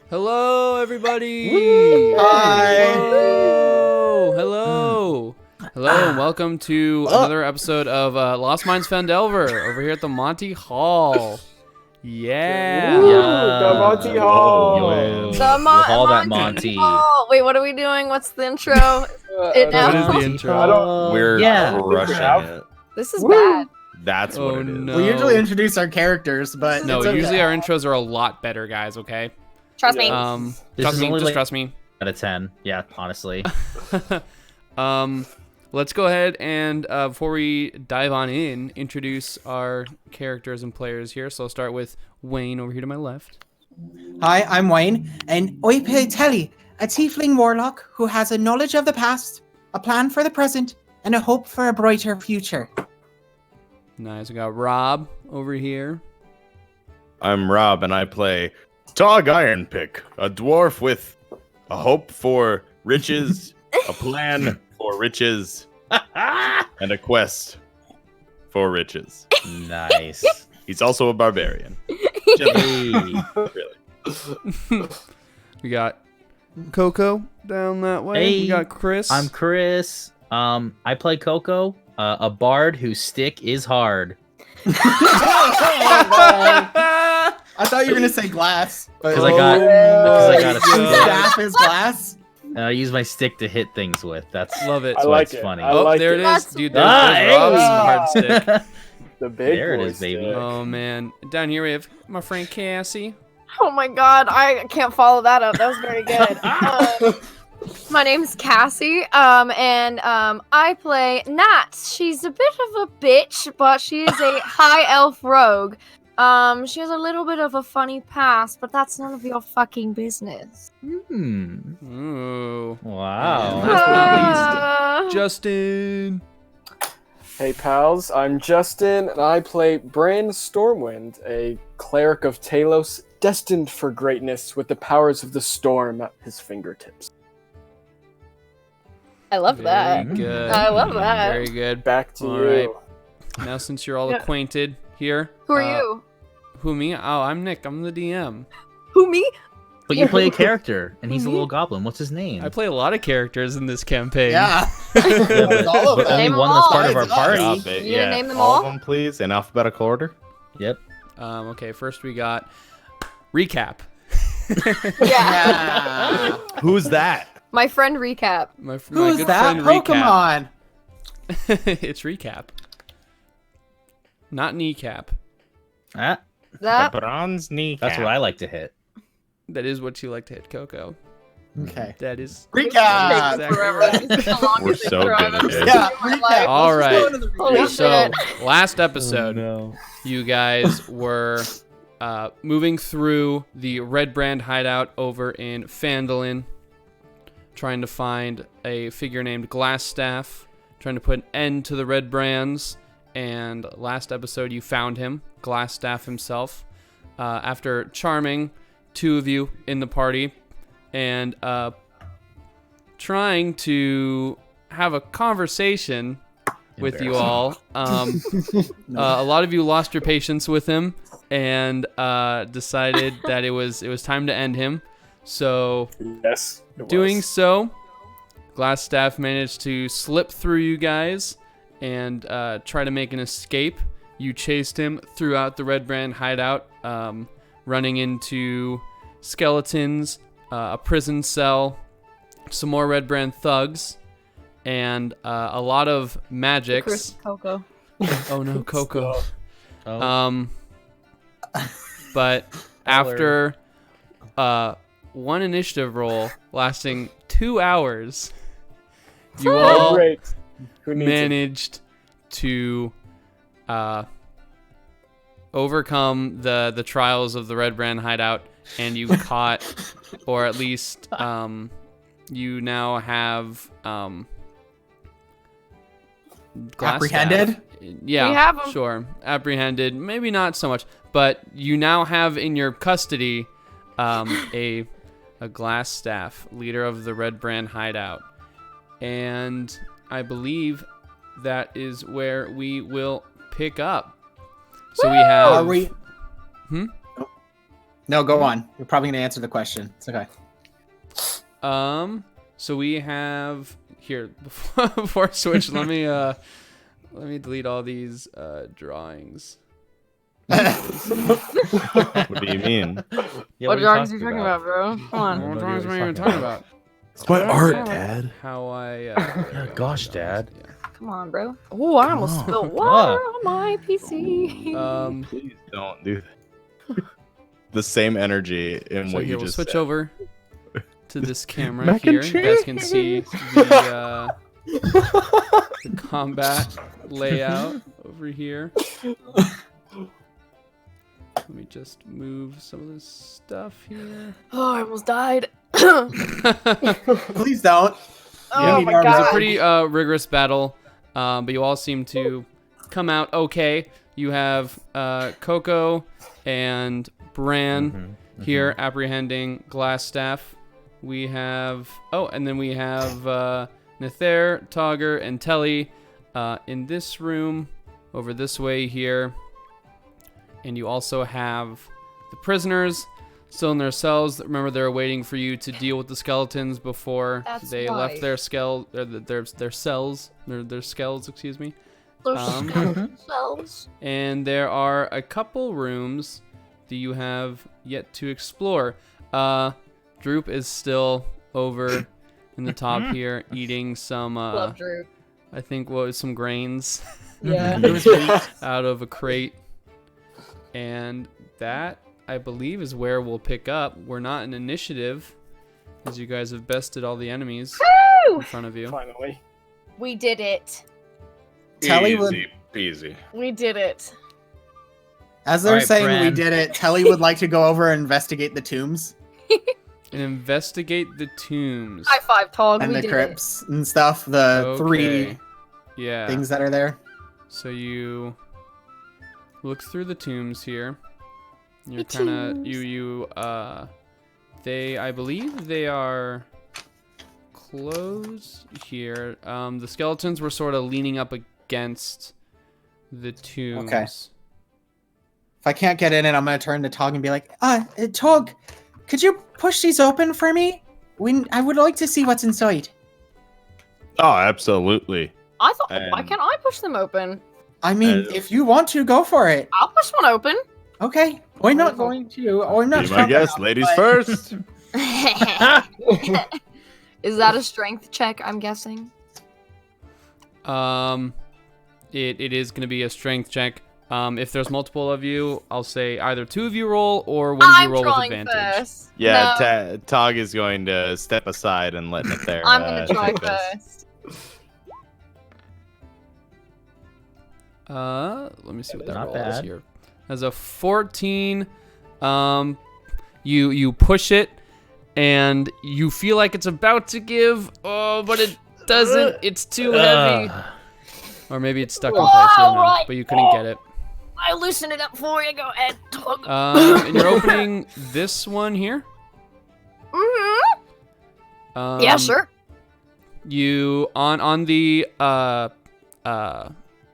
Hello, everybody. Hi. Hello, and welcome to another episode of Lost Minds Phandelver over here at the Monty Hall. Yeah. The Monty Hall. All that Monty. Oh, wait, what are we doing? What's the intro? It now? What is the intro? We're crushing it. This is bad. That's what it is. No. We usually introduce our characters, but No, it's okay. usually our intros are a lot better, guys. Okay. Trust me. Trust me. Just trust me. Out of 10. Yeah, honestly. Let's go ahead and before we dive on in, introduce our characters and players here. So I'll start with Wayne over here to my left. Hi, I'm Wayne, and I play Telly, a tiefling warlock who has a knowledge of the past, a plan for the present, and a hope for a brighter future. Nice. We got Rob over here. I'm Rob, and I play Tog Ironpick, a dwarf with a hope for riches, a plan for riches, and a quest for riches. Nice. He's also a barbarian. Really. We got Coco down that way. Hey, we got Chris. I'm Chris. I play Coco, a bard whose stick is hard. I thought you were gonna say glass, but Because I got a stick. staff is glass. I use my stick to hit things with. That's Love it. That's I why like it's it. funny. I Oh, like there it. it is, That's- dude. There's Rob's hard stick. The big There it boy is, baby. stick. Oh man. Down here we have my friend Cassie. Oh my god, I can't follow that up. That was very good. My name's Cassie, and I play Nat. She's a bit of a bitch, but she is a high elf rogue. She has a little bit of a funny past, but that's none of your fucking business. Ooh. Wow. Last but not Uh, least, Justin. Hey pals, I'm Justin, and I play Bran Stormwind, a cleric of Talos, destined for greatness with the powers of the storm at his fingertips. I love that. Very good. I love that. Very good. Back to All you. right. Now since you're all Yeah. acquainted here. Who are you? Who, me? Oh, I'm Nick. I'm the DM. Who, me? But you play a character, and he's a little goblin. What's his name? I play a lot of characters in this campaign. Yeah, Yeah, but, all of but them. only Name one them that's all. part of our It's us. party. You gonna name them all all? of them, please, in alphabetical order. Yep. Okay, first we got Recap. Yeah. Who's that? My friend Recap. My Who's good that friend Pokemon? Recap. It's Recap. Not Kneecap. Ah, That bronze knee. that's what I like to hit. That is what you like to hit, Coco. Okay. That is Recap. exactly forever. right. This is the longest We're so intro good I've at ever this. seen Yeah, in my recap. life. All right. Holy So, shit. last episode, no. you guys were moving through the Red Brand hideout over in Phandalin, trying to find a figure named Glassstaff, trying to put an end to the Red Brands. And last episode, you found him, Glassstaff himself, after charming two of you in the party and trying to have a conversation with you all. A lot of you lost your patience with him and decided that it was time to end him. So, Yes. it doing was. so, Glassstaff managed to slip through you guys and try to make an escape. You chased him throughout the Red Brand hideout, running into skeletons, a prison cell, some more Red Brand thugs, and a lot of magics. Chris Coco. Oh no, Coco. Oh. But after one initiative roll lasting 2 hours, you Oh, all great. Who needs it? managed to overcome the trials of the Red Brand hideout, and you caught, or at least you now have Glassstaff. Apprehended? Yeah, We have 'em. sure. Apprehended, maybe not so much, but you now have in your custody a Glassstaff, leader of the Red Brand hideout, and I believe that is where we will pick up. So we have. Are we? No, go on. You're probably gonna answer the question. It's okay. So we have here before I switch. Let me delete all these drawings. What do you mean? Yeah, What are drawings are you talking about, bro? Come on. What drawings am I even talking about? It's my art, Dad. How I. Yeah, gosh, Dad. Yeah. Come on, bro. Oh, I almost spilled water on my PC. Please don't do that. The same energy in So what here you we'll just switch said. over to this camera Mac and here. You guys can see the combat layout over here. Let me just move some of this stuff here. Oh, I almost died. Please don't. Oh need my arms. It was a god. pretty rigorous battle, but you all seem to come out okay. You have Coco and Bran here apprehending Glassstaff. We have and then we have Nether, Togger, and Telly in this room over this way here. And you also have the prisoners still in their cells. Remember, they're waiting for you to deal with the skeletons before That's they right. left their cells. Their skells, excuse me. Those Um, cells. And there are a couple rooms that you have yet to explore. Droop is still over in the top here eating some Love Drew. I think some grains Yeah. out of a crate. And that, I believe, is where we'll pick up. We're not in initiative, as you guys have bested all the enemies in front of you. Finally. We did it. Telly would, Easy peasy. We did it. as they're Alright, saying we Bran. did it, Telly would like to go over and investigate the tombs And investigate the tombs. High five, Tog. and We the did crypts and stuff. The three Okay. Yeah. things that are there. So you look through the tombs here. You're The kind of tombs. they, I believe they are closed here. The skeletons were sort of leaning up against the tombs. Okay. If I can't get in it, I'm gonna turn to Tog and be like, Tog, could you push these open for me? I would like to see what's inside. Oh, absolutely. I thought, why And- can't I push them open? I mean, if you want to, go for it. I'll push one open. Okay. We're not going to. Or not. Be my strong guest, enough, ladies but- first. Is that a strength check, I'm guessing? It is going to be a strength check. If there's multiple of you, I'll say either two of you roll or one of I'm you roll with trying advantage. first. Yeah, No, Tog is going to step aside and let it there. I'm gonna try take this. first. Let me see what that Not roll is bad. here. As a 14, you push it, and you feel like it's about to give. Oh, but it doesn't. It's too heavy. Or maybe it's stuck in place. I don't know, Alright. but you couldn't get it. I loosen it up for you. Go ahead. And you're opening this one here. Yeah, sure. You on the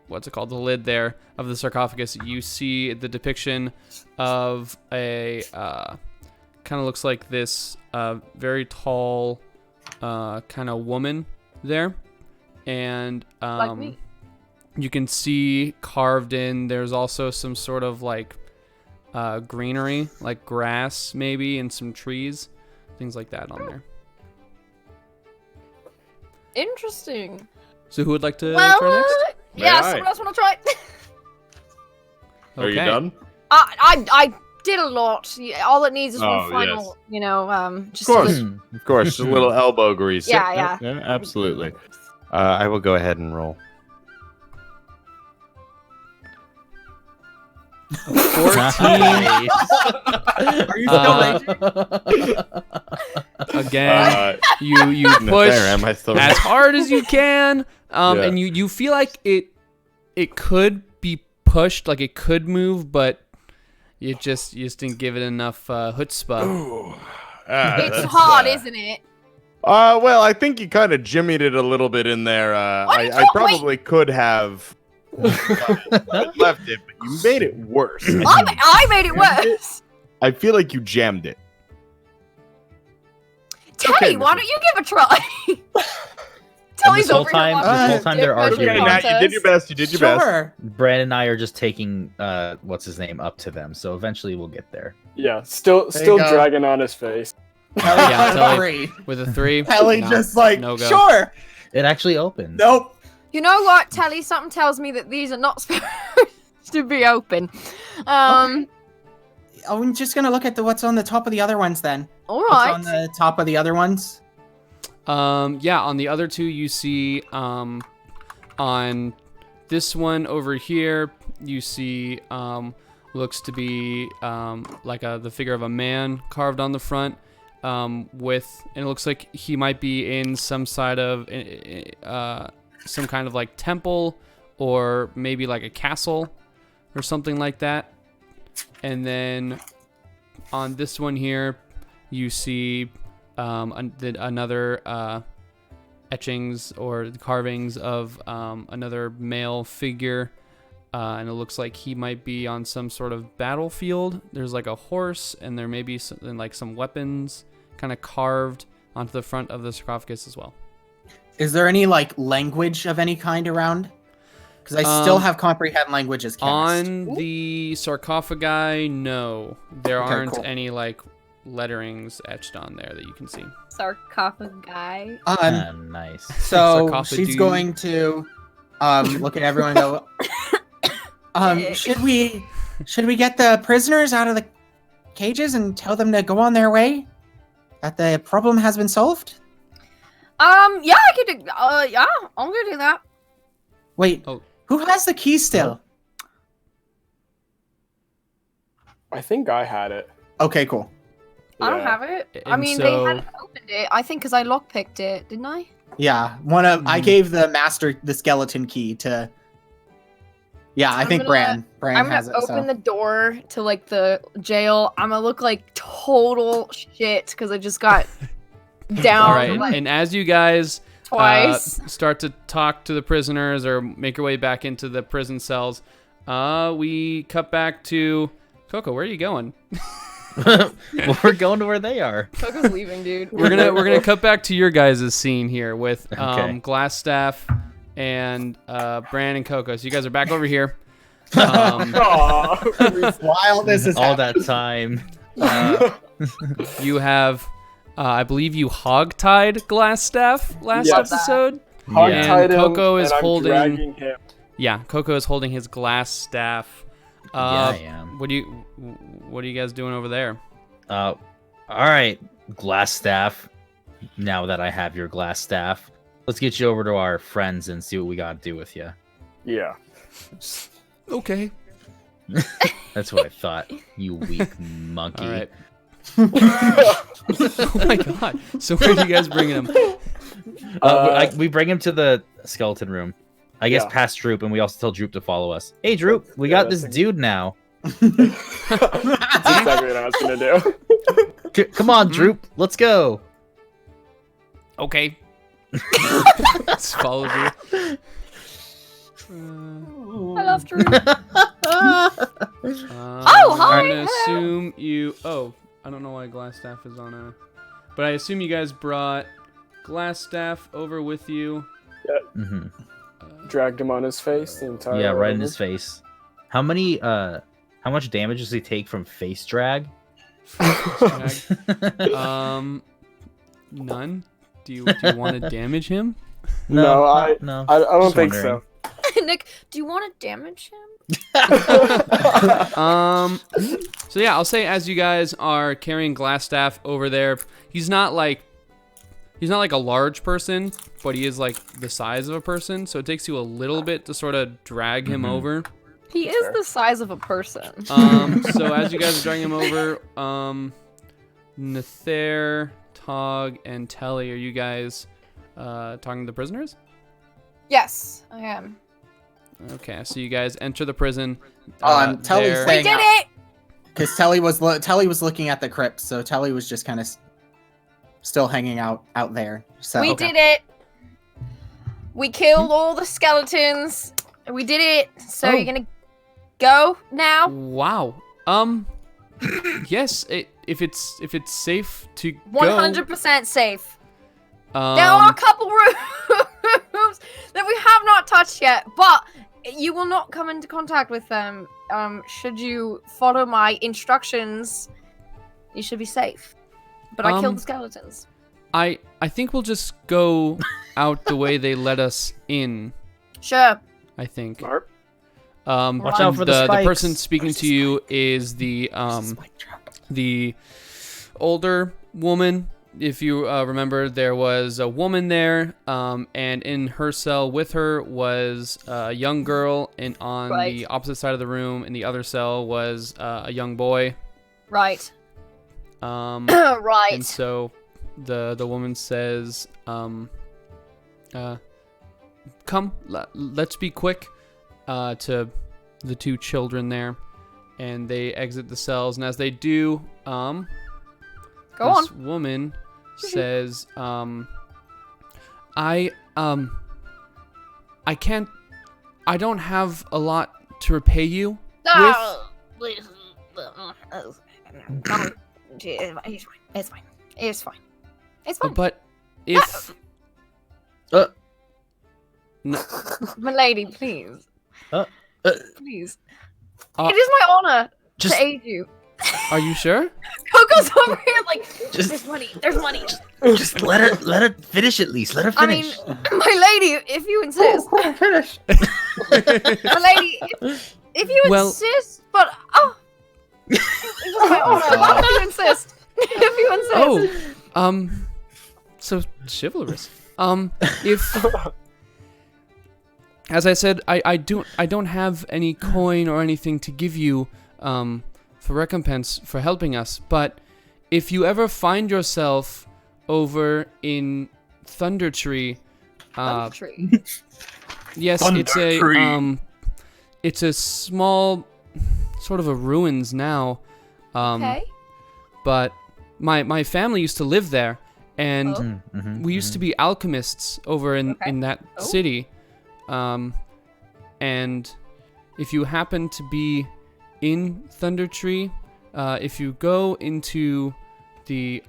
what's it called, the lid there of the sarcophagus, you see the depiction of a kind of looks like this very tall kind of woman there, and Like me. you can see carved in, there's also some sort of like greenery, like grass maybe, and some trees, things like that on there. Interesting. So who would like to Well, try next? yeah, May I? someone else want to try? Are you done? I did a lot. Yeah, all it needs is Oh, one final, just Of course. a little- Of course, just a little elbow grease. Yeah, Yep, absolutely. I will go ahead and roll. 14. Are you still raging? Again, you There, push am I still? as hard as you can, Yeah. and you feel like it could be pushed, like it could move, but you just didn't give it enough chutzpah. It's hard, isn't it? Well, I think you kind of jimmied it a little bit in there. I probably could have left it, but you made it worse. I made it worse. I feel like you jammed it. Telly, Okay, why don't you give a try? Telly's this whole over time- here. this whole time they're watching arguing. Okay, Matt, you did your best. You did your best. Sure. Brand and I are just taking what's his name up to them, so eventually we'll get there. Yeah, still There you go. dragging on his face. Telly Yeah, got Telly. three. With a 3. Telly No, just like, no go. sure. It actually opened. Nope. You know what, Telly? Something tells me that these are not supposed to be open. I'm just gonna look at what's on the top of the other ones then. All What's right. on the top of the other ones? Yeah, on the other 2 you see on this one over here you see looks to be like the figure of a man carved on the front and it looks like he might be in some side of some kind of like temple or maybe like a castle or something like that. And then on this one here you see another etchings or carvings of another male figure, and it looks like he might be on some sort of battlefield. There's like a horse, and there may be some weapons kind of carved onto the front of the sarcophagus as well. Is there any like language of any kind around? Because I still have comprehend languages cast. On the sarcophagi, no, there Okay, aren't cool. any like letterings etched on there that you can see. Sarcophagi. Nice. So Sarcophagi. she's going to look at everyone and go, should we get the prisoners out of the cages and tell them to go on their way? That the problem has been solved? Yeah, I could do. Yeah, I'm gonna do that. Wait, Oh. who has the key still? I think I had it. Okay, cool. I don't Yeah. have it. I And mean, so- they hadn't opened it. I think because I lockpicked it, didn't I? Yeah, I gave the master the skeleton key to. Yeah, I I'm think gonna- Bran I'm has gonna it. open So. the door to like the jail. I'm gonna look like total shit because I just got down All right, like, and as you guys twice. start to talk to the prisoners or make your way back into the prison cells, we cut back to Coco. Where are you going? Well, we're going to where they are. Coco's leaving, dude. We're gonna cut back to your guys' scene here with Okay. Glassstaff and Bran and Coco. So you guys are back over here. Aw. While this is All happening. that time. You have, I believe, you hogtied Glassstaff last Yes. episode. Hog-tied And him, Coco is and I'm holding. dragging him. Yeah, Coco is holding his glass staff. Yeah, I am. What are you guys doing over there? All right, glass staff. Now that I have your glass staff, let's get you over to our friends and see what we got to do with you. Yeah. Okay. That's what I thought. You weak monkey. All right. Oh my god. So where are you guys bringing him? We bring him to the skeleton room. I guess Yeah. past Droop, and we also tell Droop to follow us. Hey, Droop, we got this dude now. That's exactly what I was gonna do. Come on, Droop, let's go. Okay. Just follows you. I love Drew. Oh, hi, I'm gonna hello. assume you. Oh, I don't know why Glassstaff is on a. But I assume you guys brought Glassstaff over with you. hmm Dragged him on his face the entire Yeah, way right in over. his face. How much damage does he take from face drag? None. Do you want to damage him? No, I no. don't Just think wondering. so. Nick, do you want to damage him? So yeah, I'll say as you guys are carrying Glassstaff over there, he's not like a large person, but he is like the size of a person. So it takes you a little bit to sort of drag him over. He is the size of a person. So as you guys are dragging him over, Nether, Tog, and Telly, are you guys talking to the prisoners? Yes, I am. Okay, so you guys enter the prison. Telly's there- We saying did it! because Telly was looking at the crypt, so Telly was just kind of still hanging out there. So We did it. We killed all the skeletons. We did it. So Oh. you're gonna go now? Wow. Yes, if it's safe to go. 100% safe. There are a couple rooms that we have not touched yet, but you will not come into contact with them. Should you follow my instructions, you should be safe. But I killed the skeletons. I think we'll just go out the way they let us in. Sure. I think. Marp. Watch out for the the spikes. person speaking to you is the older woman. If you remember, there was a woman there, and in her cell with her was a young girl, and on the opposite side of the room, in the other cell, was a young boy. Right. Right. And so the woman says, "Come, let's be quick," to the two children there, and they exit the cells. And as they do, this woman says, I don't have a lot to repay you with. It's fine. It's fine. It's fine. But if no, Milady, please. Please. Uh, It is my honor just- to aid you. are you sure? Coco's over here like, Just- there's money, there's money. Just let her finish at least. Let her I mean, finish. my lady, if you insist. Finish. My lady, if you Well- insist, but, it was my honor. If you insist. If you insist. Oh, so chivalrous. If, as I said, I don't have any coin or anything to give you, for recompense for helping us. But if you ever find yourself over in Thunder Tree, Tree. yes, it's a small, sort of a ruins now. Okay. But my family used to live there, and Oh. we used to be alchemists over in that Oh. city. And if you happen to be in Thunder Tree, if you go into the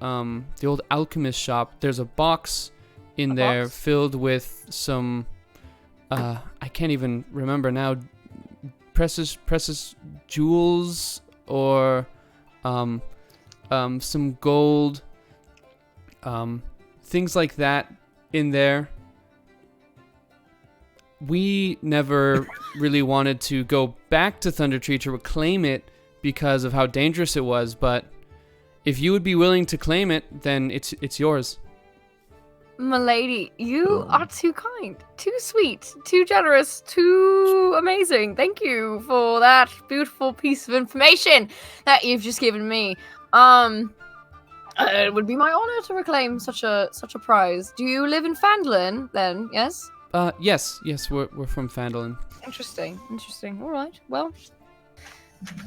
old alchemist shop, there's a box in there box? filled with some I can't even remember now, precious jewels or some gold, things like that in there. We never really wanted to go back to Thunder Tree to reclaim it because of how dangerous it was, but if you would be willing to claim it, then it's yours. Milady, you are too kind, too sweet, too generous, too amazing. Thank you for that beautiful piece of information that you've just given me. It would be my honor to reclaim such a prize. Do you live in Phandalin then? Yes. Yes, we're from Phandalin. Interesting. All right. Well,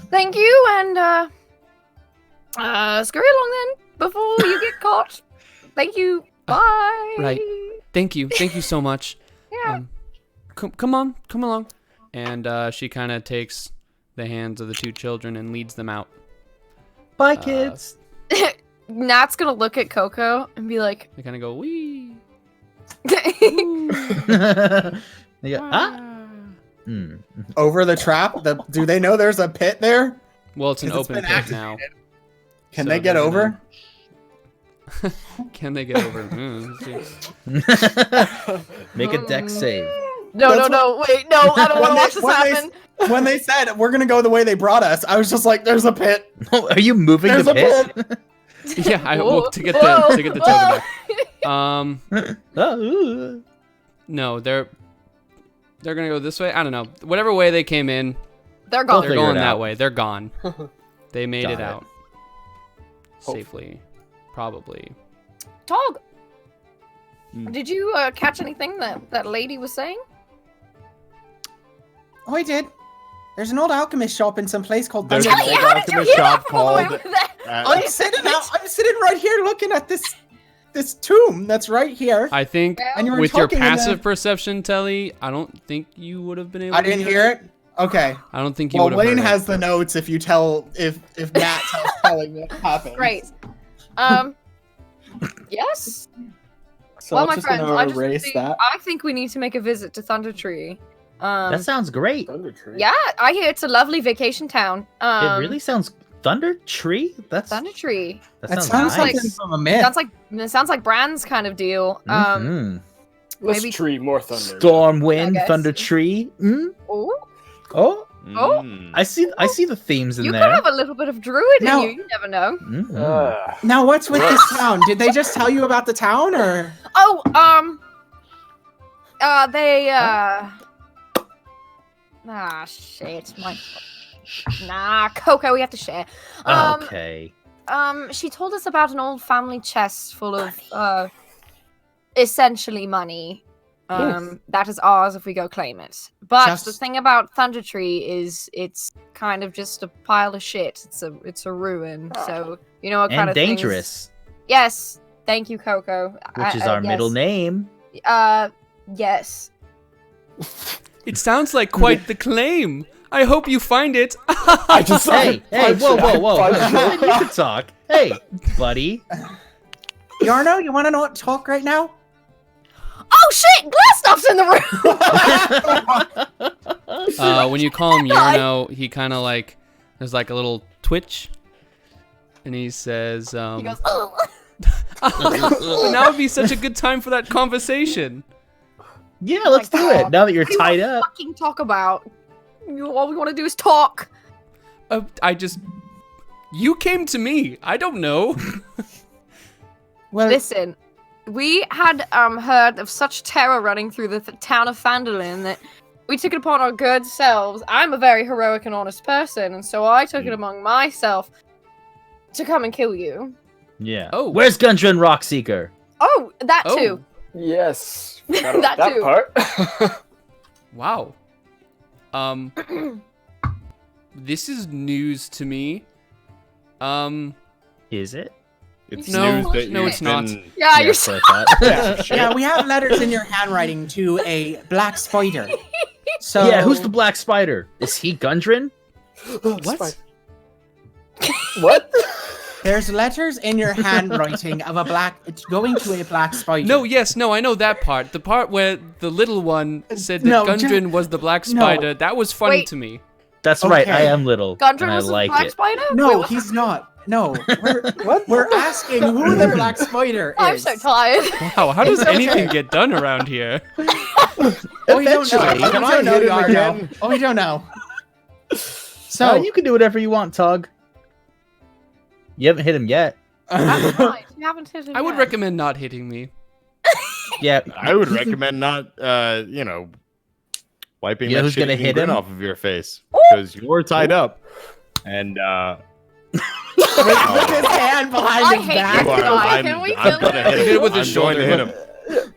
thank you, and scurry along then before you get caught. Thank you. Bye. Right. Thank you so much. Yeah. Come along. And she kind of takes the hands of the two children and leads them out. Bye, kids. Nat's gonna look at Coco and be like, They kind of go, wee. They go, ah. Over the trap. Do they know there's a pit there? Well, it's an 'Cause it's open been pit now. Can So they get they're over? Can they get over? Make a deck save. no, wait, no, I don't want to watch this happen. When they said we're gonna go the way they brought us, I was just like, "There's a pit. Are you moving There's the a pit? pit." Yeah, I Whoa, will to get whoa, the token back. Oh. No, they're gonna go this way. I don't know. Whatever way they came in, They're They'll gone. they're figure going it that out. way. They're gone. They made Got it it. out safely, probably. Tog, Mm. did you catch anything that lady was saying? Oh, I did. There's an old alchemist shop in some place called. There's Thunder an Tree. old How did you alchemist hear shop that all the way called. over there? I'm sitting right here looking at this tomb that's right here. I think And you were with your talking in passive the- perception, Telly, I don't think you would have been able. I to didn't hear it. Okay. I don't think he Well, would have Wayne heard has the notes if you tell if Matt tells telling what happened. Great. Yes. So Well, I'm my just friends, gonna erase that. I think we need to make a visit to Thunder Tree. That sounds great. Thunder Tree. Yeah, I hear it's a lovely vacation town. It really sounds Thunder Tree. That's Thunder Tree. That That sounds, sounds nice. like from a myth. It sounds like Brand's kind of deal. Mhm. Less Maybe- tree, more thunder. Storm I wind, guess. Thunder Tree. Mm? Oh, Oh, Oh. Mm. I see the themes in you there. could have a little bit of druid Now- in you. You never know. Mhm. Now, what's with this town? Did they just tell you about the town, or? Oh, they Ah, shit. Coco, we have to share. Okay. She told us about an old family chest full of essentially money. That is ours if we go claim it. But the Just- thing about Thunder Tree is it's kind of just a pile of shit. It's a ruin. So you know what kind And of things- dangerous, Yes. Thank you, Coco. which is our middle name. Yes. It sounds like quite the claim. I hope you find it. I just Hey, whoa. Punch it. You can talk. Hey, buddy. Yarno, you want to talk right now? Oh shit! Glassstuff's in the room. When you call him Yarno, he kind of like there's like a little twitch, and he says, He goes, oh. "Now would be such a good time for that conversation." Yeah, let's do it. Now that you're What do you tied wanna up. fucking talk about. All we want to do is talk. You came to me. I don't know. Well, Listen, we had heard of such terror running through the town of Phandalin that we took it upon our good selves. I'm a very heroic and honest person, and so I took it among myself to come and kill you. Yeah. Oh. Where's Gundren Rockseeker? Oh, that Oh. too. Yes. Forgot about That too. part. Wow. This is news to me. Is it? It's No, news that no, you've it's not. been- Yeah, you're that's what I thought. yeah, we have letters in your handwriting to a black spider. So Yeah, who's the Black Spider? Is he Gundren? What? What? There's letters in your handwriting of a black. It's going to a black spider. No, I know that part. The part where the little one said that No, Gundren was the black no. spider, that was funny Wait. to me. That's right, I Okay. am little. Gundren and I was the like black it. spider? No, Wait, what? he's not. No, What? we're asking who the black spider is. I'm so tired. Wow, how does It's okay. anything get done around here? Oh, we don't know. Eventually. We Can I don't know, hit him Yarno. again? Oh, we don't know. So you can do whatever you want, Tug. You haven't hit him yet. Right, you haven't hit him I would yet. recommend not hitting me. Yeah. I would recommend not, wiping You know that who's gonna shit hit grin him? off of your face because you're tied up, and with his hand behind I his hate back. this guy. Can we kill gonna him? hit Hit him it with I'm his going to hit shoulder. him.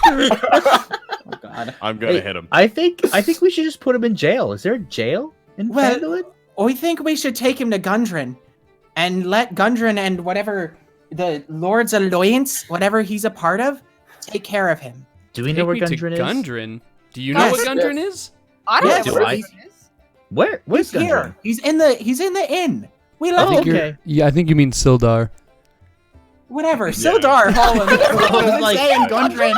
Oh, God. I'm gonna Hey, hit him. I think we should just put him in jail. Is there a jail in Well- Phandalin? We think we should take him to Gundren and let Gundren and whatever the Lord's Alliance, whatever he's a part of, take care of him. Do we know where Take me to Gundren is? Gundren. Do you know Yes. what Gundren is? I don't Yes. know Do where I? he is. Where's He's Gundren? here. He's in the inn. We left Oh, him. okay. Yeah, I think you mean Sildar. Whatever. Yeah. Sildar Holland. Everyone's been Like- saying Gundren.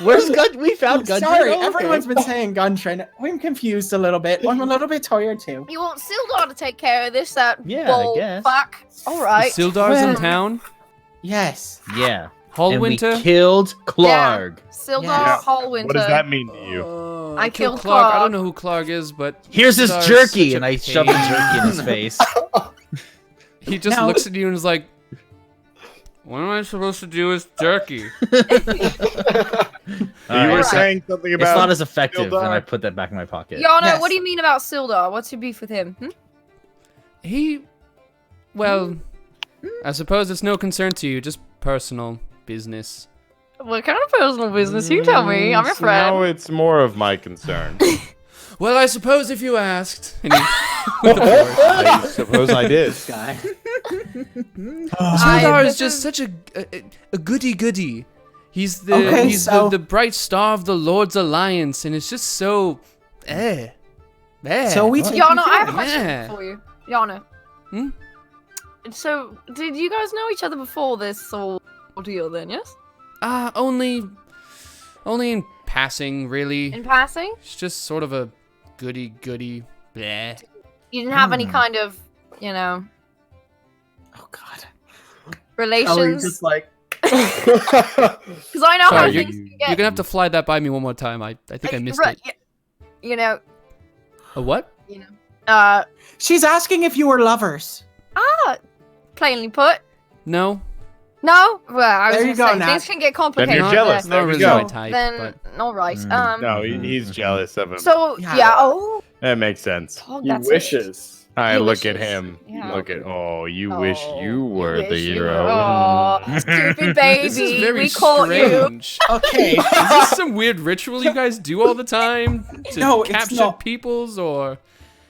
Where's We found Gundren. Sorry, Oh, okay. everyone's been saying Gundren. I'm confused a little bit. I'm a little bit tired too. You want Sildar to take care of this, Yeah, I bull guess. fuck. Alright. Sildar's in Well- town. Yes. Yeah. Hallwinter. And we killed Clarg. Sildar Yes. Hallwinter. What does that mean to you? I Kill killed Clark. I Clark. don't know who Clark is, but Here's his Sildar's jerky, such a and I shoved the pain. jerky in his face. He just Now- looks at you and is like, "What am I supposed to do with jerky?" All You were right. saying something about. It's not as effective, Sildar. and I put that back in my pocket. Yana, Yes. what do you mean about Sildar? What's your beef with him? Well, I suppose it's no concern to you, just personal business. What kind of personal business? You tell me. I'm your friend. Now it's more of my concern. Well, I suppose if you asked. And he, with the fork. I suppose I did. Guy. Sildar this is just is- such a goody goody. He's Okay, the so- bright star of the Lord's Alliance, and it's just so So we take Yana, you I have a through. question Yeah. for you. Yana. Hmm? So, did you guys know each other before this whole deal then, yes? Only in passing, really. In passing? It's just sort of a goody. Bleh. You didn't have any kind of, you know, Oh God. relations? just like. Because I know how Sorry, things can You're get. gonna have to fly that by me one more time. I think I missed Right, it. You know, A what? She's asking if you were lovers. plainly put. No. No? Well, I was There gonna you go, say, Nat. things can get complicated. you're Not- jealous. Not There we really go. my type, Then, but all right. No, he's jealous of him. So, Yeah. yeah, oh. That makes sense. Oh, He that's it. wishes. I He look at wishes. him. Yeah. Look at. Oh, you wish you were wish the you hero. were- Oh, stupid baby. this is very we caught you. strange. Okay. Is this some weird ritual you guys do all the time to No, it's capture not. peoples, or?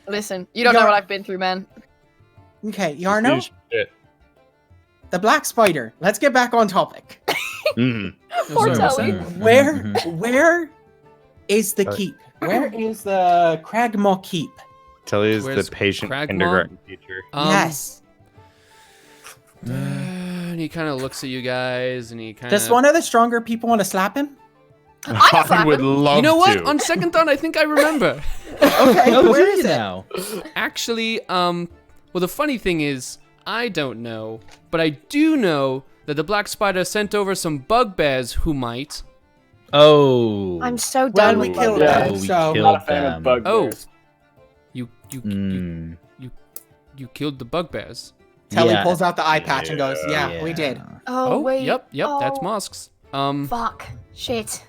Listen, you don't know what I've been through, man. Okay, Yarno, Shit. the black spider. Let's get back on topic. Mhm. Poor sorry, what's Telly. that? Where is the keep? Where is the Cragmaw keep? Telly is Where's the patient Cragmaw? kindergarten teacher. Yes. And he kind of looks at you guys, and he kind Does of. one of the stronger people want to slap him? I I would him. love You know what? to. On second thought, I think I remember. Okay, Oh, where do is you it? now? Actually, well, the funny thing is, I don't know, but I do know that the black spider sent over some bugbears who might. Oh. I'm so Well, done we with killed Yeah. them, Oh, we so... killed- Not a fan them. of bugbears. You Mm. killed the bugbears. Telly Yeah. pulls out the eye patch and goes, yeah, we did. Oh, wait. Yep, that's Oh, Mosk's. Fuck. Shit.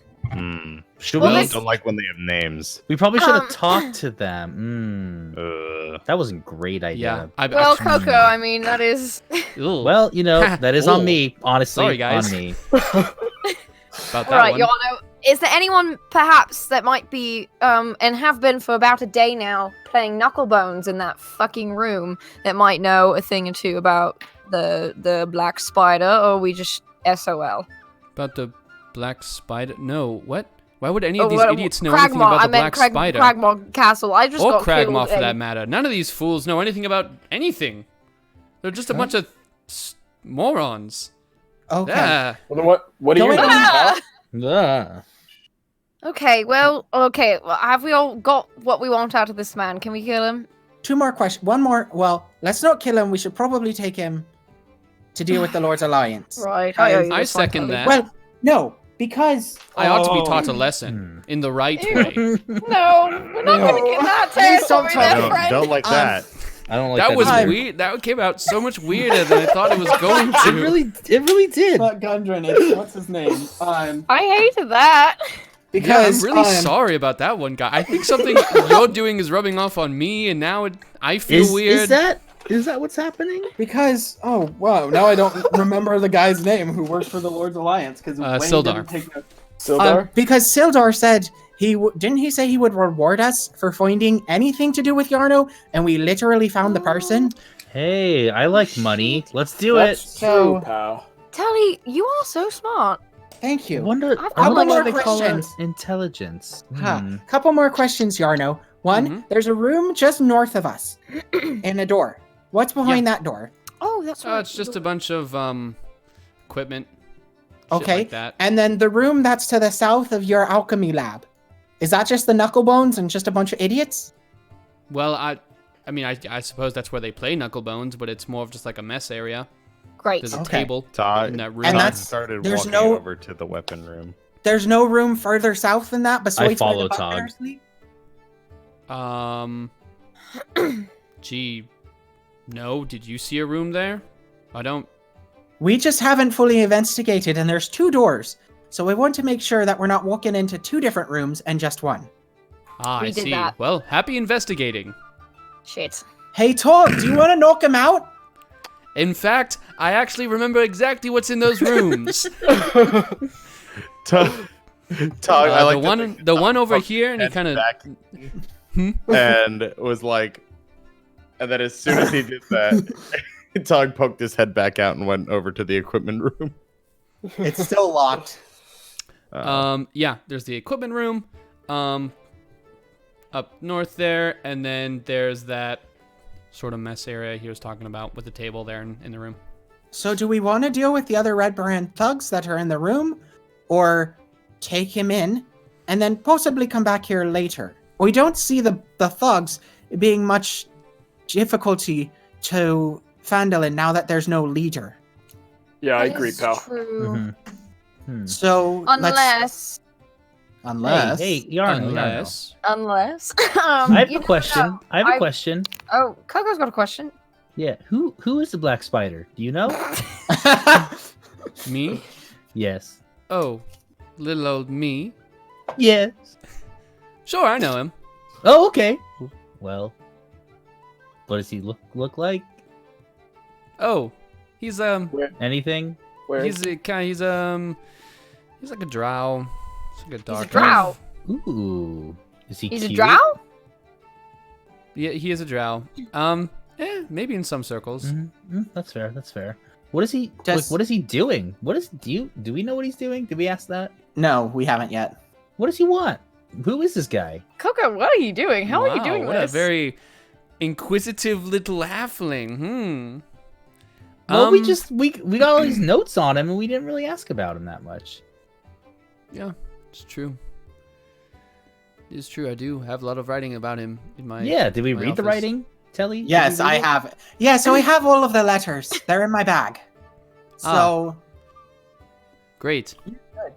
Should Well, we? let's- Don't like when they have names. We probably should have Um, talked to them. That wasn't a great Yeah, idea. Well, Coco, I mean, that is... Ugh, Well, you know, that is on Oh. me. Honestly, Sorry, guys. on me. about that Alright, one. Yano, is there anyone perhaps that might be, and have been for about a day now, playing Knucklebones in that fucking room that might know a thing or two about the black spider, or are we just SOL? About the black spider? No, what? Why would any of these what- idiots know anything Cragmaw, about I the meant black spider? Cragmaw Castle. I just Or got Cragmaw, killed for that and- matter. None of these fools know anything about anything. They're just a bunch of morons. Okay. Yeah. What do you Going mean? on. Huh? Ah. Okay, well, have we all got what we want out of this man? Can we kill him? Two more questions. One more. Well, let's not kill him. We should probably take him to deal with the Lord's Alliance. Right. I second that. Well, no, because... I ought to be Oh. taught a lesson in the right way. No, we're not going to get that Please don't territory tell there, me. Don't, friend. don't like that. I don't like That that. was either. weird. That came out so much weirder than I thought it was going It to. really did. Not Gundren, it's what's his name? I hated that. Yeah, Because I'm really sorry about that one, guy. I think something you're doing is rubbing off on me, and now I feel weird. Is that what's happening? Because now I don't remember the guy's name who works for the Lord's Alliance because Sildar. Sildar? Because Sildar said didn't he say he would reward us for finding anything to do with Yarno, and we literally found the person. Hey, I like money. Let's do That's it. true, So- pal. Telly, you are so smart. Thank I you. wonder, I've I got wonder one why more they call it questions. intelligence. Couple more questions, Yarno. One, there's a room just north of us, and a door. What's behind that door? Oh, that's right. It's just a bunch of equipment. shit Okay, like that. and then the room that's to the south of your alchemy lab. Is that just the Knucklebones and just a bunch of idiots? Well, I mean, I suppose that's where they play Knucklebones, but it's more of just like a mess area. Great. There's a Okay. table Todd, in that room. And Todd that's- started there's walking no- over to the weapon room. There's no room further south than that besides where follow the Todd. bugbears sleep? Gee, no. Did you see a room there? I don't. We just haven't fully investigated, and there's two doors. So we want to make sure that we're not walking into two different rooms and just one. Ah, We I did see. that. Well, happy investigating. Shit. Hey, Todd, do you want to knock him out? In fact, I actually remember exactly what's in those rooms. Todd, I like the one over here, and he head kind of. back and was like, and then as soon as he did that, Todd poked his head back out and went over to the equipment room. It's still locked. Yeah, there's the equipment room. up north there, and then there's that sort of mess area he was talking about with the table there in the room. So do we want to deal with the other Red Brand thugs that are in the room, or take him in and then possibly come back here later? We don't see the thugs being much difficulty to Phandalin now that there's no leader. Yeah, I That agree, is pal. True. So unless Hey, Yarno, Unless Unless. I have you a know, question. I have a I- question. Oh, Coco's got a question. Yeah, who is the black spider? Do you know? me? Yes. Oh, little old me. Yes. Sure, I know him. Oh, okay. Well, what does he look like? Oh, he's Anything? Where? he's like a drow. He's like a dark drow. elf. Ooh. Is he He's cute? a drow? Yeah, he is a drow. Maybe in some circles. That's fair. That's fair. What is he? Does- What is he doing? Do we know what he's doing? Did we ask that? No, we haven't yet. What does he want? Who is this guy? Coco, what are you doing? How are you Wow, doing what this? a very inquisitive little halfling. Well, we got all these notes on him, and we didn't really ask about him that much. Yeah, it's true. It's true. I do have a lot of writing about him in my. Yeah. Did we my read the office. writing, Telly? Did Yes, we read I it? have. Yeah, so I have all of the letters. They're in my bag. So Great.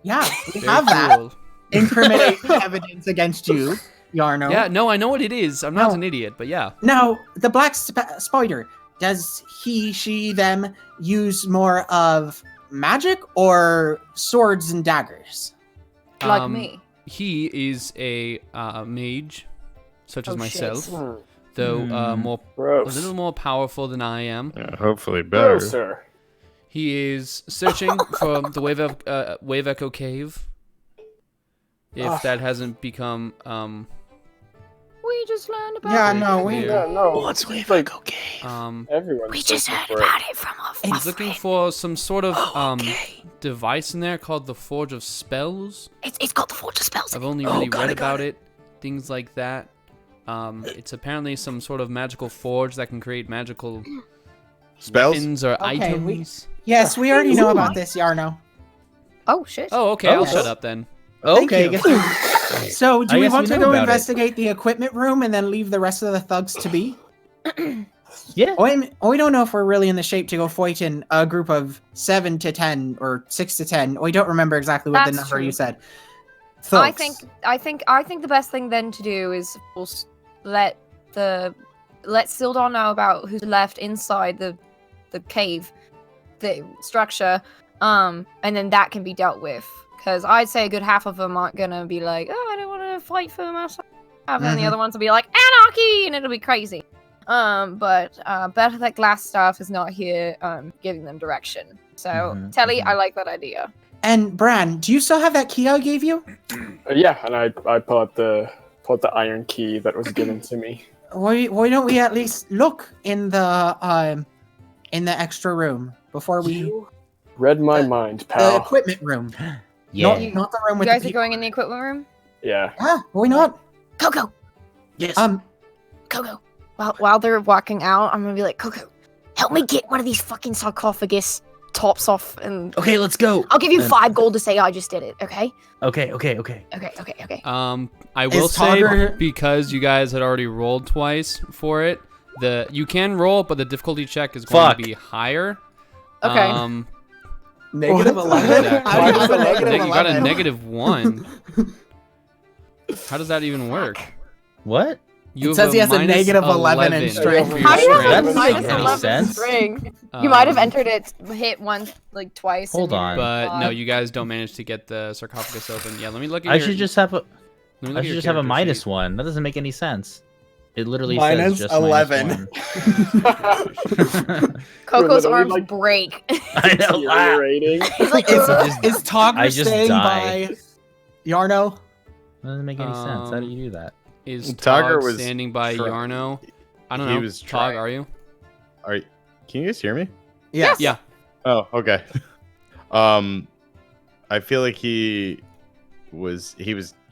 yeah, we Very have that. cool. Incriminating evidence against you, Yarno. Yeah, no, I know what it is. I'm not No. an idiot, but yeah. Now, the black spider, does he, she, them use more of magic or swords and daggers? Like me. He is a mage, such as Oh, shit. myself, Hmm. though a Gross. little more powerful than I am. Yeah, hopefully better. Grosser. He is searching for the Wave Echo Cave. If that hasn't become We just learned about Yeah, it. no, we. Yeah. Yeah, no. What's it's like um everyone. We just heard about it from a he's looking for some sort of okay. device in there called the Forge of Spells. It's got the Forge of Spells. I've only really read about it, things like that. It's apparently some sort of magical forge that can create magical Spells? weapons or Okay, items. Yes, we already know about this, Yarno. Oh shit. Oh, okay, I'll Okay. shut up then. Thank Okay. you. So, do I we guess want we to know go about it. investigate the equipment room and then leave the rest of the thugs to be? Yeah. We don't know if we're really in the shape to go fight in a group of 7 to 10 or 6 to 10. We don't remember exactly what the That's number true. you said. I Thugs. think the best thing then to do is of course, let Sildar know about who's left inside the cave, the structure, and then that can be dealt with. Because I'd say a good half of them aren't gonna be like, oh, I don't want to fight for myself, and then the Mhm. other ones will be like anarchy, and it'll be crazy. But better that Glass Staff is not here, giving them direction. So Mhm, Telly, mhm. I like that idea. And Bran, do you still have that key I gave you? Yeah, and I pull out the iron key that was given to me. Why don't we at least look in the extra room before we You read my mind, the pal. equipment room, Yeah. not the room You with guys the are people. going in the equipment room. Yeah. Yeah, why not? Coco, Yes. Coco. While they're walking out, I'm gonna be like, Coco, help me get one of these fucking sarcophagus tops off, and Okay, let's go. I'll give you 5 gold to say I just did it. Okay? Okay. Okay. I will Is say Togger- because you guys had already rolled twice for it, you can roll, but the difficulty check is going Fuck. to be higher. Okay. Negative What? 11? Exactly. How do you have a negative You got a 11? -1. How does that even work? What? You It have says he has a minus negative 11 in strength. for your How do you have That a doesn't minus make any 11 sense. string? You might have Um, entered it, hit once, like twice. Hold and you're- on. But no, Uh, you guys don't manage to get the sarcophagus open. Yeah, let me look at I your. should just have a. let me look I at should your just have a character minus sheet. 1. That doesn't make any sense. It literally Minus says just 11. -1. Coco's literally, arms like- break. I know. Ah! Deteriorating. He's like, Is, "Ugh." is Togger I just staying die. by Yarno? That doesn't make any sense. How do you do that? Is Togger Tog was standing by try- Yarno? I don't he know. was Tog, trying. are you? Can you guys hear me? Yes. Yeah. Oh, okay. I feel like he was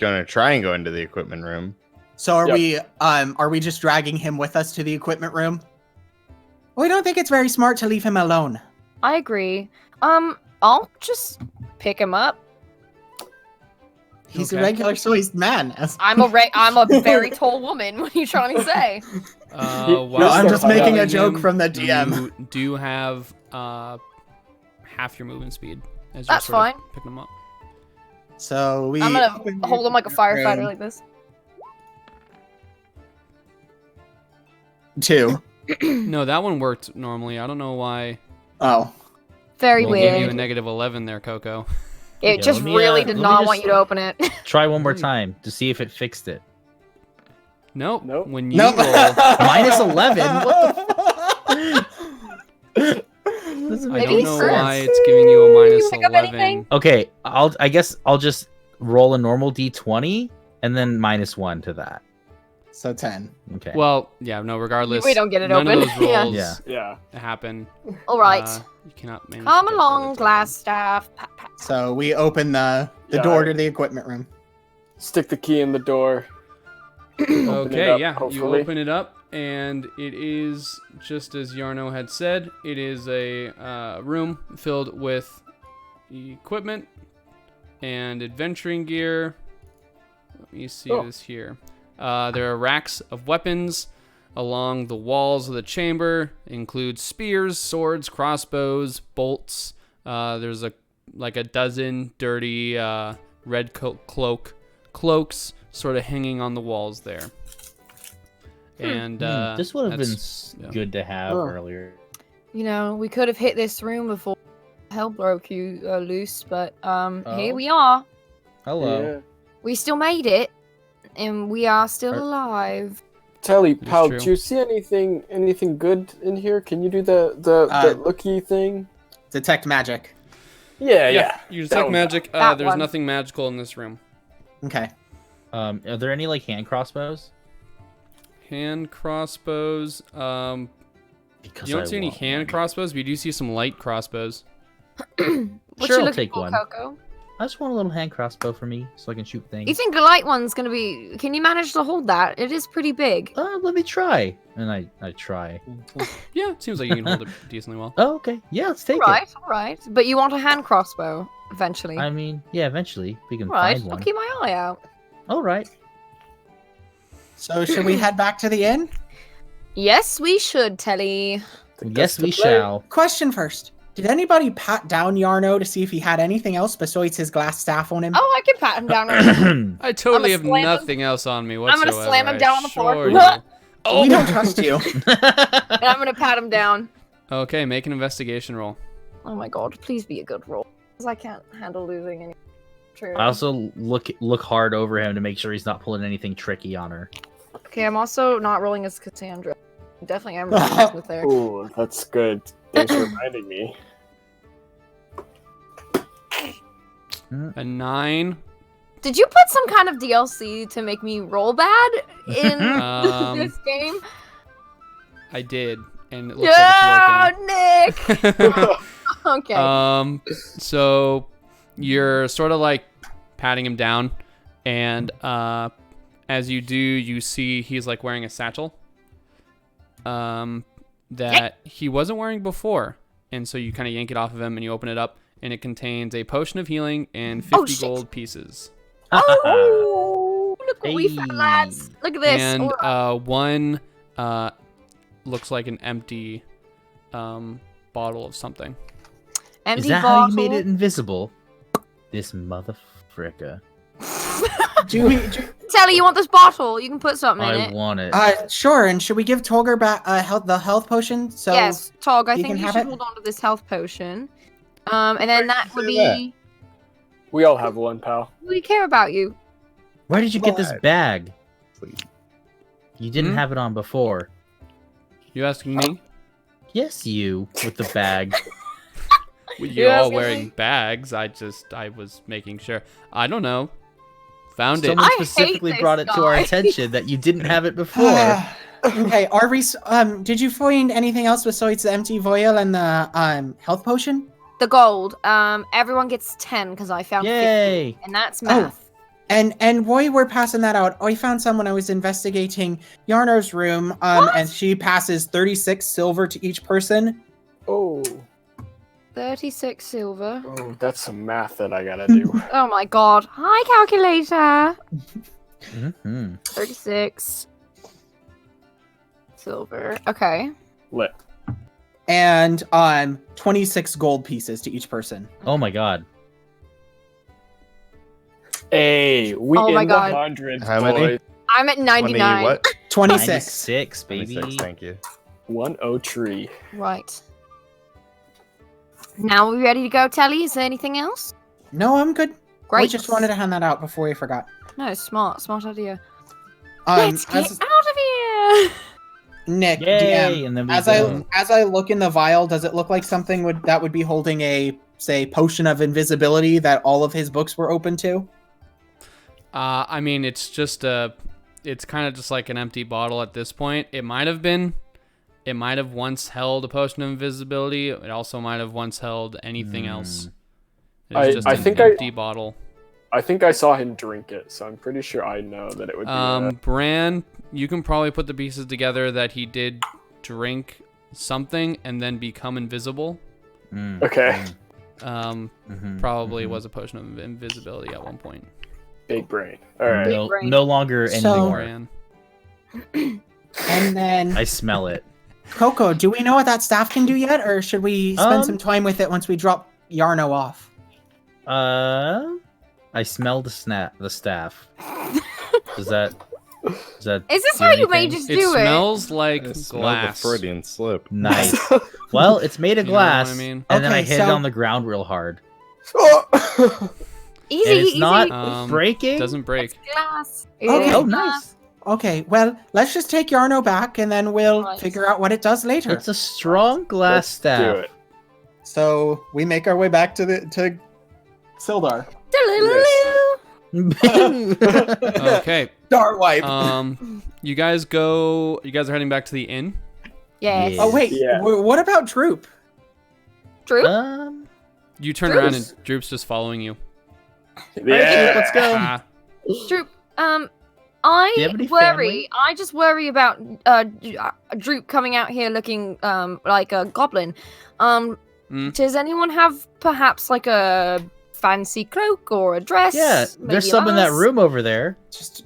gonna try and go into the equipment room. So are Yep. we just dragging him with us to the equipment room? We don't think it's very smart to leave him alone. I agree. I'll just pick him up. He's Okay. a regular sized man. I'm a very tall woman. What are you trying to say? While No, I'm you're just making a pulling joke him, from the DM. You do have half your movement speed as you're That's sort of fine. picking them up. So we I'm gonna open the hold him like a equipment firefighter room. like this. 2. No, that one worked normally. I don't know why Oh. Very We'll I gave you a weird. negative 11 there, Coco. It Yeah, just let me, really uh, did let me not just- want you to open it. Try one more time to see if it fixed it. Nope. Nope. When you Nope. roll, Minus 11? What the doesn't I make Maybe don't any know it's why sense. it's giving you a minus pick up 11. anything? Okay, I guess I'll just roll a normal d20 and then minus 1 to that. So 10. Okay. Well, yeah, no, regardless. We don't get it none open. of those Yeah. rolls Yeah. Yeah. happen. All right. You cannot manage Come to get along, those glass open. staff. Pat, pat. So we open the Yeah. door to the equipment room. Stick the key in the door. Open it Okay, up, yeah, you hopefully. open it up, and it is just as Yarno had said. It is a room filled with equipment and adventuring gear. Let me see Oh. this here. There are racks of weapons along the walls of the chamber. Include spears, swords, crossbows, bolts. There's a dozen dirty red cloaks sort of hanging on the walls there. And this would have been yeah. good to have Oh. earlier. You know, we could have hit this room before hell broke you loose, but here Oh. we are. Hello. Yeah. We still made it, and we are still Are- alive. Telly, It's pal, true. do you see anything good in here? Can you do the looky thing? Detect magic. Yeah. You That detect one. magic. That There's one. nothing magical in this room. Okay. Are there any like hand crossbows? Hand crossbows. Because You don't I see any want hand one. crossbows, but you do see some light crossbows. What Sure, you I'll looking take for, one. Coco? I just want a little hand crossbow for me, so I can shoot things. You think the light one's gonna be? Can you manage to hold that? It is pretty big. Let me try. And I try. Yeah, it seems like you can hold it decently well. Oh, okay. Yeah, let's take All right. But you want a hand crossbow eventually. it. I mean, yeah, eventually we can Right. find I'll one. keep my eye out. All right. So should we head back to the inn? Yes, we should, Telly. Yes, we the play. shall. Question first. Did anybody pat down Yarno to see if he had anything else besides his glass staff on him? Oh, I can pat him down. Right I totally have slam him- nothing else on me gonna whatsoever. slam him I down on the floor. assure you. We don't trust you. and I'm gonna pat him down. Okay, make an investigation roll. Oh my god, please be a good roll. Because I can't handle losing any. True. I also look hard over him to make sure he's not pulling anything tricky on her. Okay, I'm also not rolling as Cassandra. Definitely am rolling with there. Ooh, that's good. Thanks for reminding me. A 9. Did you put some kind of DLC to make me roll bad in this game? I did, and it looks like it's working. Yeah, Nick. Okay. So you're sort of like patting him down, and as you do, you see he's like wearing a satchel that he wasn't wearing before, and so you kind of yank it off of him and you open it up, and it contains a potion of healing and 50 shit. gold pieces. Oh, look what we found, Hey. lads. Look at this. And Alright. one looks like an empty bottle of something. Empty Is that bottle. how you made it invisible? This motherfricker. Do we, Telly, you want this bottle? You can put something in I it. want it. sure. And should we give Tolger back the health potion? So Yes, Tog, I you think can you have should it. hold on to this health potion. And then that would say that? be. We all have one, pal. We care about you. Where did you get this What? bag? You didn't Hmm? have it on before. You asking me? Yes, you with the bag. You're Yeah, all excuse wearing me. bags. I was making sure. I don't know. Found it. Someone I hate specifically this brought it to our guy. attention that you didn't have it before. okay. Are we? Did you find anything else besides the empty vial and the health potion? The gold. Everyone gets 10 because I found 50. Yay! And that's math. And while we're passing that out, I found someone I was investigating Yarno's room, and she passes 36 silver to each person. Oh, 36 silver. oh, that's some math that I gotta do. Oh my god. Hi, calculator. Mm-hmm. 36 silver. Okay. Lit. And 26 gold pieces to each person. Oh my god. Hey, we Oh my in the God. hundreds, How many? boys. I'm at 99. What? 26. 96, baby. 26, thank you. 103. Right. Now we ready to go, Telly? Is there anything else? No, I'm good. Great. I just wanted to hand that out before we forgot. No, smart idea. Um, Let's get as- out of here! Nick, Yay! DM, And then we as go. I look in the vial, does it look like something that would be holding a, say, potion of invisibility that all of his books were open to? I mean, it's kind of just like an empty bottle at this point. It might have once held a potion of invisibility. It also might have once held anything else. It's just I an think empty bottle. I think I saw him drink it, so I'm pretty sure I know that it would be. Bran, you can probably put the pieces together that he did drink something and then become invisible. Okay. Probably was a potion of invisibility at one point. Big brain. All right. No, brain. no longer So- anymore. Bran. And then, I smell it. Coco, do we know what that staff can do yet, or should we spend Um, some time with it once we drop Yarno off? I smell the staff. Does that Is this do how you made anything? us It do it? smells like I smell the glass. Freudian slip. nice? Well, it's made of You know what I glass, mean? and then I Okay, hit it so- on the ground real hard. Easy, And it's easy. not breaking. Doesn't break. Glass. It Okay. is Oh, glass. nice. Okay, well, let's just take Yarno back, and then we'll Right. figure out what it does later. It's a strong glass Let's staff. do it. So we make our way back to Sildar. Okay. Dar wipe. You guys are heading back to the inn. Yes. Yeah. Oh wait, Yeah. what about Droop? True. You turn around and Droop's just following you. Yeah. let's go. Ah, Droop. Do you I have any worry. family? I just worry about Droop coming out here looking like a goblin. Does anyone have perhaps like a fancy cloak or a dress? Yeah, Maybe there's a some in that mask? room over there. Just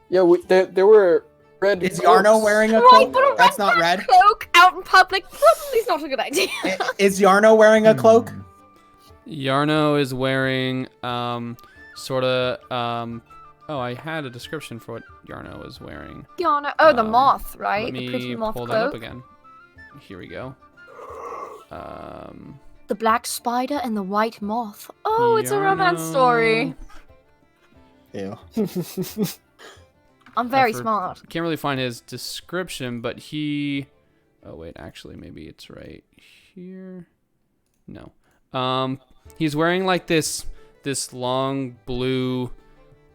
Yeah, there were red. is Yarno cloaks. wearing a Right, cloak? but a That's not red. Cloak out in public probably is not a good idea. Is Yarno wearing a cloak? Yarno is wearing oh, I had a description for what Yarno is wearing. Yana. Oh, the Um, moth, right? Let The pretty me moth pull that up cloak. again. Here we go. The black spider and the white moth. Oh, it's a romance story. Ew. I'm very Effort. smart. Can't really find his description, but he. Oh wait, actually, maybe it's right here. No. He's wearing like this long blue,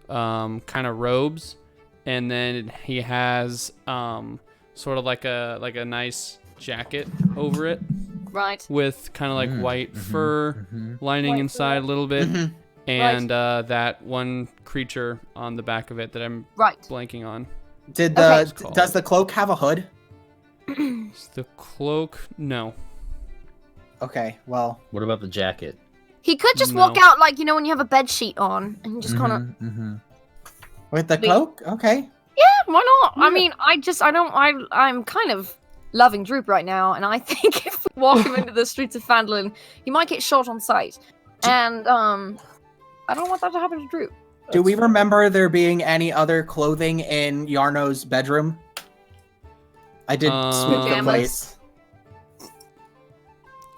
kind of robes, and then he has sort of like a nice jacket over it Right. with kind of like white fur lining White inside fur. a little bit, Mhm. and that one creature on the back of it that I'm Right. blanking on. Did Okay. does the cloak have a hood? It's the cloak? No. Okay, well, What about the jacket? He could just walk No. out like, you know, when you have a bed sheet on and just kind of. Mm-hmm. with the Wait. cloak, okay. Yeah, why not? I mean, I'm kind of loving Droop right now, and I think if we walk him into the streets of Phandalin, he might get shot on sight. And I don't want that to happen to Droop. Do we remember there being any other clothing in Yarno's bedroom? I did sweep the Pajamas. place.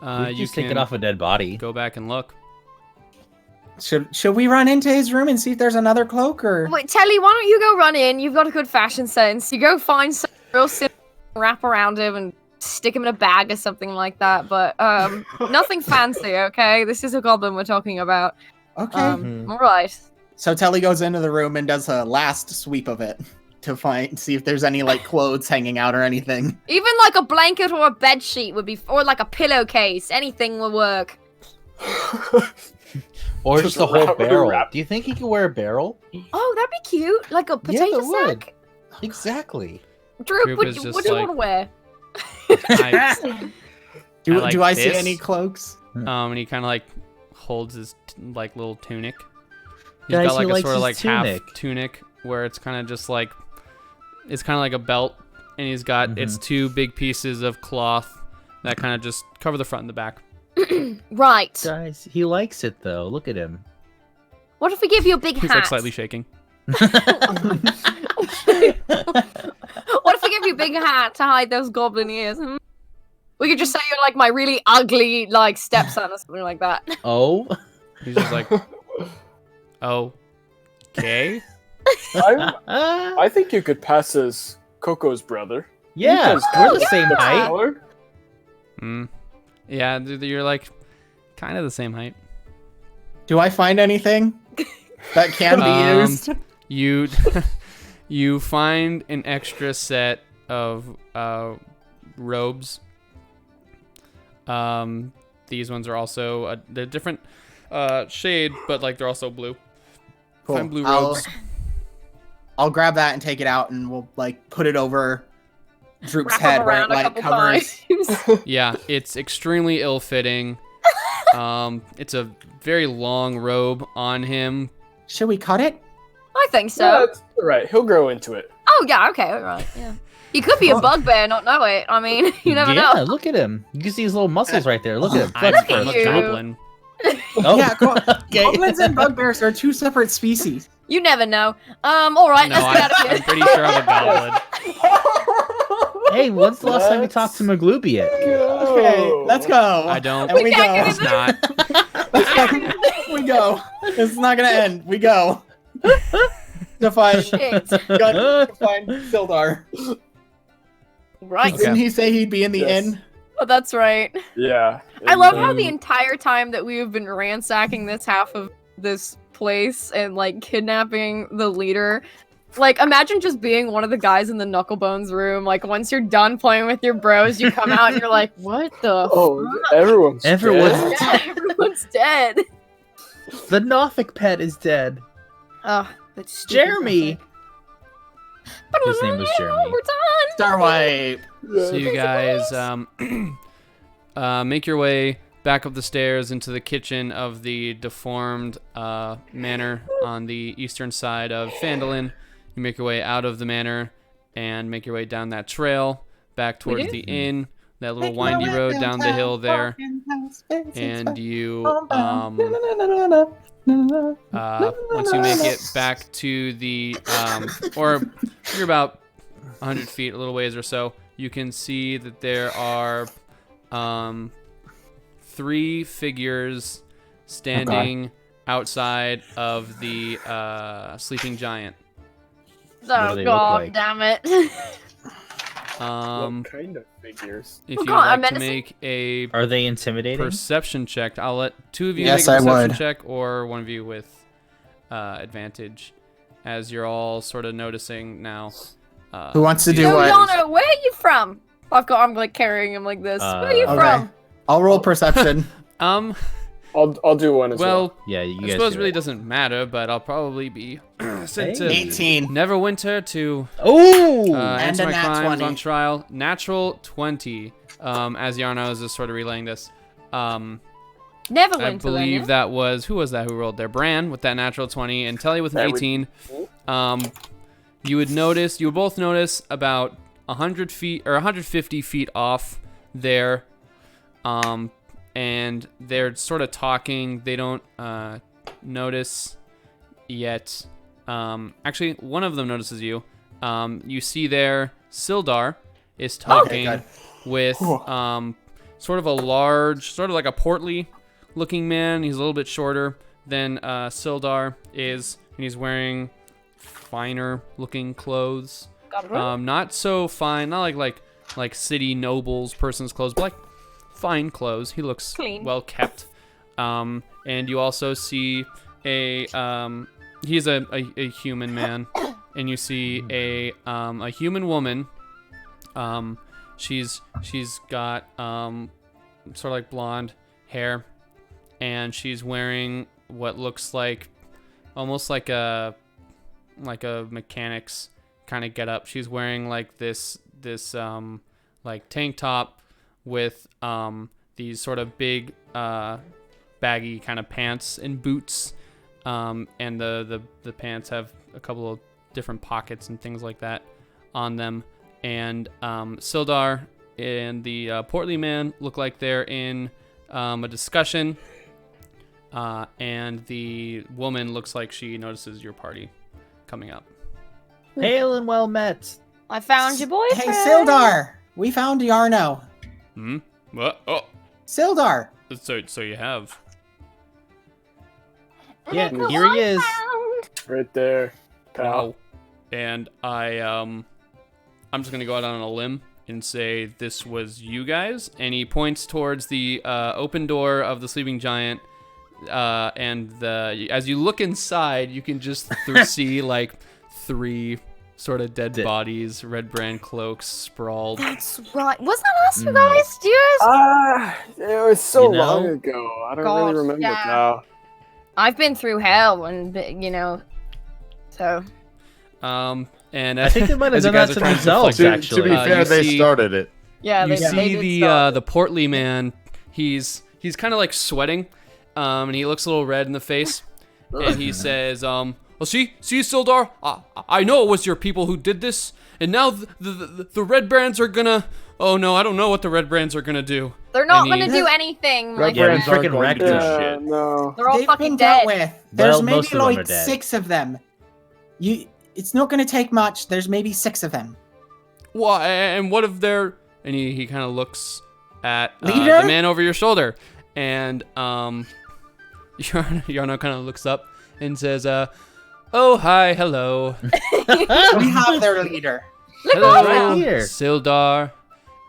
You You just take can it off a dead body. go back and look. Should we run into his room and see if there's another cloak, or Wait, Telly, why don't you go run in? You've got a good fashion sense. You go find some real simple wrap around him and stick him in a bag or something like that. But nothing fancy, okay? This is a goblin we're talking about. okay? All right. So Telly goes into the room and does a last sweep of it to see if there's any like clothes hanging out or anything. Even like a blanket or a bed sheet would be, or like a pillowcase. Anything will work. Or Just just a whole wrap- barrel. wrap- Do you think he could wear a barrel? Oh, that'd be cute. Like a potato it would. sack. Exactly. Droop, Droop what, is just what do you like- want to wear? I like Do I see this. any cloaks? And he kind of like holds his like little tunic. He's Guys, got like he a likes sort of his like tunic. half tunic where it's kind of just like it's kind of like a belt, and he's got it's two big pieces of cloth that kind of just cover the front and the back. Right. Guys, he likes it though. Look at him. What if we give you a big He's hat? like slightly shaking. What if we give you a big hat to hide those goblin ears? Hmm? We could just say you're like my really ugly like stepson or something like that. Oh. He's just like, oh, okay. I think you could pass as Coco's brother. Yeah, Because we're the same height. Taller. Yeah, you're like kind of the same height. Do I find anything that can be used? You you find an extra set of robes. These ones are also they're different shade, but like they're also blue. Cool. Find blue robes. I'll grab that and take it out, and we'll like put it over Droop's Wrap head them where it around a like couple covers. times. Yeah, it's extremely ill-fitting. It's a very long robe on him. Should we cut it? I think so. Yeah, that's right. He'll grow into it. Oh yeah, okay, all right, yeah. He could be a bugbear, not know it. I mean, you never Yeah, know. look at him. You can see his little muscles right there. Look at him. I'm, Flex I'm first. a you. goblin. Oh. Yeah, cool. Okay. Goblins and bugbears are two separate species. You never know. All right, No, let's get out of I'm here. pretty sure I'm a goblin. Hey, when's the last time you Let's talked to Maglubiet? Okay, let's go. I don't. And we can't It's go. not. We go. This is not gonna end. We go. To find Shit. to find Sildar. Right. Didn't he say he'd be in the Yes. inn? Oh, that's right. Yeah. I love how And, the entire time that we have been ransacking this half of this place and like kidnapping the leader. Like, imagine just being one of the guys in the Knucklebones room. Like, once you're done playing with your bros, you come out and you're like, what the Oh, everyone's Everyone's- dead? Yeah, everyone's dead. The Nothic pet is dead. Oh, that's stupid Jeremy. Nothic. His name was Jeremy. We're done. Starwipe. So you guys make your way back up the stairs into the kitchen of the deformed manor on the eastern side of Phandalin. You make your way out of the manor and make your way down that trail back towards the inn, that little windy road down the hill there, and you once you make it back to the or you're about 100 feet, a little ways or so, you can see that there are 3 figures standing outside of the sleeping giant. What do Oh they look god, like? damn it. What kind of figures? If Oh, you'd God, I'm like to menacing. make a Are they intimidating? perception check, I'll let 2 of you Yes, make a I perception would. check, or one of you with advantage, as you're all sort of noticing now. Who wants to do Yo, what? Yana, where are you from? I'm like carrying him like this. Where are you Okay. from? I'll roll perception. I'll do one as well. Well, Yeah, you I guys suppose it do really it. doesn't matter, but I'll probably be sent to 18. Neverwinter to Oh! And answer a my nat crimes 20. on trial. Natural 20. As Yarno is just sort of relaying this. Never I went to them, believe yeah? that was who rolled there? Bran with that natural 20, and Telly with an That would- 18. You would both notice about 100 feet or 150 feet off there, and they're sort of talking. They don't notice yet. Actually, one of them notices you. You see there, Sildar is talking good. with sort of a large, sort of like a portly looking man. He's a little bit shorter than Sildar is, and he's wearing finer looking clothes. Not so fine, not like city nobles person's clothes, but like fine clothes. He looks Clean. well kept. And you also see a he's a human man, and you see a human woman. She's got sort of like blonde hair, and she's wearing what looks like almost like a mechanic's kind of getup. She's wearing like this like tank top with these sort of big baggy kind of pants and boots, and the pants have a couple of different pockets and things like that on them. And Sildar and the portly man look like they're in a discussion, and the woman looks like she notices your party coming up. Hail and well met. I found your boyfriend. Hey, Sildar! We found Yarno. What? Oh, Sildar! so you have. Yeah, Look here who he I is. found. Right there, pal. Wow. And I'm just gonna go out on a limb and say this was you guys. And he points towards the open door of the sleeping giant. And as you look inside, you can just see like 3 sort of dead bodies, red brand cloaks sprawled. That's right. Was that us, you guys? Do you guys? It was so You know? long ago. I don't God, really remember yeah. now. I've been through hell, and so. And I think they might have as you done guys that are to trying themselves, deflect To be it, fair, you they see- started it. Yeah, You they see did the start. the portly man. He's kind of like sweating, and he looks a little red in the face, and he says, "Well, see, Sildar, I know it was your people who did this, and now the red brands are gonna. Oh no, I don't know what the red brands are gonna do. They're not any- gonna do anything. Red Like, Yeah, we brands aren't freaking going wrecked to do them. Yeah, shit. no. they're all They've fucking been dealt dead. with. There's Well, most maybe of them are like dead. 6 of them. It's not going to take much. There's maybe 6 of them. Well, and what if they're?" And he kind of looks at Leader? the man over your shoulder, and Yarno kind of looks up and says, "Oh hi, hello." We have their leader. Hello, right here. Sildar.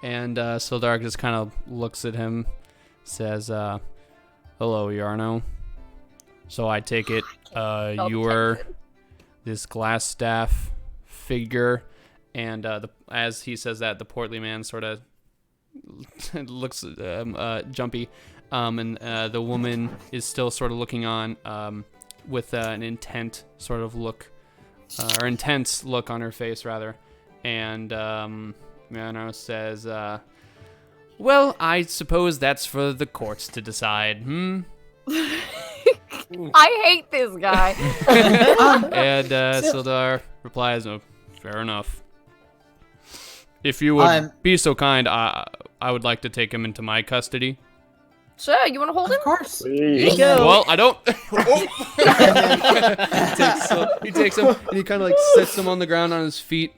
And Sildar just kind of looks at him, says, "Hello, Yarno. So I take it you're this glass staff figure." And as he says that, the portly man sort of looks jumpy, and the woman is still sort of looking on with an intense look on her face, rather. And Yarno says, "Well, I suppose that's for the courts to decide, I hate this guy. And Sildar replies, "Oh, fair enough. If you would be so kind, I would like to take him into my custody." Sure, you want to hold him? Of course. Please. Well, I don't. He takes him and he kind of like sets him on the ground on his feet,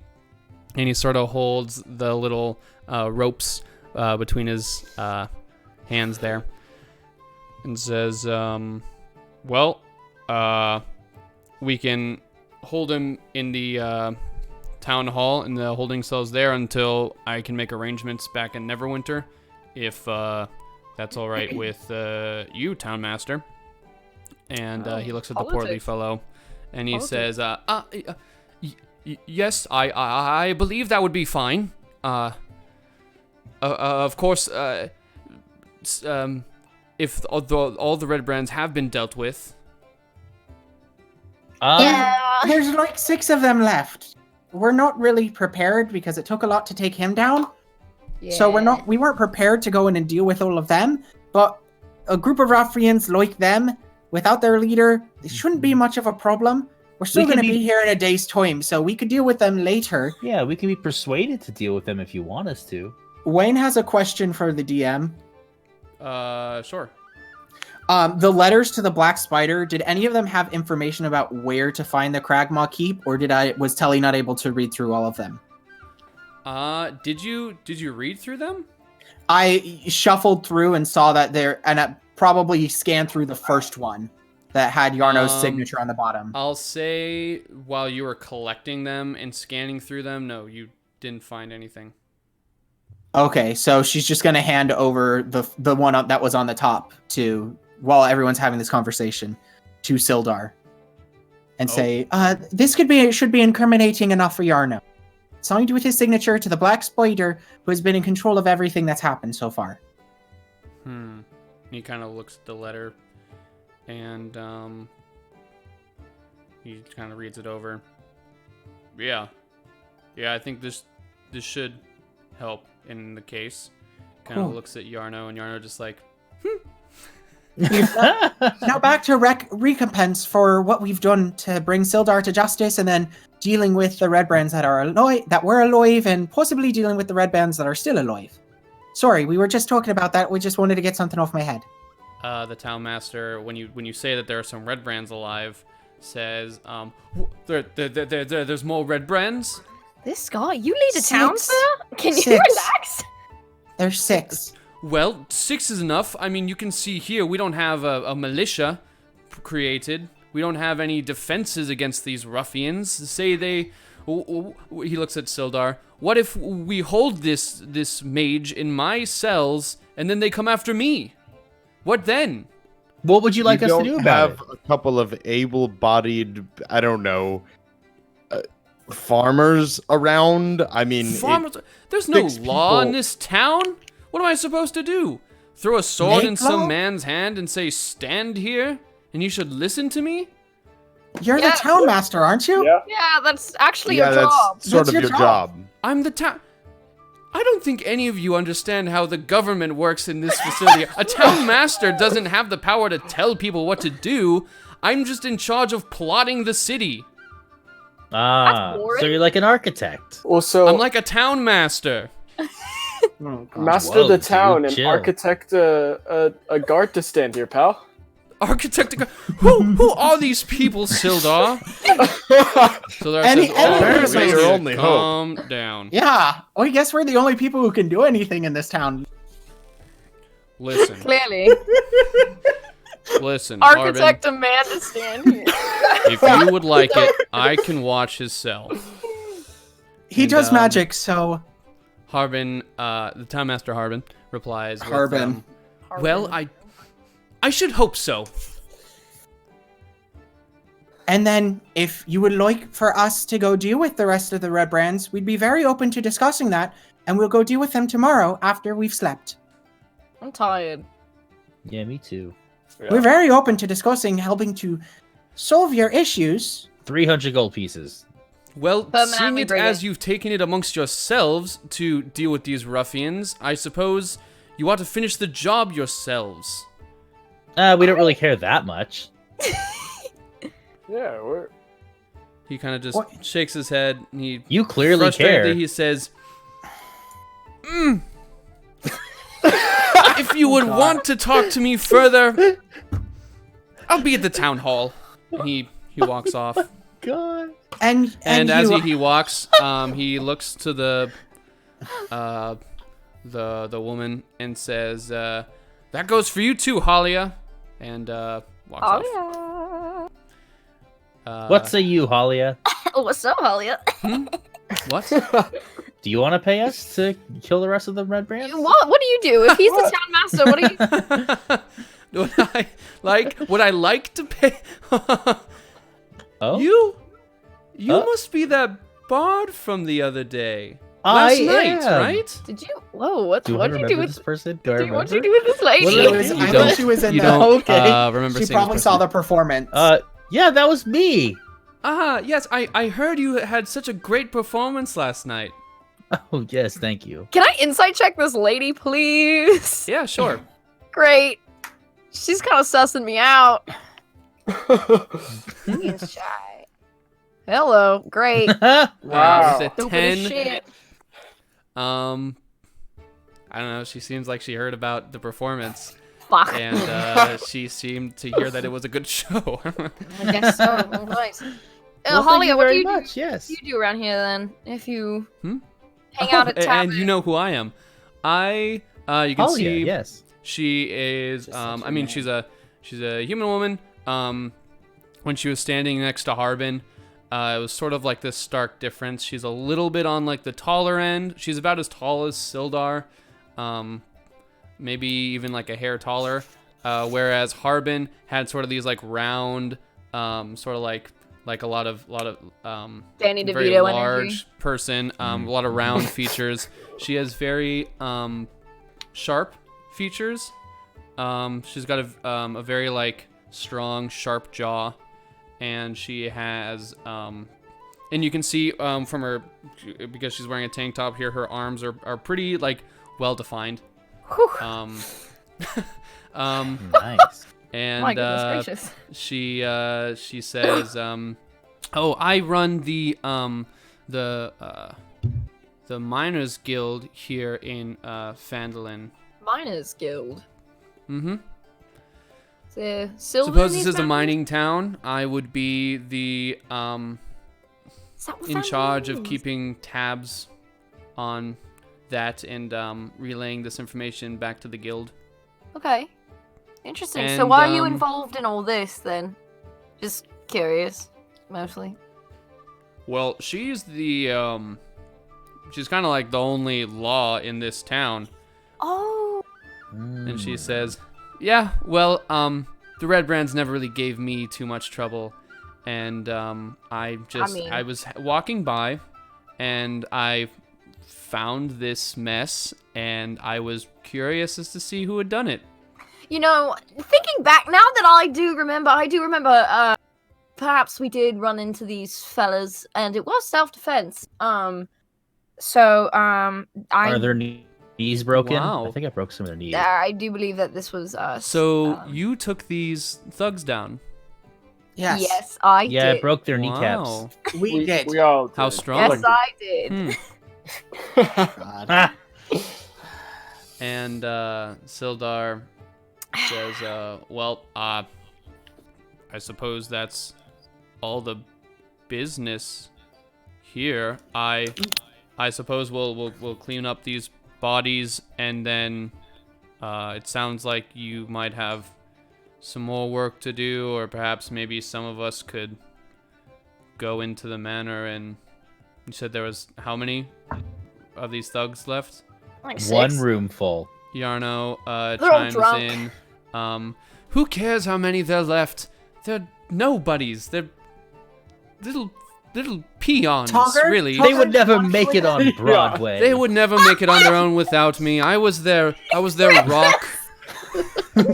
and he sort of holds the little ropes between his hands there, and says, "Well, we can hold him in the town hall in the holding cells there until I can make arrangements back in Neverwinter, if that's all right with you, Town Master." And he looks at the portly politics. fellow, and he says, "Yes, I believe that would be fine. Of course, if all the red brands have been dealt with." There's like 6 of them left. We're not really prepared because it took a lot to take him down. So we weren't prepared to go in and deal with all of them. But a group of ruffians like them, without their leader, it shouldn't be much of a problem. We're still We going can to be be- here in a day's time, so we could deal with them later. Yeah, we can be persuaded to deal with them if you want us to. Wayne has a question for the DM. Sure. The letters to the Black Spider, did any of them have information about where to find the Cragmaw Keep, or was Telly not able to read through all of them? Did you read through them? I shuffled through and saw that and I probably scanned through the first one that had Yarno's signature on the bottom. I'll say while you were collecting them and scanning through them, no, you didn't find anything. Okay, so she's just gonna hand over the one that was on the top while everyone's having this conversation to Sildar, and say, "This should be incriminating enough for Yarno. Signed with his signature to the Black Spider, who has been in control of everything that's happened so far." He kind of looks at the letter, and he kind of reads it over. Yeah, I think this should help in the case. Kind of looks at Yarno, and Yarno just like, Now back to recompense for what we've done to bring Sildar to justice, and then dealing with the red brands that were alive, and possibly dealing with the red bands that are still alive. Sorry, we were just talking about that. We just wanted to get something off my head. the town master, when you say that there are some red brands alive, says, there's more red brands. This guy, you lead a town, 6. sir? Can you 6. relax? There's 6. Well, 6 is enough. I mean, you can see here, we don't have a militia created. We don't have any defenses against these ruffians. Say they... He looks at Sildar. What if we hold this mage in my cells, and then they come after me? What then? What would you like us to do about it? Have a couple of able-bodied, I don't know, farmers around? I mean... Farmers? There's no 6 law in people- this town. What am I supposed to do? Throw a sword in Make some law? man's hand and say, stand here, and you should listen to me? You're Yeah. the town master, aren't you? Yeah. Yeah, that's actually yeah, your job. that's sort That's of your your job. job. I'm the town... I don't think any of you understand how the government works in this facility. A town master doesn't have the power to tell people what to do. I'm just in charge of plotting the city. Ah, boring. so you're like an architect. Also, I'm like a town master. master Whoa, the dude, town and chill. architect a guard to stand here, pal. Architect... Who are these people, Sildar? Sildar Any- says, any- "Oh, Your only hope." calm down. Yeah. Well, I guess we're the only people who can do anything in this town. Listen, Clearly. listen, Architect a man to stand here. Harbin, if you would like it, I can watch his cell. He And, does magic, so... Harbin, the town master Harbin, replies with, Harbin. well, I should hope so. And then, if you would like for us to go deal with the rest of the red brands, we'd be very open to discussing that, and we'll go deal with them tomorrow after we've slept. I'm tired. Yeah, me too. Yeah. We're very open to discussing helping to solve your issues. 300 gold pieces. Well, Permanently seeing it bring as it. you've taken it amongst yourselves to deal with these ruffians, I suppose you ought to finish the job yourselves. We don't really care that much. Yeah, we're He kind of just What? shakes his head. And he You clearly care. frustratedly, he says, if you would want to talk to me further, I'll be at the town hall. And he walks off. God. And And as you, he walks, he looks to the woman and says, "That goes for you too, Halia," and walks off. Oh, What say you, Halia? yeah. What's up, Halia? What? Do you want to pay us to kill the rest of the red brands? What do you do? If he's the town master, what do you... Would I like to pay? Oh, You Oh. must be that bard from the other day. I Last night, am. right? Did you... Whoa, what Do I did you remember do with... this person? Do I remember? What did you do with this lady? What She did was, You I don't- think she was in You the... don't Okay. remember She seeing probably this saw person. the performance. Yeah, that was me. Yes, I heard you had such a great performance last night. Oh, yes, thank you. Can I insight check this lady, please? Yeah, sure. Great. She's kind of sussing me out. He's shy. Hello. Great. Wow. With a Stupid as 10, shit. I don't know, she seems like she heard about the performance, Fuck. and she seemed to hear that it was a good show. I guess so. Nice. Well, Holly, thank you what do very you much. do? Yes. What do you do around here then? If you Hmm? hang out at town. And you know who I am. You can see yes. she is, I mean, she's a human woman. When she was standing next to Harbin, it was sort of like this stark difference. She's a little bit on like the taller end. She's about as tall as Sildar, maybe even like a hair taller. Whereas Harbin had sort of these like round, sort of like a lot of Danny very DeVito large energy. person, a lot of round features. She has very sharp features, She's got a very like strong, sharp jaw, and she has and you can see from her, because she's wearing a tank top here, her arms are pretty like well defined. Nice. And My goodness gracious. she says, "Oh, I run the Miners Guild here in Phandalin." Miners Guild. Mm-hmm. The silver. Suppose this is a mining town. I would be the in charge of keeping tabs on that and relaying this information back to the guild. Okay. Interesting. So And, why are you involved in all this then? Just curious, mostly. Well, she's the she's kind of like the only law in this town. Oh. And she says, "Yeah, well, the Red Brands never really gave me too much trouble, and I was walking by, and I found this mess, and I was curious as to see who had done it." You know, thinking back now that I do remember, perhaps we did run into these fellas, and it was self-defense. Are their knees broken? Wow. I think I broke some of their knees. I do believe that this was So you took these thugs down. Yes. Yes, I did. Yeah, I broke their kneecaps. Wow. We did. We all did. How strong? Yes, I did. Ah, And Sildar says, "Well, I suppose that's all the business here. I suppose we'll clean up these bodies, and then it sounds like you might have some more work to do, or perhaps maybe some of us could go into the manor." And you said there was how many of these thugs left? Like 6. one room full. Yarno They're all chimes drunk. in. Who cares how many there left? They're nobodies. They're little peons, Talker? really. They would never make it on Broadway. They would never make it on their own without me. I was their rock. What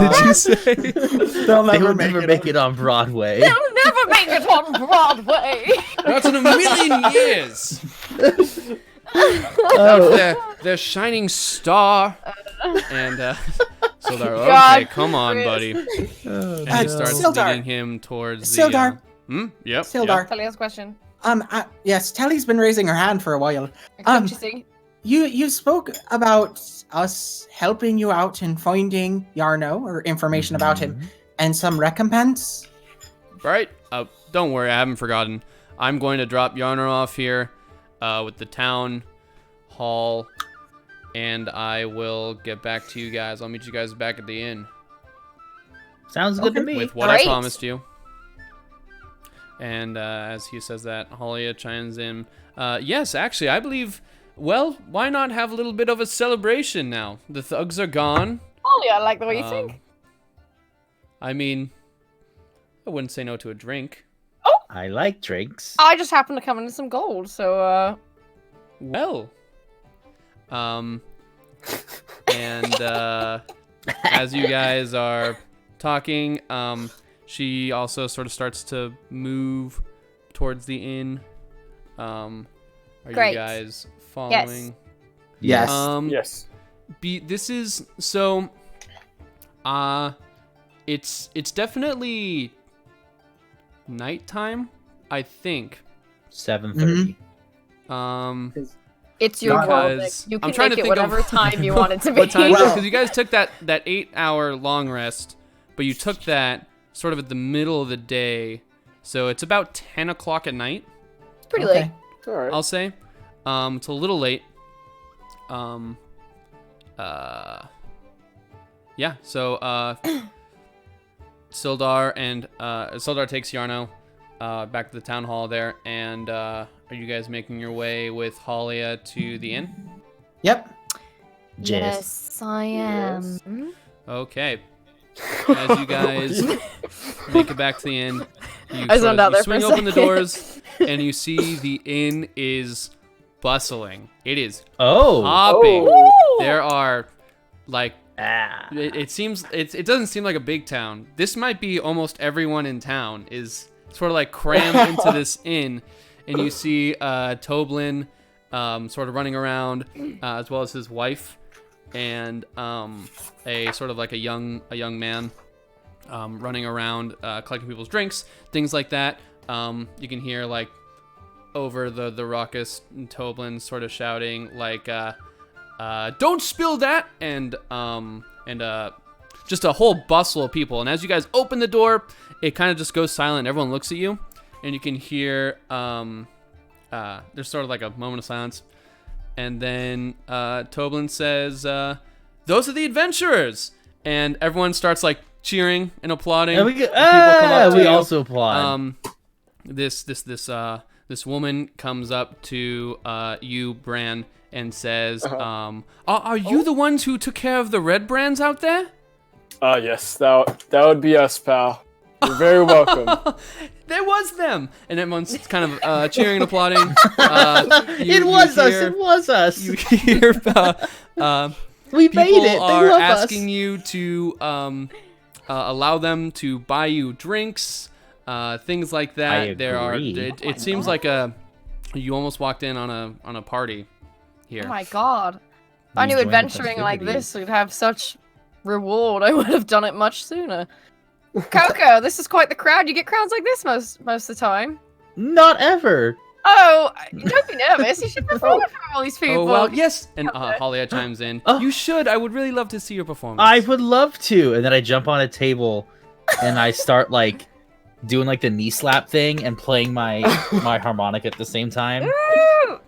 did you say? They'll They never would never make it on Broadway. They'll never make it on Broadway. Not in a million years. Oh. Their shining star. And so they're God, okay. Come on, Chris. buddy. And he starts Sildar. leading him towards Sildar. the. Yep. Sildar. Tell you this question. Yes, Telly's been raising her hand for a while. Interesting. You spoke about us helping you out in finding Yarno, or information about him, and some recompense. Right. Don't worry, I haven't forgotten. I'm going to drop Yarner off here with the town hall, and I will get back to you guys. I'll meet you guys back at the inn Sounds good to me. with what Great. I promised you. And as he says that, Halia chimes in. Yes, actually, I believe. Well, why not have a little bit of a celebration now? The thugs are gone. Oh yeah, I like the way you think. I mean, I wouldn't say no to a drink. I like drinks. I just happened to come into some gold, so Well, and as you guys are talking, she also sort of starts to move towards the inn. Are Great. you guys following? Yes. Yes. This is so. It's definitely nighttime, I think. 7:30. it's your Not world. because- Nick. You I'm can trying make to it think of whatever time you want it to be. What time? Well- Because you guys took that 8-hour long rest, but you took that sort of at the middle of the day, so it's about 10 o'clock at night. It's pretty Okay. late. All right. I'll say. It's a little late. Yeah. So Sildar takes Yarno back to the town hall there, and are you guys making your way with Halia to the inn? Yep. Yes, I am. Yes. Okay. As you guys make it back to the inn, you, I zoned out there for a swing open the second. doors, and you see the inn is bustling. It is Oh. hopping. Ooh. There are like Ah. it seems it doesn't seem like a big town. This might be almost everyone in town is sort of like crammed into this inn, and you see Toblin sort of running around as well as his wife and a sort of like a young man running around collecting people's drinks, things like that. You can hear like over the raucous Toblin sort of shouting like don't spill that, and just a whole bustle of people. And as you guys open the door, it kind of just goes silent. Everyone looks at you, and you can hear there's sort of like a moment of silence, and then Toblin says, "Those are the adventurers," and everyone starts like cheering and applauding. And People come up to we you. also applaud. This woman comes up to you, Bran, and says, "Are you the ones who took care of the red brands out there?" Yes, that would be us, pal. You're very welcome. There was them, and everyone's kind of cheering and applauding. It was us. You hear We people made it. They are love asking us. you to allow them to buy you drinks, things like that. I agree. It seems like you almost walked in on a party here. Oh my god. If I knew Enjoying the adventuring like festivities. this would have such reward, I would have done it much sooner. Coco, this is quite the crowd. You get crowds like this most of the time. Not ever. Oh, don't be nervous. You should perform in front of all these people. Oh well, yes. And Okay. Holia chimes in. Oh. You should. I would really love to see your performance. I would love to. And then I jump on a table, and I start like doing like the knee slap thing and playing my harmonic at the same time. Woo!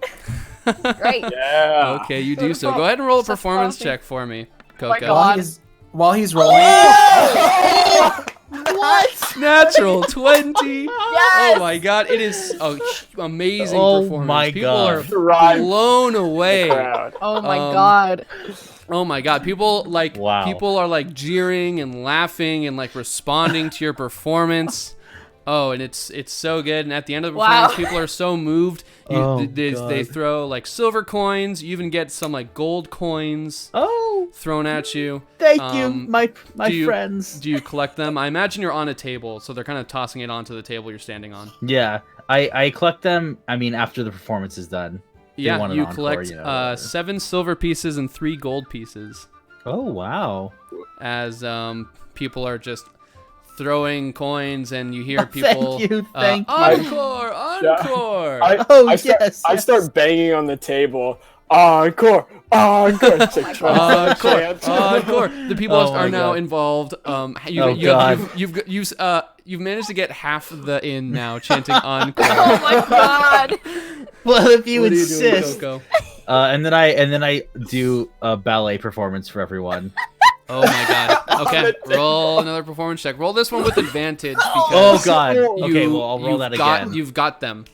Great. Yeah. Okay, you do so. Go ahead and roll a Such performance coffee. check for me, my Coco. God. While he's rolling. What? Natural 20. Yes! Oh my god, it is amazing Oh performance. my People God. are Thrive blown away. crowd. Oh my Um, god. Oh my god, people Wow. people are like jeering and laughing and like responding to your performance. Oh, and it's so good. And at the end of the performance, Wow. people are so moved. Oh, they God. throw like silver coins. You even get some like gold coins Oh, thrown at you. thank you, Um, my do you- friends. Do you collect them? I imagine you're on a table, so they're kind of tossing it onto the table you're standing on. Yeah, I collect them. I mean, after the performance is done. Yeah, want an you encore, collect you know, whatever. 7 silver pieces and 3 gold pieces Oh wow. as people are just throwing coins, and you hear people Thank you, thank you. encore, encore. Oh, I start, yes, I yes. start banging on the table. Encore! Encore! It's like trying to Encore, chant. encore. The people Oh are my now God. involved. God. You've managed to get half the inn now chanting encore. Oh my god. Well, if you What are you doing, insist. Coco? And then I do a ballet performance for everyone. Oh my god. Okay, roll another performance check. Roll this one with advantage because Oh God. you, Okay, well I'll roll you've that got, again. You've got them.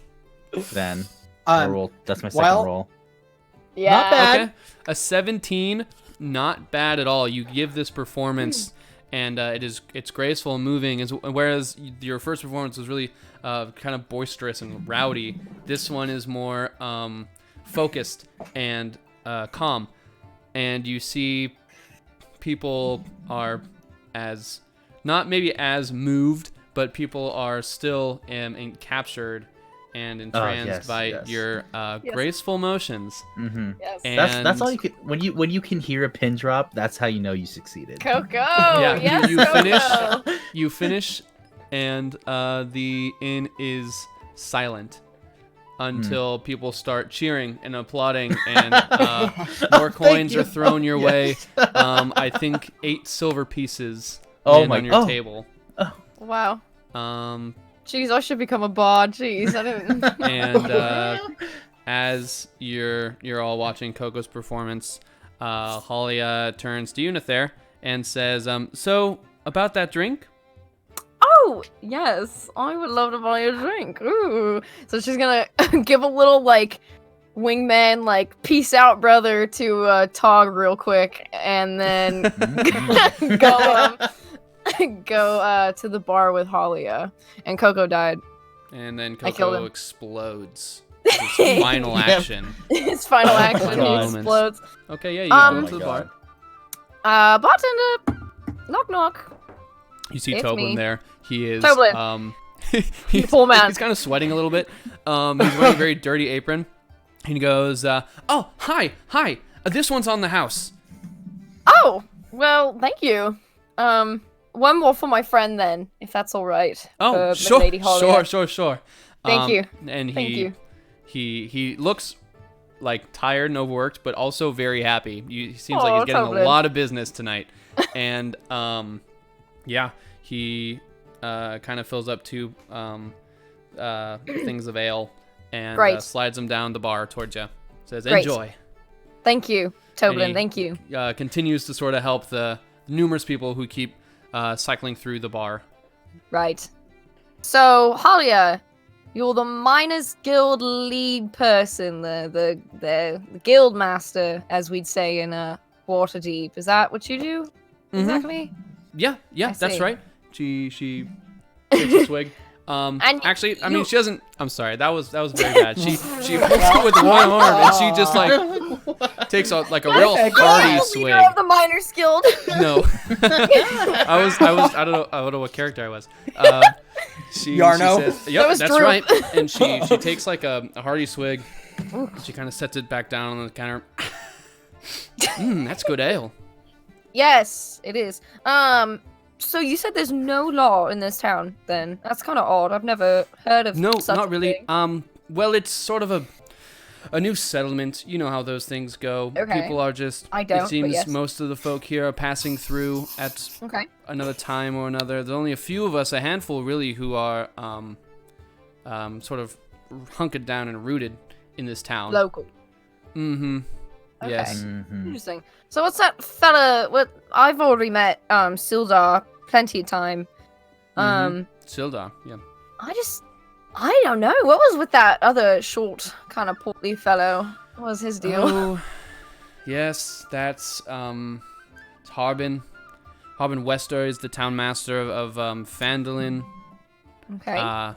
Then I'll roll. That's my second while- roll. Yeah. Not bad. Okay, a 17, not bad at all. You give this performance, and it's graceful and moving. Whereas your first performance was really kind of boisterous and rowdy. This one is more focused and calm, and you see people are not maybe as moved, but people are still captured and entranced yes, by yes. your Yes. graceful motions. Mm-hmm. Yes. And That's all you can. When you can hear a pin drop, that's how you know you succeeded. Coco. Yeah, Yes, you Coco. finish. You finish, and the inn is silent until people start cheering and applauding, and more coins you. are thrown your way. Yes. I think 8 silver pieces Oh land my- on your oh. table. Wow. Um, Jeez, I should become a bard. Jeez, I didn't. and as you're all watching Coco's performance, Halia turns to Unithair and says, "So about that drink." Oh, yes. I would love to buy you a drink. Ooh. So she's gonna give a little, like, wingman, like, peace out, brother, to Tog real quick, and then go to the bar with Halia. And Coco died. And then I killed Coco him. explodes. His final Yep. action. His final action, he God. explodes. Okay, yeah, you Oh go my to the God. bar. Bartender. Knock knock. You see It's Toblin me. there. He is Toblin. he's, Poor man. he's kind of sweating a little bit. He's wearing a very dirty apron. And he goes, "Oh, hi. This one's on the house." Oh, well, thank you. One more for my friend then, if that's all right. Oh, for Lady Holly. sure. Thank you. And Thank you. he looks like tired and overworked, but also very happy. He seems like Aw, he's getting Toblin. a lot of business tonight. And yeah, he kind of fills up 2 things of ale and Great. slides them down the bar towards you. Says, Great. "Enjoy." Thank you, And Toblin. he, Thank you. Continues to sort of help the numerous people who keep cycling through the bar. Right. So, Halia, you're the Miners Guild lead person, the guild master, as we'd say in Waterdeep. Is that what you do? Mhm. Exactly? Yeah, I that's see. right. She takes a swig. And Actually, I mean, you- she doesn't. I'm sorry, that was very bad. She holds it with one arm and she just like takes a real Okay, hearty Leader swig. of the Miners Guild. No, I don't know what character I was. She Yarno? says, "Yep, That was that's Drew." right." And she takes like a hearty swig. She kind of sets it back down on the counter. That's good ale. Yes, it is. So you said there's no law in this town, then? That's kind of odd. I've never heard of No, such not a really. thing. Well, it's sort of a new settlement. You know how those things go. Okay. People are just. I don't, It but seems yes. most of the folk here are passing through at Okay. another time or another. There's only a few of us, a handful really, who are sort of hunkered down and rooted in this town. Local. Mm-hmm. Okay. Yes. Mhm. Interesting. So what's that fella? What I've already met Sildar plenty of time. Sildar. Yeah. I don't know. What was with that other short, kind of portly fellow? What was his deal? Oh, yes, that's it's Harbin. Harbin Wester is the town master of Phandalin. Okay.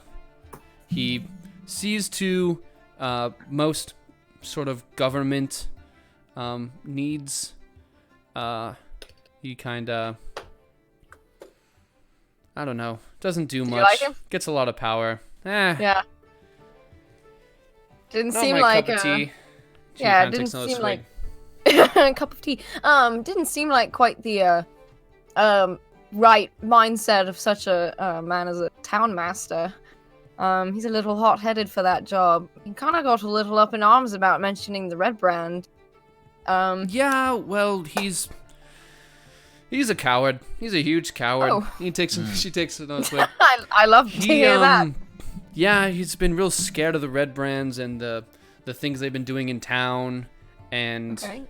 He sees to most sort of government needs. He kind of, I don't know, doesn't do Do you much. like him? Gets a lot of power. Yeah. Didn't Not seem my like cup of tea. She yeah, kinda didn't takes another seem swig. like a cup of tea. Didn't seem like quite the right mindset of such a man as a town master. He's a little hot-headed for that job. He kind of got a little up in arms about mentioning the red brand. Yeah, well, he's a coward. He's a huge coward. Oh. She takes another swig. I love to hear that. Yeah, he's been real scared of the red brands and the things they've been doing in town. And Okay.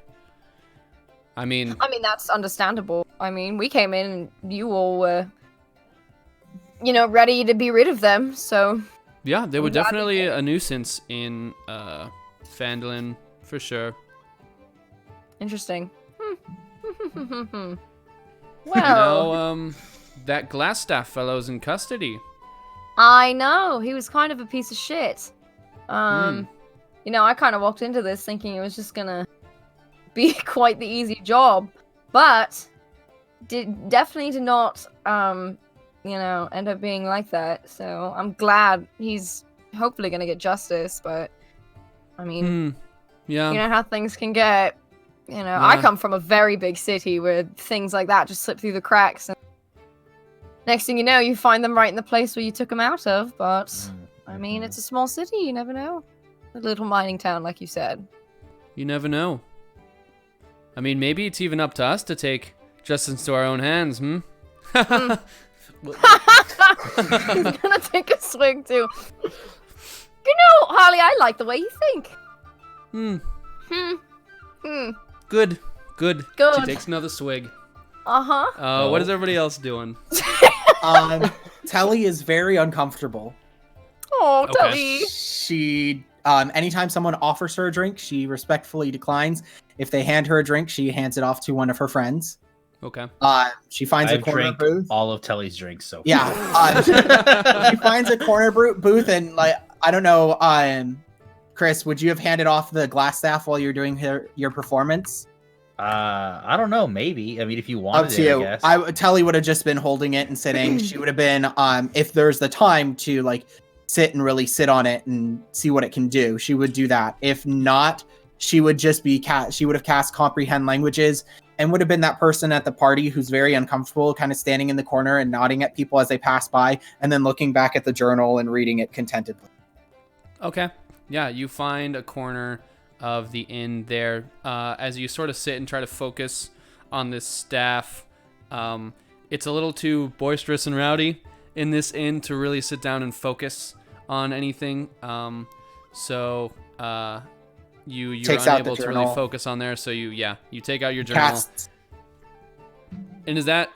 I mean, that's understandable. I mean, we came in and you all were, ready to be rid of them. So yeah, they were I'm glad they definitely came. a nuisance in Phandalin for sure. interesting. You Well, know, that Glassstaff fellow's in custody. I know he was kind of a piece of shit. Hmm. I kind of walked into this thinking it was just gonna be quite the easy job, but definitely did not, end up being like that. So I'm glad he's hopefully gonna get justice. But I mean, Yeah. you know how things can get. I Yeah. come from a very big city where things like that just slip through the cracks. And next thing you know, you find them right in the place where you took them out of. But I mean, it's a small city. You never know. A little mining town, like you said. You never know. I mean, maybe it's even up to us to take justice into our own hands, hmm? He's gonna take a swig too. Harley, I like the way you think. Good. Good. She takes another swig. Uh-huh. What is everybody else doing? Telly is very uncomfortable. Oh, Okay. Tully. She, anytime someone offers her a drink, she respectfully declines. If they hand her a drink, she hands it off to one of her friends. Okay. She finds a I've corner drank booth. all of Telly's drinks so far. Yeah. She finds a corner booth and, like, I don't know, Chris, would you have handed off the glass staff while you're doing your performance? I don't know. Maybe. I mean, if you wanted Up to it, you. I guess. Telly would have just been holding it and sitting. She would have been, if there's the time to like sit and really sit on it and see what it can do, she would do that. If not, she would just be she would have cast comprehend languages and would have been that person at the party who's very uncomfortable, kind of standing in the corner and nodding at people as they pass by, and then looking back at the journal and reading it contentedly. Okay. Yeah, you find a corner of the inn there. As you sort of sit and try to focus on this staff, it's a little too boisterous and rowdy in this inn to really sit down and focus on anything. So you're Takes out the unable to really journal. focus on there. So you take out your journal. Casts. And is that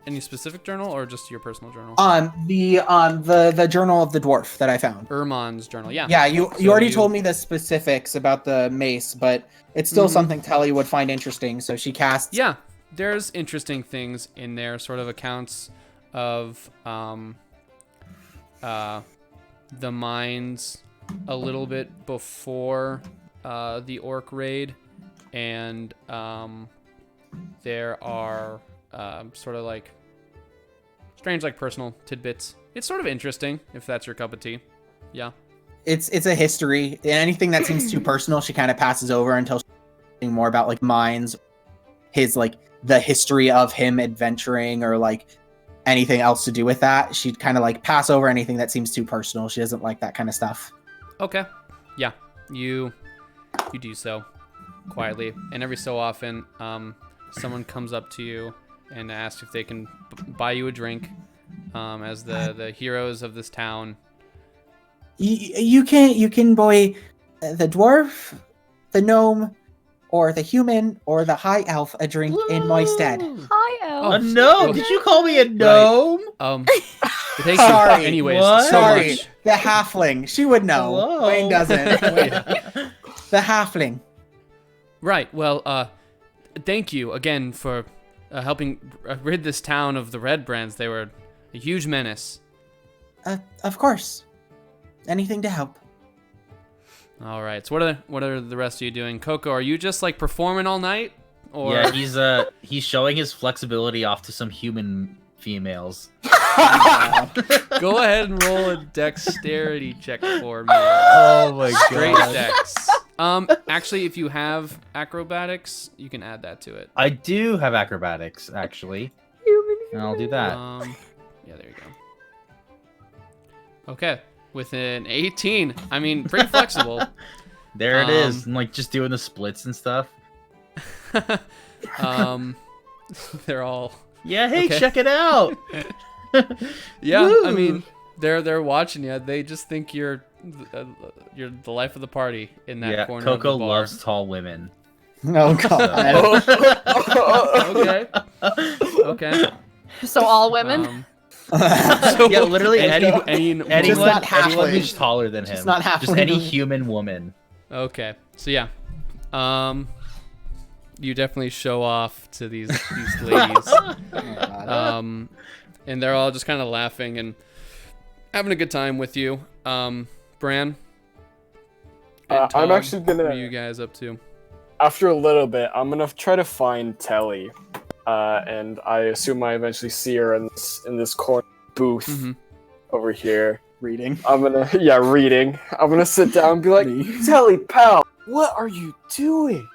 any specific journal or just your personal journal? The journal of the dwarf that I found. Ermon's journal. Yeah. Yeah, you So already told me the specifics about the mace, but it's still Mhm. something Telly would find interesting. So she casts. Yeah, there's interesting things in there, sort of accounts of the mines a little bit before the orc raid, and there are sort of like strange, like personal tidbits. It's sort of interesting if that's your cup of tea. Yeah. It's a history. And anything that seems too personal, she kind of passes over until she's thinking more about like mines, his like the history of him adventuring or like anything else to do with that. She'd kind of like pass over anything that seems too personal. She doesn't like that kind of stuff. Okay. Yeah. You do so quietly, and every so often, someone comes up to you and asks if they can buy you a drink. As the heroes of this town. You can buy the dwarf, the gnome, or the human, or the high elf a drink in my stead. Hi, Elf. A gnome? Did you call me a gnome? Thank Sorry. you. Anyways, What? so Sorry, much. the halfling. She would know. Hello? Wayne doesn't. The halfling. Right. Well, thank you again for helping rid this town of the Red Brands. They were a huge menace. Of course. Anything to help. All right. So what are the rest of you doing? Coco, are you just like performing all night? Or Yeah, he's showing his flexibility off to some human females. go ahead and roll a dexterity check for me. Oh my Great dex. Actually, if you have acrobatics, you can add that to it. I do have acrobatics, actually. And I'll do that. Yeah, there you go. Okay, with an 18. I mean, pretty flexible. There it is. I'm like just doing the splits and stuff. They're all. Yeah, hey, Okay. check it out. Yeah, I Woo. mean, they're watching you. They just think you're the life of the party in that Yeah, corner Coco of the bar. loves tall women. Oh god. Okay. So all women? So Yeah, literally anyone not halfling. who's taller than him. Just not Just halfling. any human woman. Okay. So yeah. You definitely show off to these ladies. And they're all just kind of laughing and having a good time with you. Bran? and I'm Tom, actually gonna- What are you guys up to? After a little bit, I'm gonna try to find Telly, and I assume I eventually see her in this corner booth Mm-hmm. over here. Reading. I'm gonna reading. I'm gonna sit down and be like, Telly, pal, what are you doing?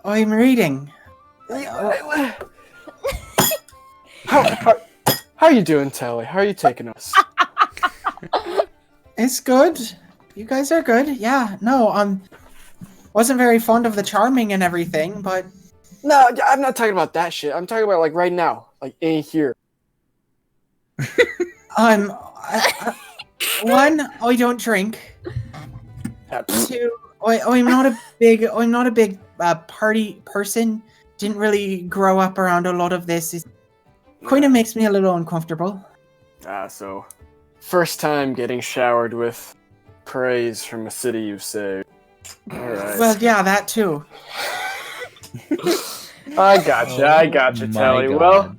I'm reading. How are you doing, Telly? How are you taking us? It's good. You guys are good. Yeah. No, wasn't very fond of the charming and everything, but No, I'm not talking about that shit. I'm talking about like right now, like in here. One, I don't drink. Ah, pfft. Two, I'm not a big party person. Didn't really grow up around a lot of this. It kind of makes me a little uncomfortable. So first time getting showered with praise from a city you've saved. All right. Well, yeah, that too. I gotcha, my Telly. God. Well,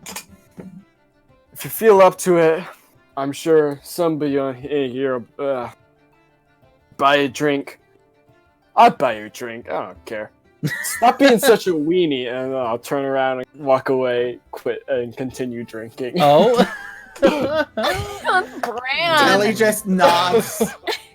if you feel up to it, I'm sure somebody on here buy a drink. I'll buy you a drink. I don't care. Stop being such a weenie, and I'll turn around and walk away, quit, and continue drinking. Oh. Bran. Telly just nods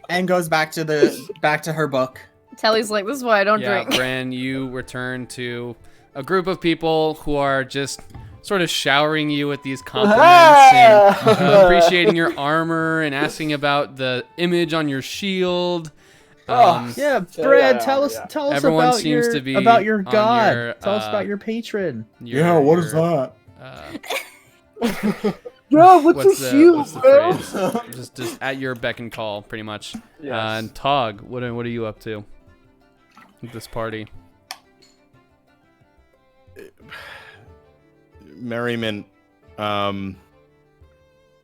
and goes back to her book. Telly's like, this is why I don't Yeah, drink. Bran, you return to a group of people who are just sort of showering you with these compliments and appreciating your armor and asking about the image on your shield. Yeah, Brad, tell us Everyone about seems to be about your on god. your, Tell us about your patron. that? Bro, what's What's this the, you, what's the bro? phrase? Just at your beck and call, pretty much. Yes. And Tog, what are you up to at this party? Merriment. I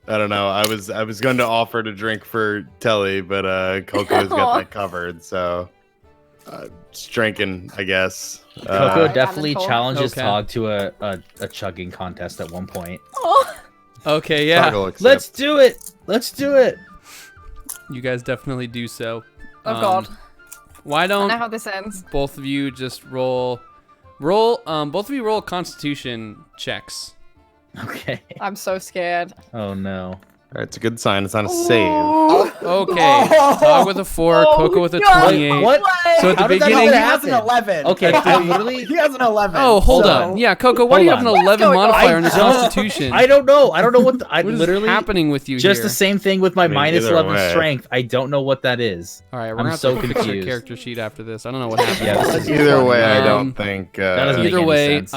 don't know. I was going to offer to drink for Telly, but Coco's got that covered, so just drinking, I guess. Coco Got definitely Nicole. challenges Okay. Tog to a chugging contest at one point. Oh, Okay, yeah. Toggle accept. Let's do it. Let's do it. You guys definitely do so. oh God. Why I know don't how this ends. both of you just roll both of you roll constitution checks. Okay. I'm so scared. Oh no. It's a good sign. It's not a save. Okay. Tog with a 4, Coco with a 28. What? So at the How did that beginning even He has an happen? 11. Okay, I literally. He has an 11. Oh, hold so- on. Yeah, Coco, why do you have an Hold on. 11 What's going on? modifier in your I don't- constitution? I don't know. I don't know what. I What is literally happening with you just here? the same thing with my mean, minus either 11 way. strength. I don't know what that is. All right, we're I'm gonna have so to fix your confused. character sheet after this. I don't know what happened. Yeah, this is Either way, I Um, don't think. that doesn't make Either any way, sense.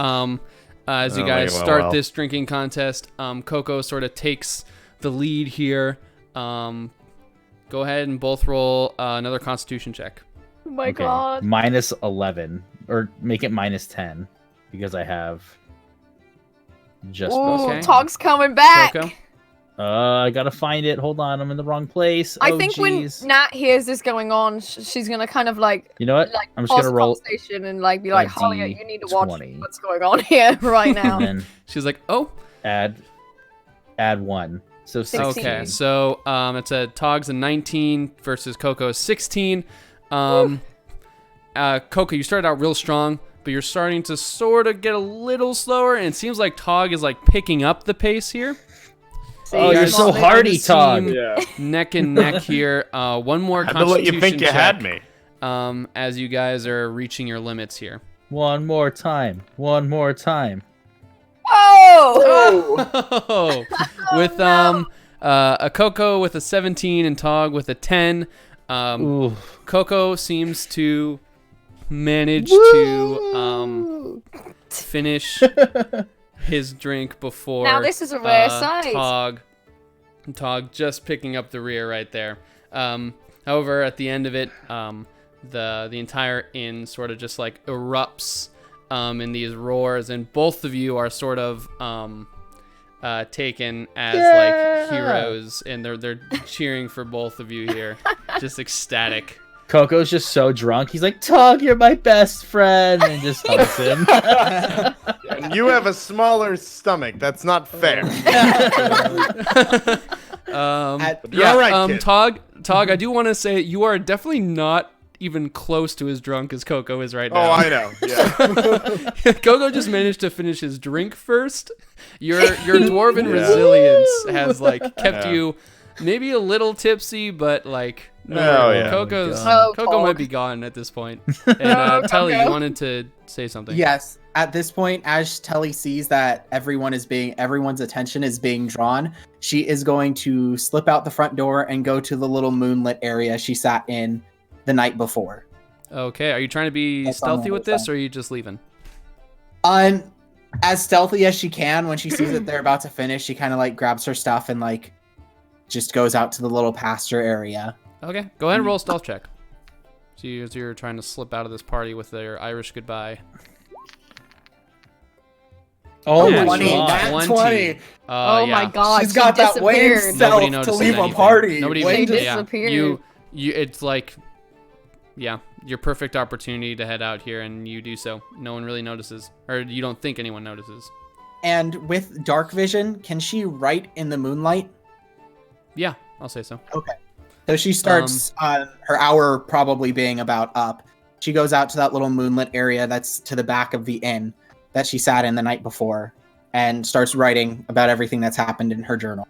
as you Oh, guys wait, well, start well. this drinking contest, Coco sort of takes the lead here. Go ahead and both roll another Constitution check. Oh my Okay, God. minus 11, or make it minus 10, because I have just. Ooh, Okay. Tog's coming back. Coco? I gotta find it. Hold on, I'm in the wrong place. I Oh, think jeez. when Nat hears this going on, she's gonna kind of like You know what? pause I'm just gonna the roll. conversation and like be like, a Holly, you need to watch D20. what's going on here right now. And then She's like, oh, add 1. So 16. okay. So it's a Tog's a 19 versus Coco's 16. Coco, you started out real strong, but you're starting to sort of get a little slower, and it seems like Tog is like picking up the pace here. See, Oh, You you're guys so seem hardy, Tog. Yeah. Neck and neck here. One more I had to let Constitution you think you check, had me. as you guys are reaching your limits here. One more time. One more time. Oh! Oh, with a Coco with a 17 and Tog with a 10. Ooh. Coco seems to manage to finish his drink before Now this is a rare sight. Tog just picking up the rear right there. However, at the end of it, the entire inn sort of just like erupts in these roars, and both of you are sort of taken as like heroes, and they're cheering for both of you here, just ecstatic. Coco's just so drunk. He's like, Tog, you're my best friend, and just hugs him. And you have a smaller stomach. That's not fair. You're all right, kid. Tog, I do want to say you are definitely not even close to as drunk as Coco is right now. Oh, I know. Yeah. Coco just managed to finish his drink first. Your dwarven resilience has like kept Yeah. you maybe a little tipsy, but like no, Oh, yeah. Coco Tog. might be gone at this point. And Telly, you wanted to say something. Yes. At this point, as Telly sees that everyone's attention is being drawn, she is going to slip out the front door and go to the little moonlit area she sat in the night before. Okay, are you trying to be That's on stealthy the with other this, side. or are you just leaving? As stealthy as she can, when she sees that they're about to finish, she kind of like grabs her stuff and like just goes out to the little pasture area. Okay, go ahead and roll a stealth check. So you're trying to slip out of this party with their Irish goodbye. Oh, Nat my 20, God. nat 20. Oh my God! She's she got that Wayne disappeared. self Nobody to notices leave anything. a party. Nobody Wayne They yeah, disappeared. you it's like your perfect opportunity to head out here, and you do so. No one really notices, or you don't think anyone notices. And with dark vision, can she write in the moonlight? Yeah, I'll say so. So she starts her hour probably being about up. she goes out to that little moonlit area that's to the back of the inn that she sat in the night before and starts writing about everything that's happened in her journal.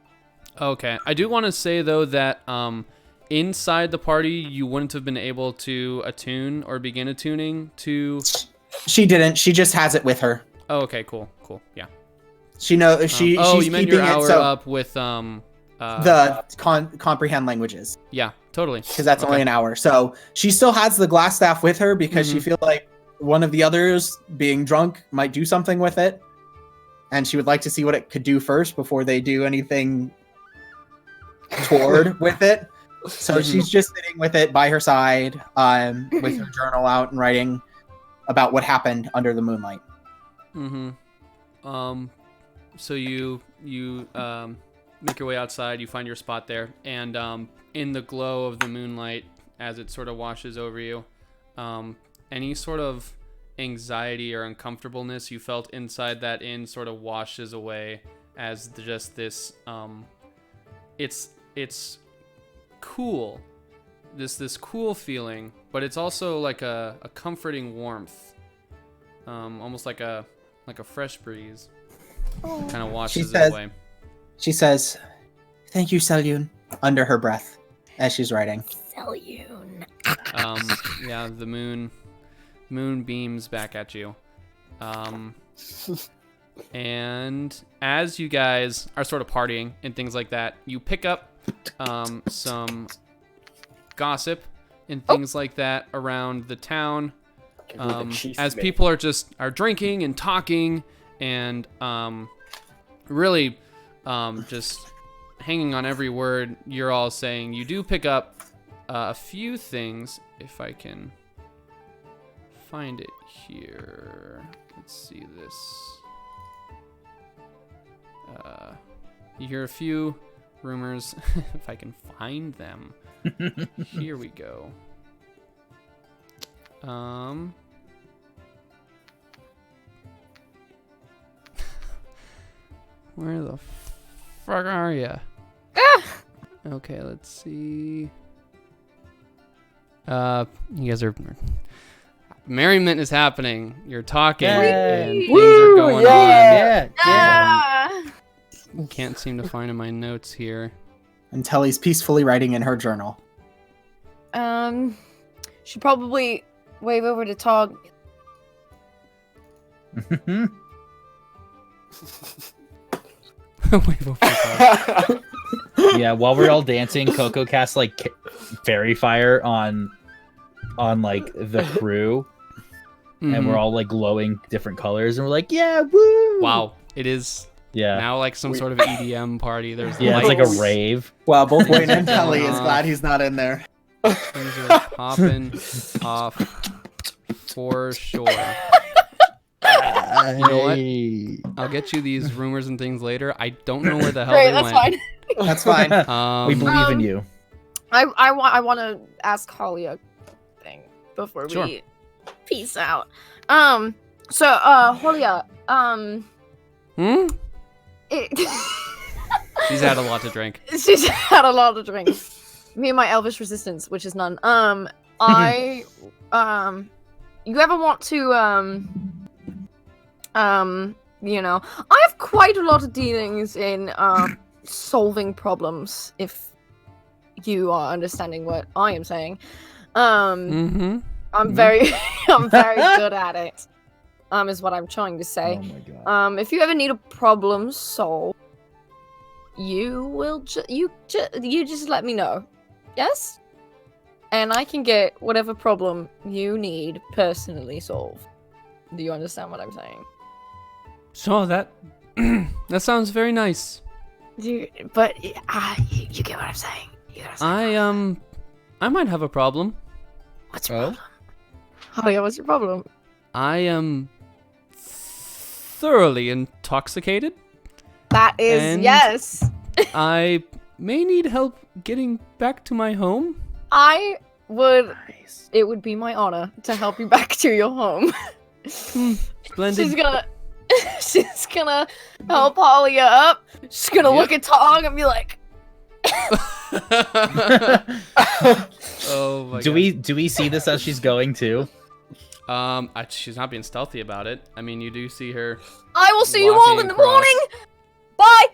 Okay. I do want to say, though, that inside the party, you wouldn't have been able to attune or begin attuning to... She didn't. She just has it with her. Oh, okay, cool. Yeah. She knows she's you meant keeping your hour it so up with comprehend languages, Yeah, totally. because that's only an hour. So she still has the glass staff with her because she feels like one of the others being drunk might do something with it, and she would like to see what it could do first before they do anything toward with it. So she's just sitting with it by her side, with her journal out and writing about what happened under the moonlight. So you make your way outside, you find your spot there, and in the glow of the moonlight, as it sort of washes over you, any sort of anxiety or uncomfortableness you felt inside that inn sort of washes away as just this, it's cool. This cool feeling, but it's also like a comforting warmth, almost like a fresh breeze. Kind of washes it away. She says, "Thank you, Selyun," under her breath as she's writing. Selyun. Yeah, the moon beams back at you. And as you guys are sort of partying and things like that, you pick up some gossip and things like that around the town, as people are drinking and talking and really just hanging on every word you're all saying. You do pick up a few things, if I can find it here. Let's see this. You hear a few rumors, if I can find them. Here we go. Where the fuck are ya? Okay, let's see. You guys are... Merriment is happening. You're talking and things are going on. Yeah. Can't seem to find in my notes here. And Telly's peacefully writing in her journal. Should probably wave over to Tog. Wave over to Tog. Yeah, while we're all dancing, Coco casts like fairy fire on like the crew, and we're all like glowing different colors, and we're like, yeah, woo! Wow, it is now like some sort of EDM party. There's it's like a rave. Wow, both Wayne and Telly is glad he's not in there. Things are popping off for sure. You know what? I'll get you these rumors and things later. I don't know where the hell they went. Fine. That's fine. We believe in you. I want to ask Holly a thing before we peace out. So Holia, She's had a lot to drink. She's had a lot to drink. Me and my elvish resistance, which is none. You ever want to I have quite a lot of dealings in solving problems, if you are understanding what I am saying. I'm very good at it. Is what I'm trying to say. Oh my God. If you ever need a problem solved, you will you just let me know. Yes? And I can get whatever problem you need personally solved. Do you understand what I'm saying? So that that sounds very nice. You get what I'm saying. You understand I might have a problem. What's your problem? Oh yeah, what's your problem? I am thoroughly intoxicated. That is And- yes. I may need help getting back to my home. I would. It would be my honor to help you back to your home. Splendid. She's gonna help Holly up. She's gonna look at Tog and be like, Oh my Do god. we see this as she's going too? She's not being stealthy about it. I mean, you do see her. I will see you all in the morning. Bye.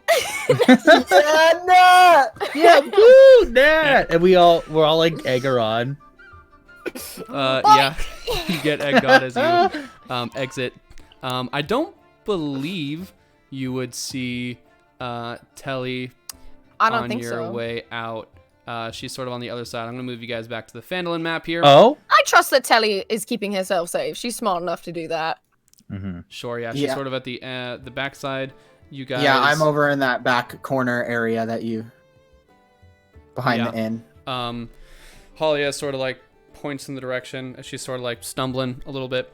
Yeah, nah. Yeah, woo, Nat! And we're all like egg her on. Yeah, you get egged on as you exit. I don't believe you would see Telly I don't on think your so. way out. She's sort of on the other side. I'm gonna move you guys back to the Phandalin map here. Oh? I trust that Telly is keeping herself safe. She's smart enough to do that. Mm-hmm. Sure, yeah. She's Yeah. sort of at the backside. You guys. Yeah, I'm over in that back corner area that you behind Yeah. the inn. Halia sort of like points in the direction as she's sort of like stumbling a little bit.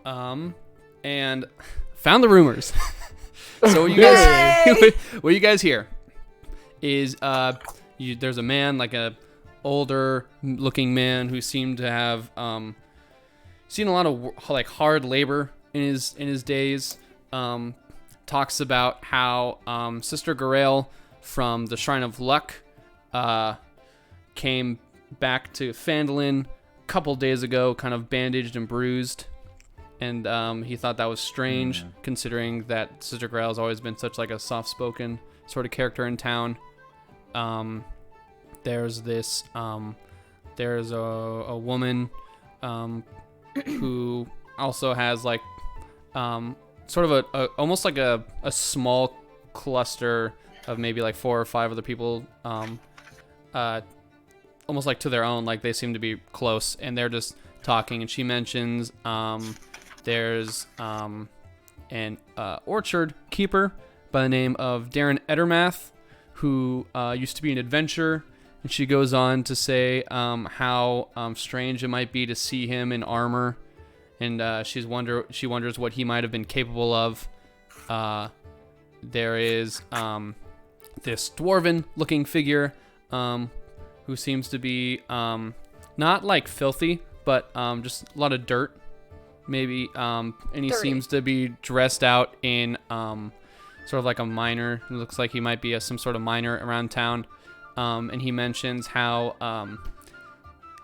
And found the rumors. So what you guys hear is there's a man, like a older looking man who seemed to have seen a lot of like hard labor in his days. Talks about how Sister Garel from the Shrine of Luck came back to Phandalin a couple days ago, kind of bandaged and bruised, and he thought that was strange, considering that Sister Garel has always been such like a soft-spoken sort of character in town. There's this there's a woman who also has like sort of a almost like a small cluster of maybe like 4 or 5 other people, almost like to their own, like they seem to be close, and they're just talking. And she mentions there's an orchard keeper by the name of Darren Edermath, who used to be an adventurer. And she goes on to say how strange it might be to see him in armor, and she wonders what he might have been capable of. There is this dwarven-looking figure who seems to be not like filthy, but just a lot of dirt, maybe. And he Dirty. seems to be dressed out in sort of like a miner. It looks like he might be some sort of miner around town. And he mentions how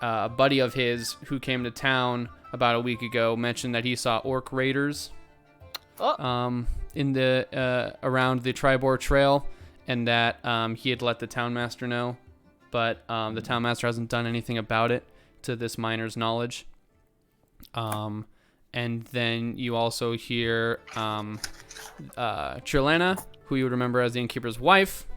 a buddy of his who came to town about a week ago mentioned that he saw orc raiders in the around the Tribor Trail, and that he had let the townmaster know, but the townmaster hasn't done anything about it to this miner's knowledge. And then you also hear Trillana, who you would remember as the innkeeper's wife,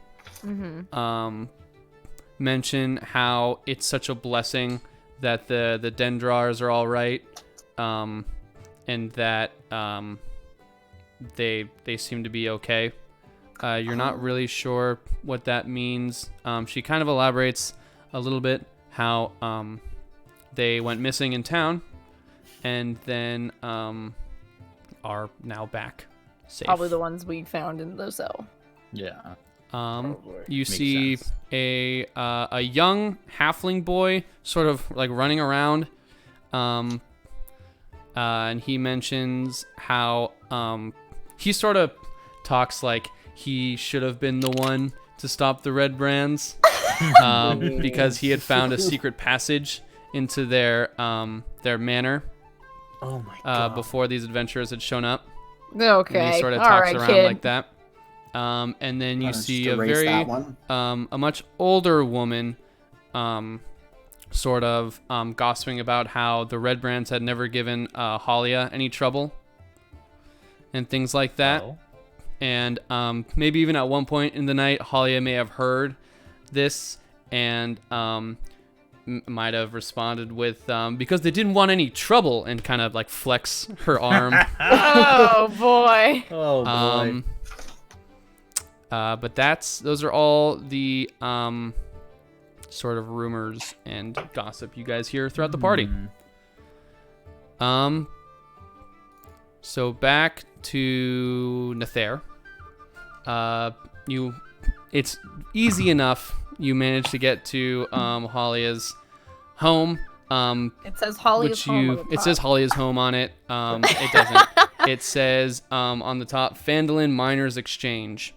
mention how it's such a blessing that the Dendrars are all right, and that they seem to be okay. You're not really sure what that means. She kind of elaborates a little bit how they went missing in town, and then are now back safe. Probably the ones we found in the cell. Yeah. You Makes see sense. a young halfling boy sort of like running around, and he mentions how he sort of talks like he should have been the one to stop the Red Brands, because he had found a secret passage into their manor Oh my god. before these adventurers had shown up. Okay. And he sort of All talks right, around kid. like that. And then you Just see a erase very that one. a much older woman sort of gossiping about how the Red Brands had never given Halia any trouble and things like that. Oh. And maybe even at one point in the night, Halia may have heard this and might have responded with because they didn't want any trouble, and kind of like flex her arm. Oh boy. Oh boy. But those are all the sort of rumors and gossip you guys hear throughout the party. So back to Nether. It's easy enough. You manage to get to Halia's home. It says Holly is home. on the It says top. Halia's home on it. It doesn't. It says on the top, Phandalin Miners Exchange.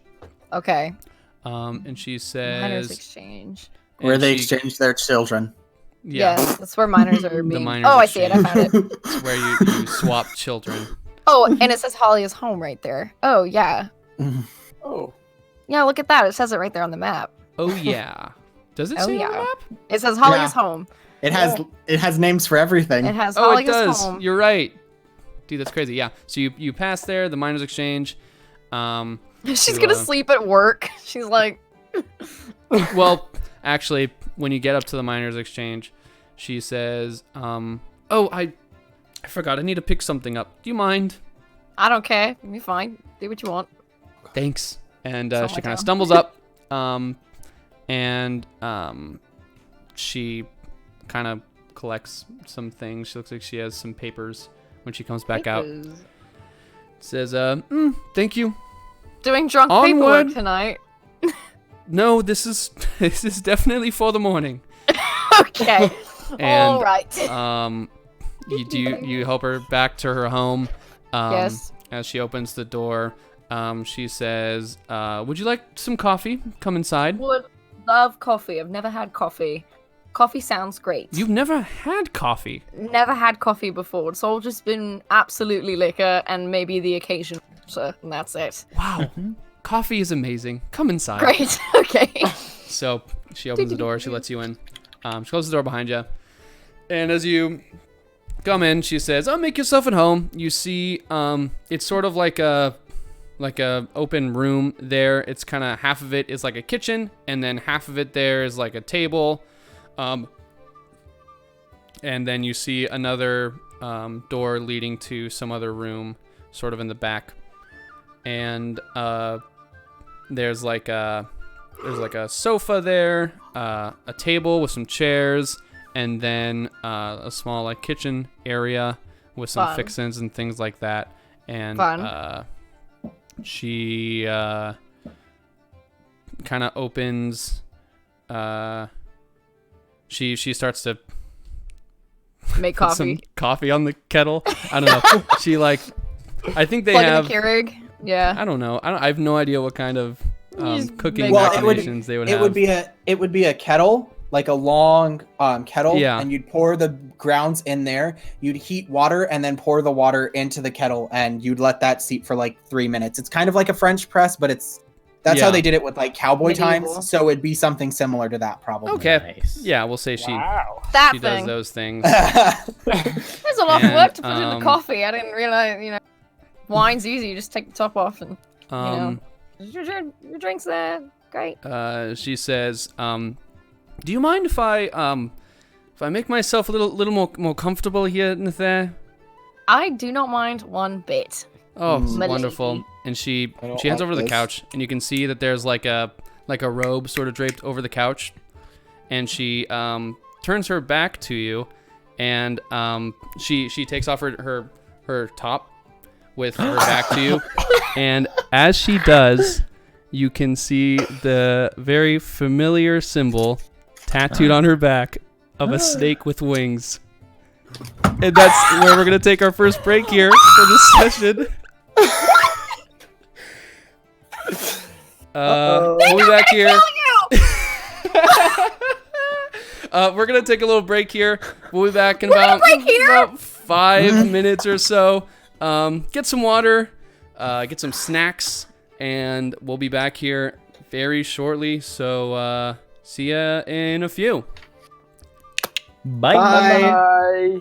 Okay. And she Miners says exchange. Where and they she- exchange their children. Yeah. Yes, that's where minors are being. minors Oh, I see it. I exchange. found it. It's where you swap children. Oh, and it says Holly is home right there. Oh, yeah. Oh. Yeah, look at that. It says it right there on the map. Oh yeah. Does it Oh, say on the yeah. map? It says Holly Yeah. is home. It has names for everything. It has Oh, Holly it does. is home. You're right. Dude, that's crazy. Yeah. So you pass there, the miners exchange. She's to, gonna sleep at work. She's like, Well, actually, when you get up to the miners exchange, she says, "Oh, I forgot. I need to pick something up. Do you mind?" I don't care. You'll be fine. Do what you want. Thanks. And It's all she my kind of job. stumbles up, and she kind of collects some things. She looks like she has some papers when she comes back out. Papers. Says, thank you. Doing drunk Onward. paperwork tonight. No, this is definitely for the morning. Okay. And All right. you help her back to her home. Yes. As she opens the door, she says, "Would you like some coffee? Come inside." Would love coffee. I've never had coffee. Coffee sounds great. You've never had coffee. Never had coffee before. It's all just been absolutely liquor and maybe the occasional water, and that's it. Wow, coffee is amazing. Come inside. Great. Okay. So she opens the door. She lets you in. She closes the door behind you. And as you come in, she says, "Oh, make yourself at home." You see, it's sort of like a open room there. It's kind of half of it is like a kitchen, and then half of it there is like a table. And then you see another door leading to some other room, sort of in the back. And there's like a sofa there, a table with some chairs, and then a small like kitchen area with some Fun. fixins and things like that. And Fun. she kind of opens. She starts to Make put some coffee. coffee on the kettle. I don't know. She like, I think they Plug in have. the Keurig. Yeah. I don't know. I have no idea what kind of Just cooking make Well, machinations they would have. it would be a kettle, like a long kettle, Yeah. and you'd pour the grounds in there. You'd heat water and then pour the water into the kettle, and you'd let that steep for like 3 minutes. It's kind of like a French press, but that's Yeah. how they did it with like cowboy Medieval. times. So it'd be something similar to that, probably. Okay. Nice. Yeah, we'll say Wow. That she does thing. those things. There's a lot of And, work to put in the coffee. I didn't realize, wine's easy. You just take the top off and, your drink's there. Great. She says, "Do you mind if I make myself a little more comfortable here and there?" I do not mind one bit. Oh, Milady. wonderful. And she I don't heads like over to the this. couch, and you can see that there's like a robe sort of draped over the couch, and she turns her back to you, and she takes off her top with her back to you, and as she does, you can see the very familiar symbol tattooed on her back of a snake with wings. And that's where we're gonna take our first break here for this session. We'll be back here. We're gonna take a little break here. We'll be back in about 5 minutes or so. Get some water, get some snacks, and we'll be back here very shortly. So see ya in a few. Bye. Bye.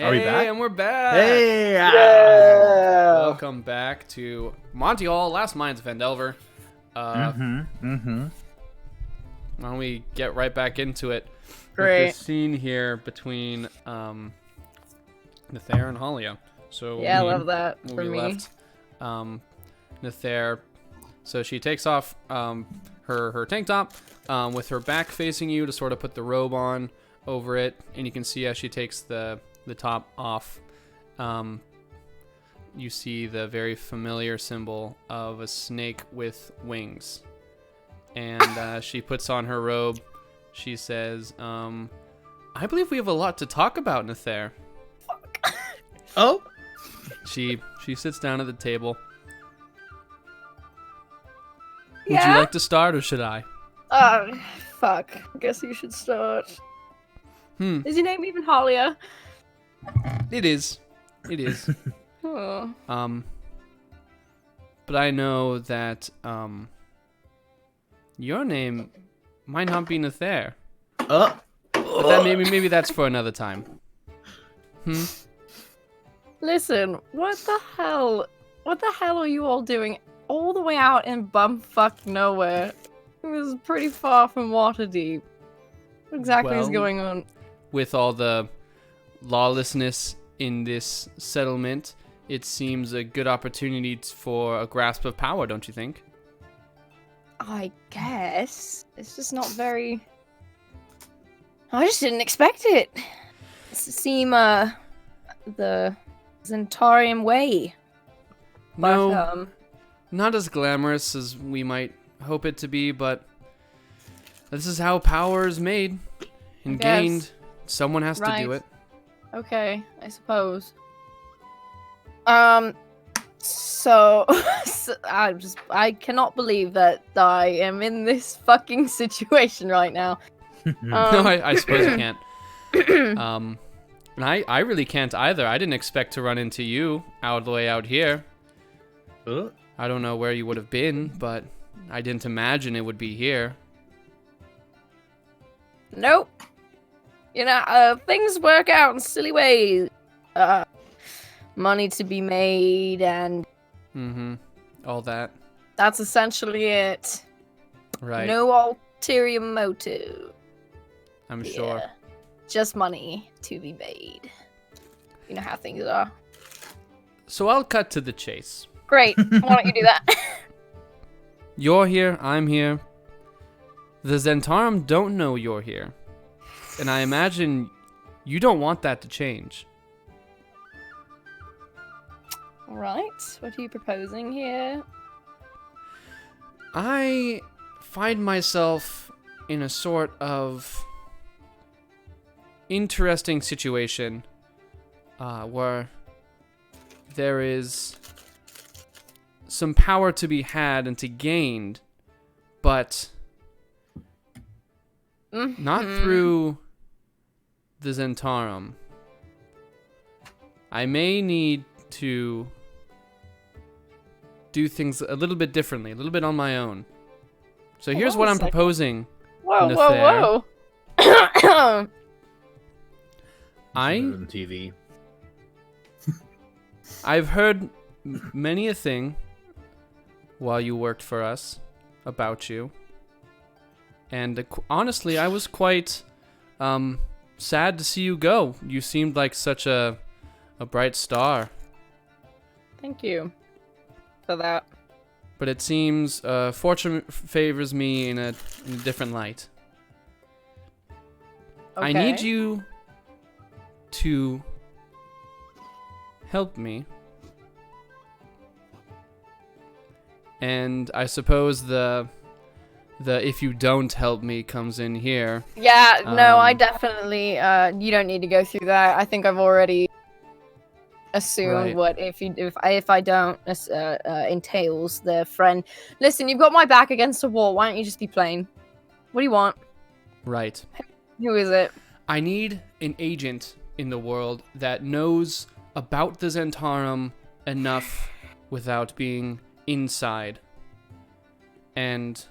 Are we back? And we're back. Hey! Yeah. Welcome back to Monty Hall, Last Minds of Phandelver. Why don't we get right back into it? Great. With this scene here between Nethair and Halia. So Yeah, I love that when for we me. left Nethair, so she takes off her tank top with her back facing you to sort of put the robe on over it, and you can see as she takes the top off, you see the very familiar symbol of a snake with wings. And she puts on her robe. She says, I believe we have a lot to talk about, Nethair. Oh? She sits down at the table. Would Yeah? you like to start, or should I? Fuck. I guess you should start. Hmm. Is your name even Halia? It is. It is. Oh. But I know that, your name might not be Nethair. But that maybe that's for another time. Listen, what the hell? What the hell are you all doing all the way out in bumfuck nowhere? This is pretty far from Waterdeep. What exactly is Well, going on? With all the lawlessness in this settlement, it seems a good opportunity for a grasp of power, don't you think? I guess. It's just not very... I just didn't expect it. It seem, the Zentarian way. No, But, not as glamorous as we might hope it to be, but this is how power is made and Guess. gained. Someone has to do Right. it. okay, I suppose. So, I cannot believe that I am in this fucking situation right now. No, I suppose you can't. And I really can't either. I didn't expect to run into you all the way out here. I don't know where you would have been, but I didn't imagine it would be here. Nope. You know, things work out in silly ways. Money to be made, and Mm-hmm. All that. that's essentially it. Right. No ulterior motive. I'm sure. Yeah. Just money to be made. You know how things are. So I'll cut to the chase. Great. Why don't you do that? You're here, I'm here. The Zentarum don't know you're here. And I imagine you don't want that to change. Right. What are you proposing here? I find myself in a sort of interesting situation where there is some power to be had and to gained, but not through the Zentarum. I may need to do things a little bit differently, a little bit on my own. So here's Hold what on a I'm second. proposing. Whoa, Nethair. whoa. TV. I've heard many a thing while you worked for us about you. And honestly, I was quite sad to see you go. You seemed like such a bright star. Thank you for that. But it seems fortune favors me in a different light. I need Okay. you to help me. And I suppose the if you don't help me comes in here. Yeah, no, I Um, definitely. You don't need to go through that. I think I've already assumed Right. what if I don't entails the friend. Listen, you've got my back against a wall. Why don't you just be plain? What do you want? Right. Who is it? I need an agent in the world that knows about the Zentarum enough without being inside. And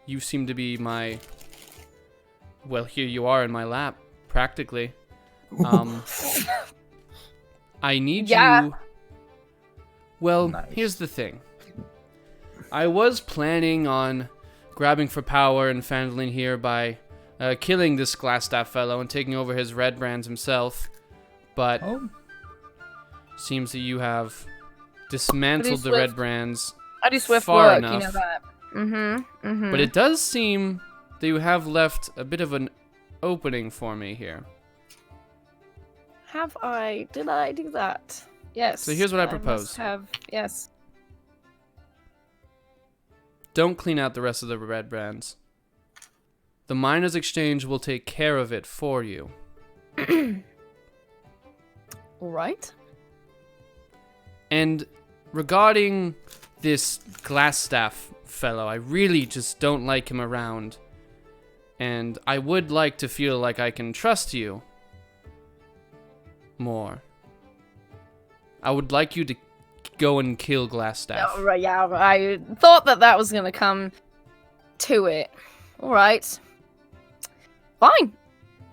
you seem to be my... Well, here you are in my lap, practically. I need Yeah. you. Well, Nice. here's the thing. I was planning on grabbing for power and Phandalin here by killing this Glassstaff fellow and taking over his red brands himself, but Oh. seems that you have dismantled the Swift. red brands. I do swift Far work, enough. you know that. Mm-hmm. But it does seem that you have left a bit of an opening for me here. Have I? Did I do that? Yes. So here's what I must propose. Yes. Don't clean out the rest of the red brands. The Miners' Exchange will take care of it for you. All right. And regarding this Glassstaff fellow, I really just don't like him around. And I would like to feel like I can trust you more. I would like you to go and kill Glassstaff. Oh, right, yeah, I thought that was gonna come to it. All right. Fine.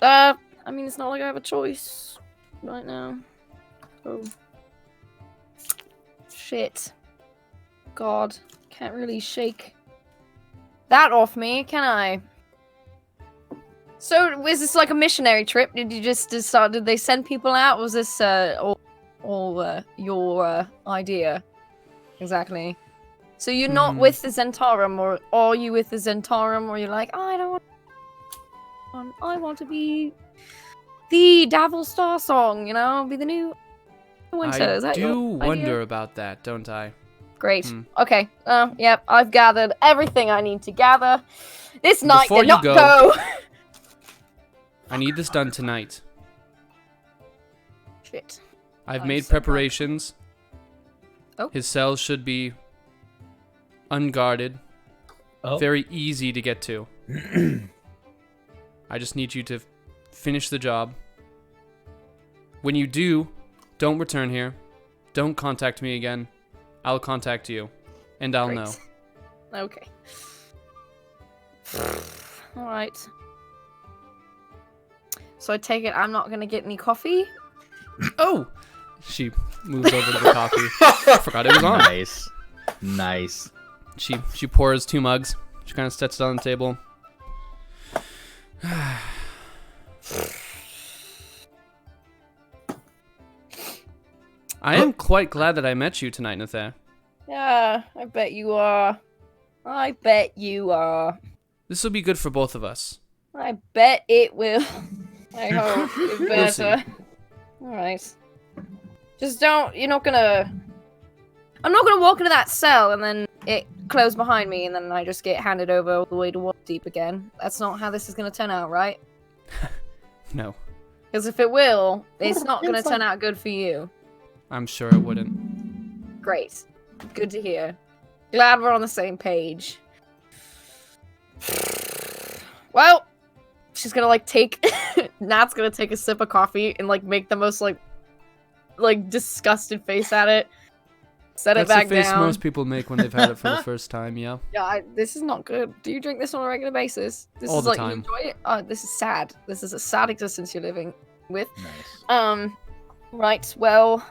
I mean, it's not like I have a choice right now. Oh. Shit. God. Can't really shake that off me, can I? So, is this like a missionary trip? Did you just decide, did they send people out? Was this, all your idea? Exactly. So you're not with the Zentarum, or are you with the Zentarum, or you're like, oh, I don't want. I want to be the Davil Star Song, you know, be the new Winter. I Is that do your idea? wonder about that, don't I? Great. Hmm. Okay. Yep. I've gathered everything I need to gather. This night Before did you not go- go. I need this done tonight. Shit. I've I'm made so preparations. Oh. His cells should be unguarded. Oh. Very easy to get to. I just need you to finish the job. When you do, don't return here. Don't contact me again. I'll contact you. And I'll Great. know. Okay. Alright. So I take it I'm not gonna get any coffee? Oh! She moves over to the coffee. I forgot it was on. Nice. Nice. She pours 2 mugs. She kind of sets it on the table. I am quite glad that I met you tonight, Nathan. Yeah, I bet you are. I bet you are. This will be good for both of us. I bet it will. I hope it We'll see. better. Alright. Just don't, I'm not gonna walk into that cell and then it close behind me and then I just get handed over all the way to Waterdeep again. That's not how this is gonna turn out, right? No, Because if it will, it's not gonna turn out good for you. I'm sure it wouldn't. Great. Good to hear. Glad we're on the same page. Well, she's gonna take Nat's gonna take a sip of coffee and make the most disgusted face at it. Set That's it back the face down. most people make when they've had it for the first time, yeah. Yeah, this is not good. Do you drink this on a regular basis? This All is the you time. enjoy it? Oh, this is sad. This is a sad existence you're living with. Nice. Right, well,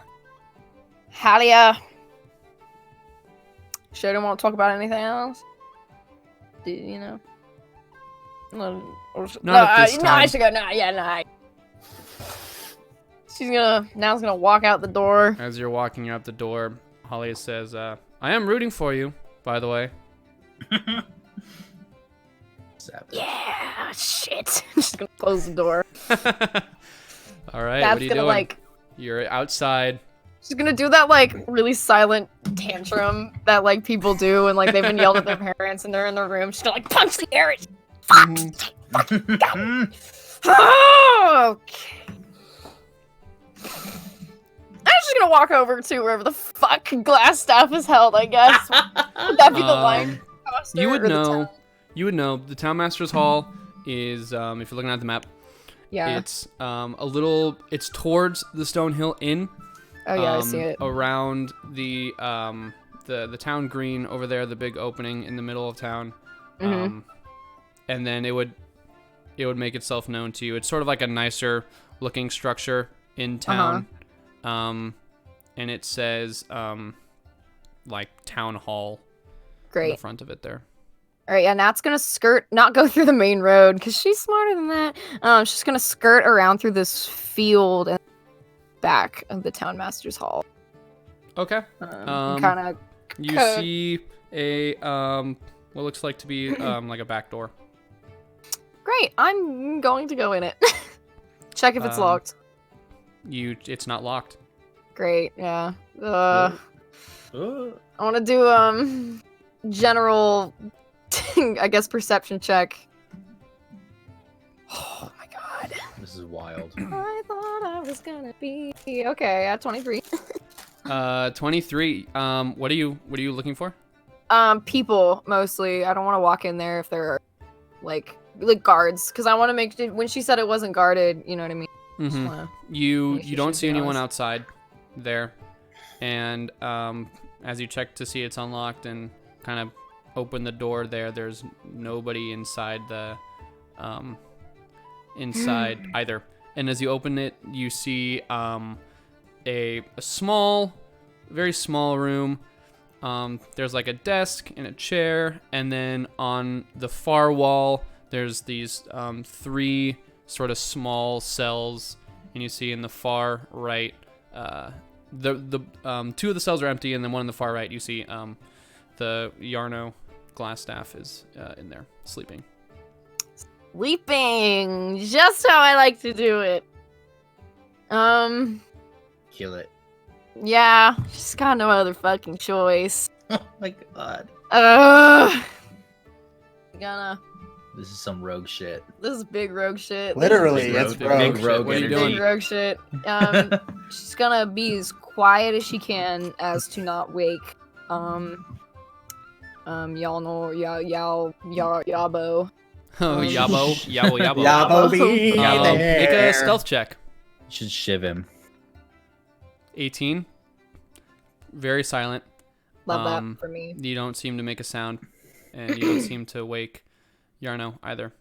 Halia. Sure don't want to talk about anything else? Do you know? No, Not at this no, time. I should go. No, yeah, no. Now's gonna walk out the door. As you're walking out the door, Holly says, I am rooting for you, by the way. Yeah, shit. Just gonna close the door. All right, That's what are you gonna doing? You're outside. she's gonna do that really silent tantrum that people do when they've been yelled at their parents and they're in their room. She's gonna punch the air. Okay. I'm just gonna walk over to wherever the fuck Glassstaff is held, I guess. Would that be the line? You would know. You would know. The Town Master's Hall is, if you're looking at the map, Yeah. it's it's towards the Stonehill Inn. Oh yeah, I see it. Around the town green over there, the big opening in the middle of town. Mhm. And then it would make itself known to you. It's sort of like a nicer looking structure in town. and it says like town hall on Great. the front of it there. All right, yeah, Nat's gonna not go through the main road because she's smarter than that. She's gonna skirt around through this field and back of the town master's hall. Okay. Kind of. You see a what looks like to be like a back door. Great. I'm going to go in it. Check if it's locked. It's not locked. Great. Yeah. I want to do general, I guess, perception check. Oh my god. This is wild. I thought I was gonna be okay at 23. 23. What are you looking for? People mostly. I don't want to walk in there if they're like guards, because I want to make when she said it wasn't guarded. You know what I mean? Mm-hmm. You don't see anyone outside there, and as you check to see it's unlocked and kind of open the door there's nobody inside the inside either. And as you open it, you see a small, very small room. There's like a desk and a chair, and then on the far wall there's these 3 sort of small cells, and you see in the far right the 2 of the cells are empty, and then one in the far right you see the Yarno Glassstaff is in there sleeping. Sleeping, just how I like to do it. Kill it. Yeah, she's got no other fucking choice. Oh my god. Gonna. This is some rogue shit. This is big rogue shit. Literally, Big it's rogue- rogue. big rogue What are you energy. doing? Big rogue shit. She's gonna be as quiet as she can as to not wake. Y'all know, Yabo. Oh, Yabo. Yabo be there. Make a stealth check. You should shiv him. 18. Very silent. Love that for me. You don't seem to make a sound, and you don't seem to wake Yarno either.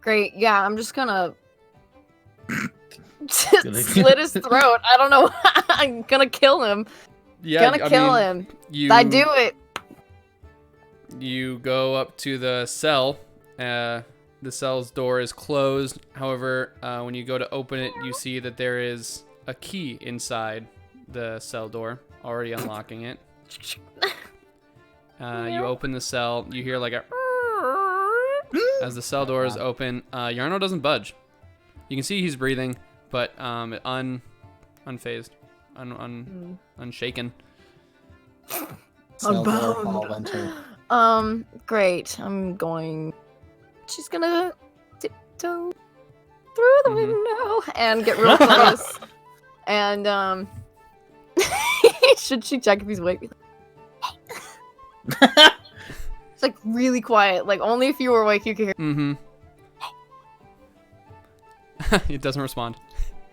Great. Yeah, I'm just gonna slit his throat. I don't know. I'm gonna kill him. Yeah, Gonna kill him. You, I do it. You go up to the cell. The cell's door is closed. However, when you go to open it, you see that there is a key inside the cell door, already unlocking it. You open the cell. You hear like a as the cell door is open. Yarno doesn't budge. You can see he's breathing, but unfazed, unshaken. Cell door Unbound. fall enter. Great. I'm going. She's gonna tiptoe through the window and get real close. And should she check if he's awake? It's like really quiet. Like only if you were awake you could hear. Mm-hmm. It doesn't respond.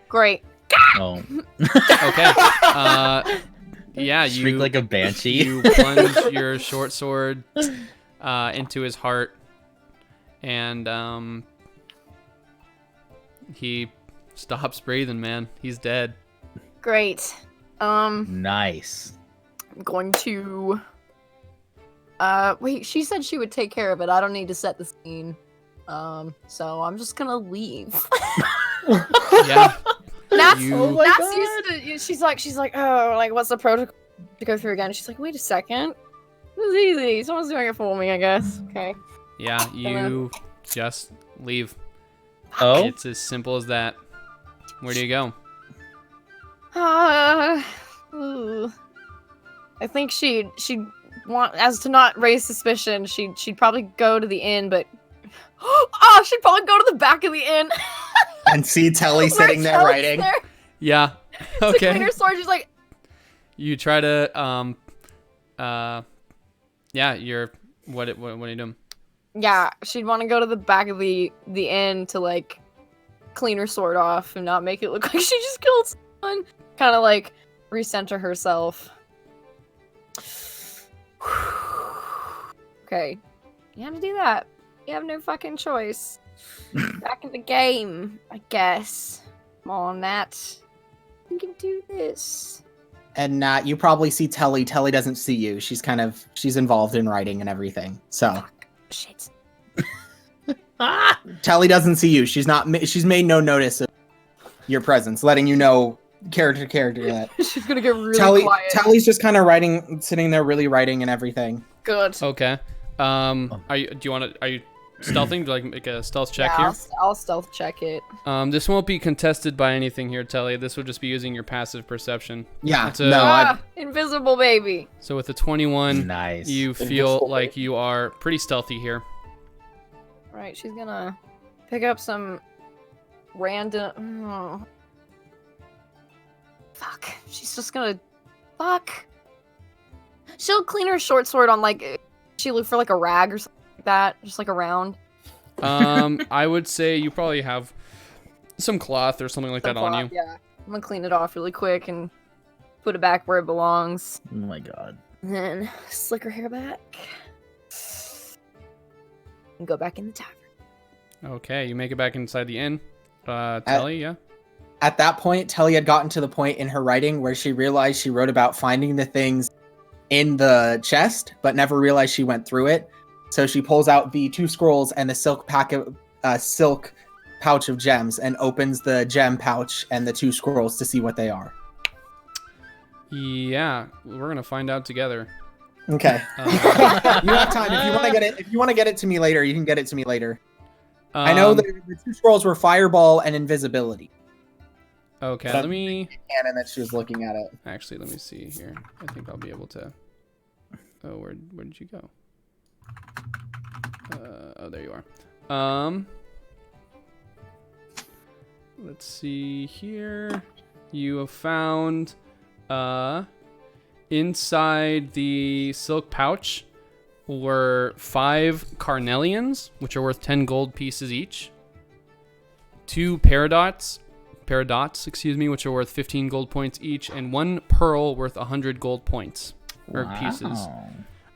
Great. Oh. Okay. Yeah, you Shriek like a banshee. You plunge your short sword into his heart, and he stops breathing. Man, he's dead. Great. Nice. I'm going to. Wait. She said she would take care of it. I don't need to set the scene. So I'm just gonna leave. Yeah. Nat's, You- Nat's used to. She's like, oh, like what's the protocol to go through again? She's like, wait a second. This is easy. Someone's doing it for me, I guess. Okay. Yeah, you just leave. Oh? It's as simple as that. Where do you go? Ooh. I think she'd want, as to not raise suspicion, she'd probably go to the inn, but oh, she'd probably go to the back of the inn. And see Telly Where sitting there Telly's writing. there Yeah. to clean Okay. her sword. She's like, You try to yeah. You're what are you doing? yeah, she'd want to go to the back of the inn to like clean her sword off and not make it look like she just killed someone. Kind of like recenter herself. Okay, you have to do that. You have no fucking choice. Back in the game, I guess. Come on, Nat. We can do this. And you probably see Telly. Telly doesn't see you. She's involved in writing and everything. So Shit. Telly doesn't see you. She's made no notice of your presence, letting you know character that She's gonna get really quiet. Telly's just kind of sitting there really writing and everything. Good. Okay. Are you stealthing? Do I make a stealth check here? I'll stealth check it. This won't be contested by anything here, Telly. This will just be using your passive perception. Yeah. Invisible baby. So with a 21, Nice. you feel like you are pretty stealthy here. Right, she's gonna pick up some random. Oh. Fuck. She's just gonna. Fuck. She'll clean her short sword on she look for like a rag or something like that, just like around. I would say you probably have some cloth or something like that on you. Yeah, I'm gonna clean it off really quick and put it back where it belongs. Oh my god. And then slick her hair back and go back in the tavern. Okay, you make it back inside the inn. Telly, yeah. At that point, Telly had gotten to the point in her writing where she realized she wrote about finding the things in the chest, but never realized she went through it. So she pulls out the 2 scrolls and the silk pouch of gems and opens the gem pouch and the 2 scrolls to see what they are. Yeah, we're gonna find out together. Okay. You have time. If you want to get it to me later, you can get it to me later. I know the 2 scrolls were fireball and invisibility. Okay, let me. Canon that she was looking at it. Actually, let me see here. I think I'll be able to. Oh, where did you go? Oh, there you are. Let's see here. You have found, inside the silk pouch were 5 carnelians, which are worth 10 gold pieces each. 2 paradots, which are worth 15 gold points each, and 1 pearl worth 100 gold points or pieces.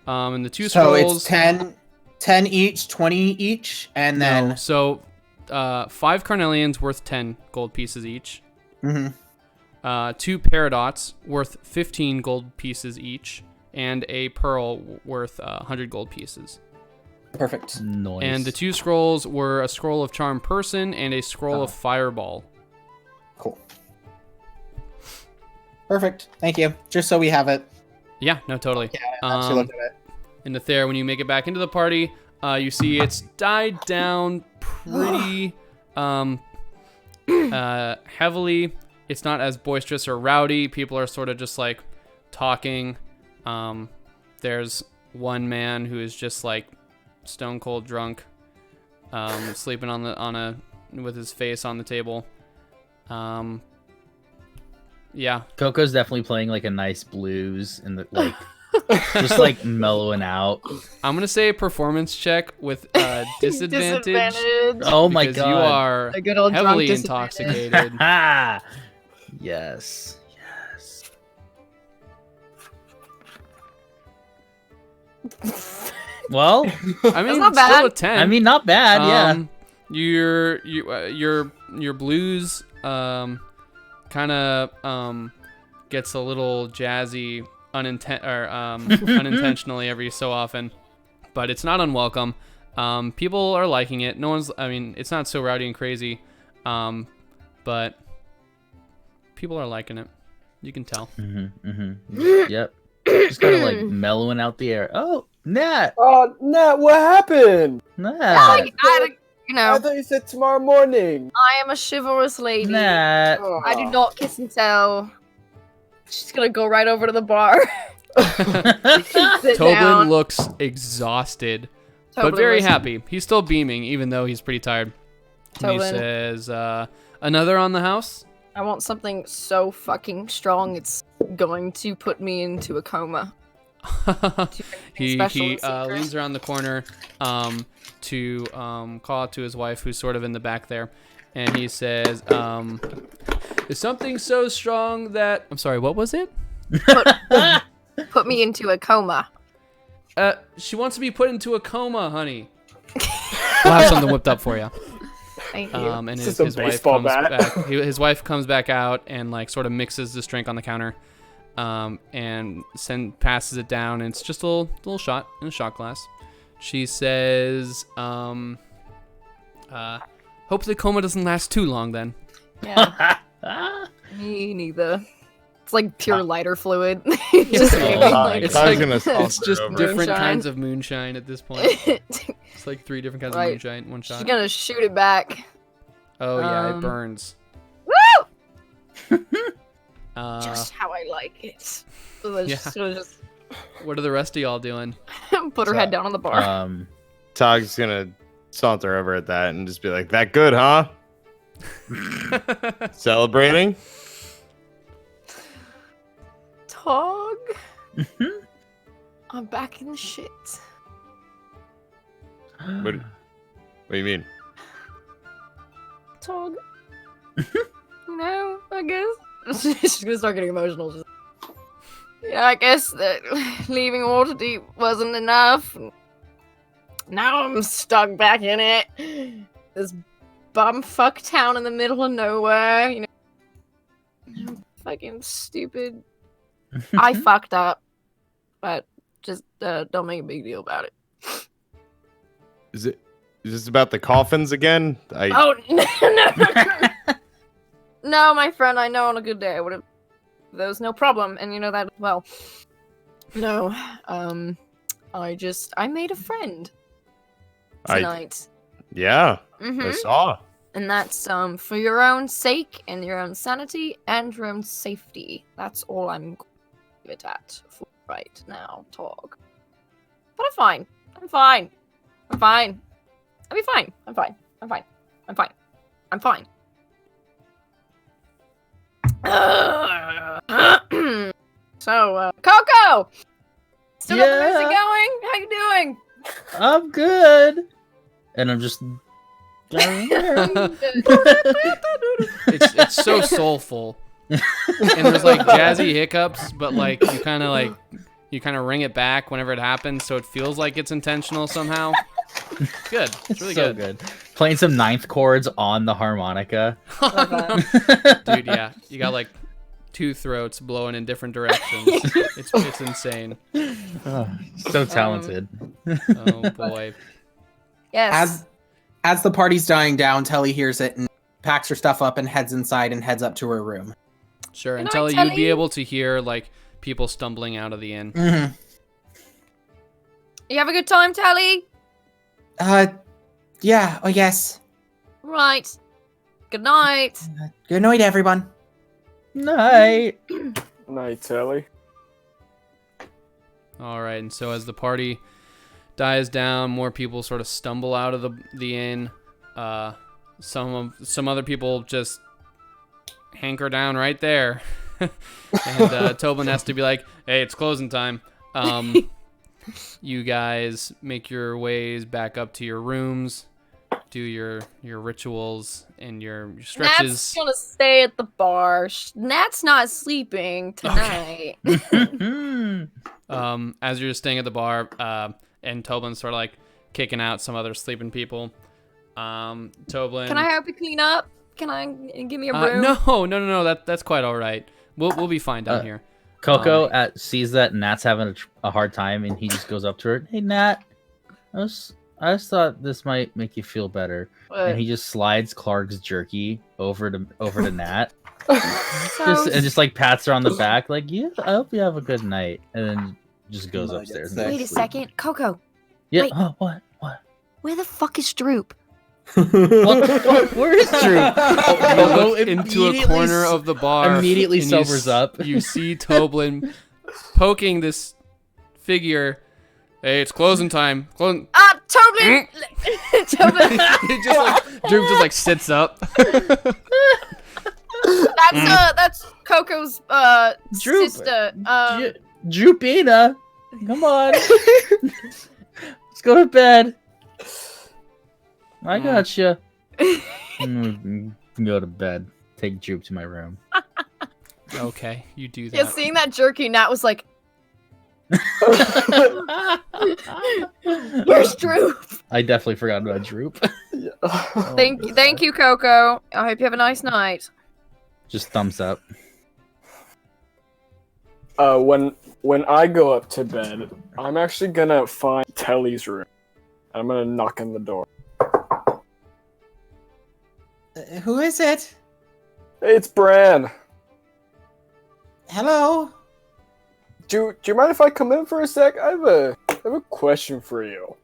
And the 2 scrolls. So it's 10 each, 20 each, and then. No, so 5 carnelians worth 10 gold pieces each. Mm-hmm. 2 paradots worth 15 gold pieces each, and a pearl worth 100 gold pieces. Perfect. Nice. And the 2 scrolls were a scroll of charm person and a scroll of fireball. Cool. Perfect. Thank you. Just so we have it. Yeah, no, totally. Yeah, I actually looked at it. And Nether, when you make it back into the party, you see it's died down pretty heavily. It's not as boisterous or rowdy. People are sort of just like talking. There's one man who is just like stone cold drunk, sleeping with his face on the table. Yeah. Coco's definitely playing like a nice blues and just like mellowing out. I'm gonna say performance check with disadvantage. Oh my because god. You are A good old heavily drunk intoxicated. Yes. Well, I mean, not still bad. a 10. I mean, not bad. Yeah. Your blues kind of gets a little jazzy unintentionally every so often, but it's not unwelcome. People are liking it. It's not so rowdy and crazy, but people are liking it. You can tell. Yep. Just kind of like mellowing out the air. Oh, Nat. Oh, Nat, what happened? Nat. I thought you said tomorrow morning. I am a chivalrous lady. Nat. I do not kiss and tell. She's gonna go right over to the bar. Sit Toblin down. looks exhausted, but Toblin very looks- happy. He's still beaming, even though he's pretty tired. And he Toblin. says, another on the house? I want something so fucking strong it's going to put me into a coma. he special and secret. leans around the corner to call out to his wife, who's sort of in the back there, and he says, "Is something so strong that I'm sorry. What was it? Put me into a coma. She wants to be put into a coma, honey. We'll have something whipped up for you." Thank you. And It's his, just a his wife baseball comes bat. back. His wife comes back out and like sort of mixes this drink on the counter, and passes it down. And it's just a little shot in a shot glass. She says, "Hope the coma doesn't last too long, then." Yeah. Me neither. It's like pure lighter fluid. Just gave me, like, It's I was like- gonna It's toss just it over. different Moonshine. kinds of moonshine at this point. It's like 3 different kinds Right. of moonshine in one she's shot. gonna shoot it back. Oh yeah, it Um, burns. Woo! Just how I like it. So yeah. just What are the rest of y'all doing? put her head down on the bar. Tog's gonna saunter over at that and just be like, "That good, huh? Celebrating?" Tog. I'm back in the shit. What do you mean? Tog. No, I guess. She's gonna start getting emotional. Yeah, I guess that leaving Waterdeep wasn't enough. Now I'm stuck back in it. This bumfuck town in the middle of nowhere, you know. Fucking stupid. I fucked up. But just don't make a big deal about it. Is this about the coffins again? Oh, no. No, my friend, I know on a good day I would have. There was no problem, and you know that well. No, I made a friend tonight. Yeah, I Mhm. saw. And that's for your own sake and your own sanity and your own safety. That's all I'm going to leave it at for right now, Tog. But I'm fine. I'm fine. I'm fine. I'll be fine. I'm fine. I'm fine. I'm fine. I'm fine. So, Coco! Still got the music Yeah. going? How you doing? I'm good. And I'm just. It's so soulful, and there's like jazzy hiccups, but like you kind of ring it back whenever it happens, so it feels like it's intentional somehow. Good, it's really so good. Playing some ninth chords on the harmonica. Dude. Yeah, you got like 2 throats blowing in different directions. It's insane. Oh, so talented. Oh boy. Yes. As the party's dying down, Telly hears it and packs her stuff up and heads inside and heads up to her room. Sure, Good until night, you'd be Telly. able to hear like people stumbling out of the inn. Mm-hmm. You have a good time, Tally? Yeah, I guess. Right. Good night. Good night, everyone. Night. Night, Telly. All right, and so as the party dies down, more people sort of stumble out of the inn. Some other people just hanker down right there, and Tobin has to be like, "Hey, it's closing time." You guys make your ways back up to your rooms, do your rituals and your stretches. Nat's gonna stay at the bar. Nat's not sleeping tonight. As you're just staying at the bar, and Tobin's sort of like kicking out some other sleeping people. Toblin. Can I help you clean up? Can I give me a room? No. That's quite all right. We'll be fine down here. Coco sees that Nat's having a hard time, and he just goes up to her. Hey, Nat, I just thought this might make you feel better. And he just slides Clark's jerky over to Nat, just like pats her on the back, like, "Yeah, I hope you have a good night," and then just goes upstairs. And Wait goes a to sleep. second, Coco. Yeah. Wait. Oh, what? Where the fuck is Droop? Where is Drew? You look into a corner of the bar. Immediately and sobers up. You see Toblin poking this figure. Hey, it's closing time. Closing. Tobin! Tobin! He just like Droop just like sits up. That's Coco's Droop. sister. Droopina, come on. Let's go to bed. I got you. Go to bed. Take Droop to my room. Okay, you do that. Yeah, seeing that jerky, Nat was like, "Where's Droop?" I definitely forgot about Droop. Thank you, Coco. I hope you have a nice night. Just thumbs up. When I go up to bed, I'm actually gonna find Telly's room. I'm gonna knock on the door. Who is it? It's Bran. Hello? Do you mind if I come in for a sec? I have a question for you.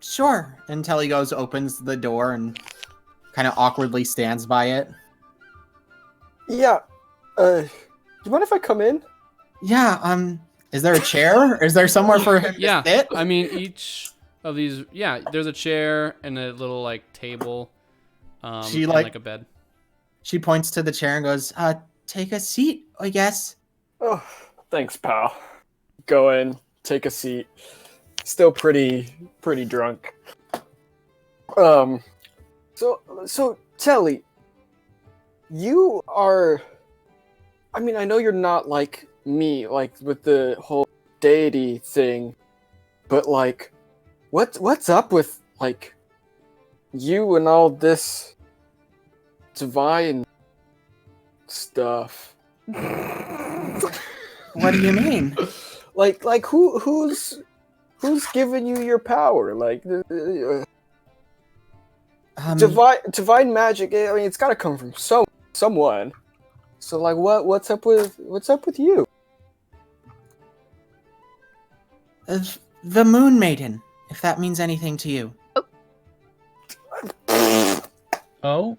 Sure. Until he goes, opens the door, and kind of awkwardly stands by it. Yeah. Do you mind if I come in? Yeah, is there a chair? Is there somewhere for him Yeah, to sit? I mean, each of these, there's a chair and a little, like, table, She, and, like, a bed. She points to the chair and goes, take a seat, I guess. Oh, thanks, pal. Go in, take a seat. Still pretty drunk. So Telly, you are. I mean, I know you're not like me, like with the whole deity thing, but like, what's up with like you and all this divine stuff? What do you mean? Like who's giving you your power? Like divine magic. I mean, it's got to come from someone. So like, what's up with you? The Moon Maiden, if that means anything to you. Oh?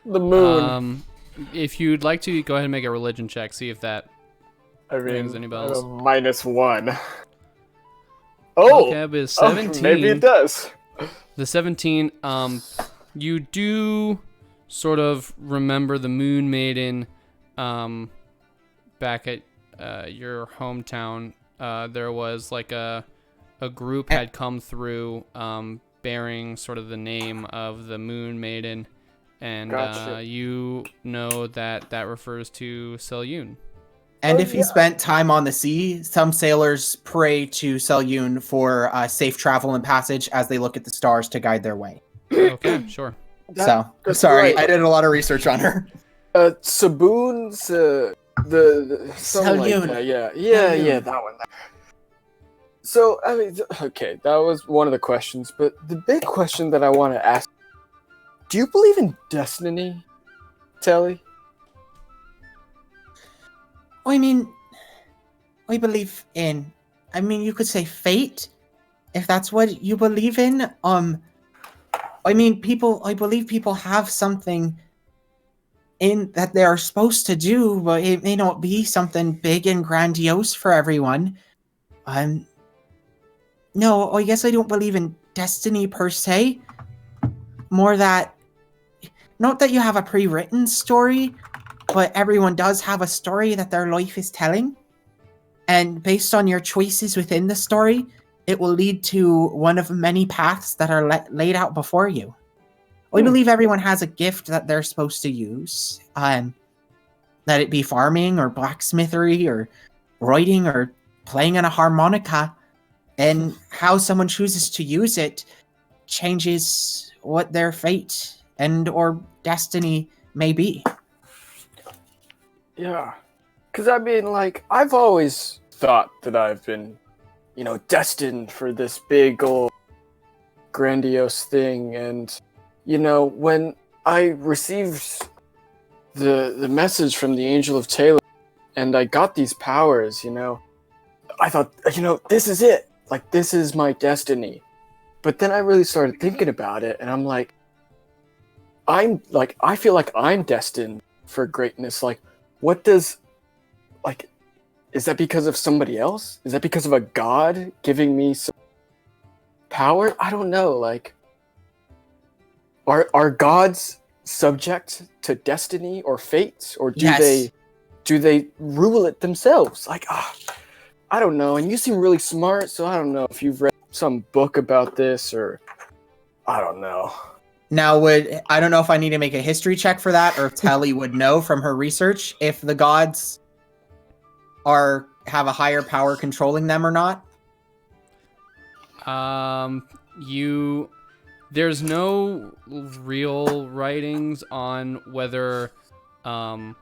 The moon. If you'd like to, go ahead and make a religion check. See if that I mean, rings any bells. -1. Oh, Vocab is 17. Maybe it does. The 17, you do sort of remember the Moon Maiden back at your hometown. There was like a group had come through bearing sort of the name of the Moon Maiden, and Gotcha. you know that refers to Selyun. And if you spent time on the sea, some sailors pray to Selyun for safe travel and passage as they look at the stars to guide their way. Okay, sure. That's Sorry, right. I did a lot of research on her. Saboon's the something like Selyun. that. Yeah, that one. So I mean, okay, that was one of the questions, but the big question that I want to ask: do you believe in destiny, Telly? I mean, I believe in. I mean, you could say fate, if that's what you believe in. I mean, I believe people have something in that they are supposed to do, but it may not be something big and grandiose for everyone. No, I guess I don't believe in destiny per se. More that, not that you have a pre-written story, but everyone does have a story that their life is telling. And based on your choices within the story, it will lead to one of many paths that are laid out before you. I believe everyone has a gift that they're supposed to use. Let it be farming or blacksmithery or writing or playing on a harmonica. And how someone chooses to use it changes what their fate and or destiny may be. Yeah, because I mean, like, I've always thought that I've been, destined for this big old grandiose thing, and when I received the message from the Angel of Taylor, and I got these powers, I thought, this is it. Like, this is my destiny. But then I really started thinking about it, and I'm like, I feel like I'm destined for greatness. Like, what does, like, is that because of somebody else? Is that because of a god giving me some power? I don't know. Like, are gods subject to destiny or fate, or do Yes. they rule it themselves? Like, I don't know. And you seem really smart, so I don't know if you've read some book about this, or I don't know. Now, I don't know if I need to make a history check for that, or if Telly would know from her research if the gods have a higher power controlling them or not. You There's no real writings on whether, the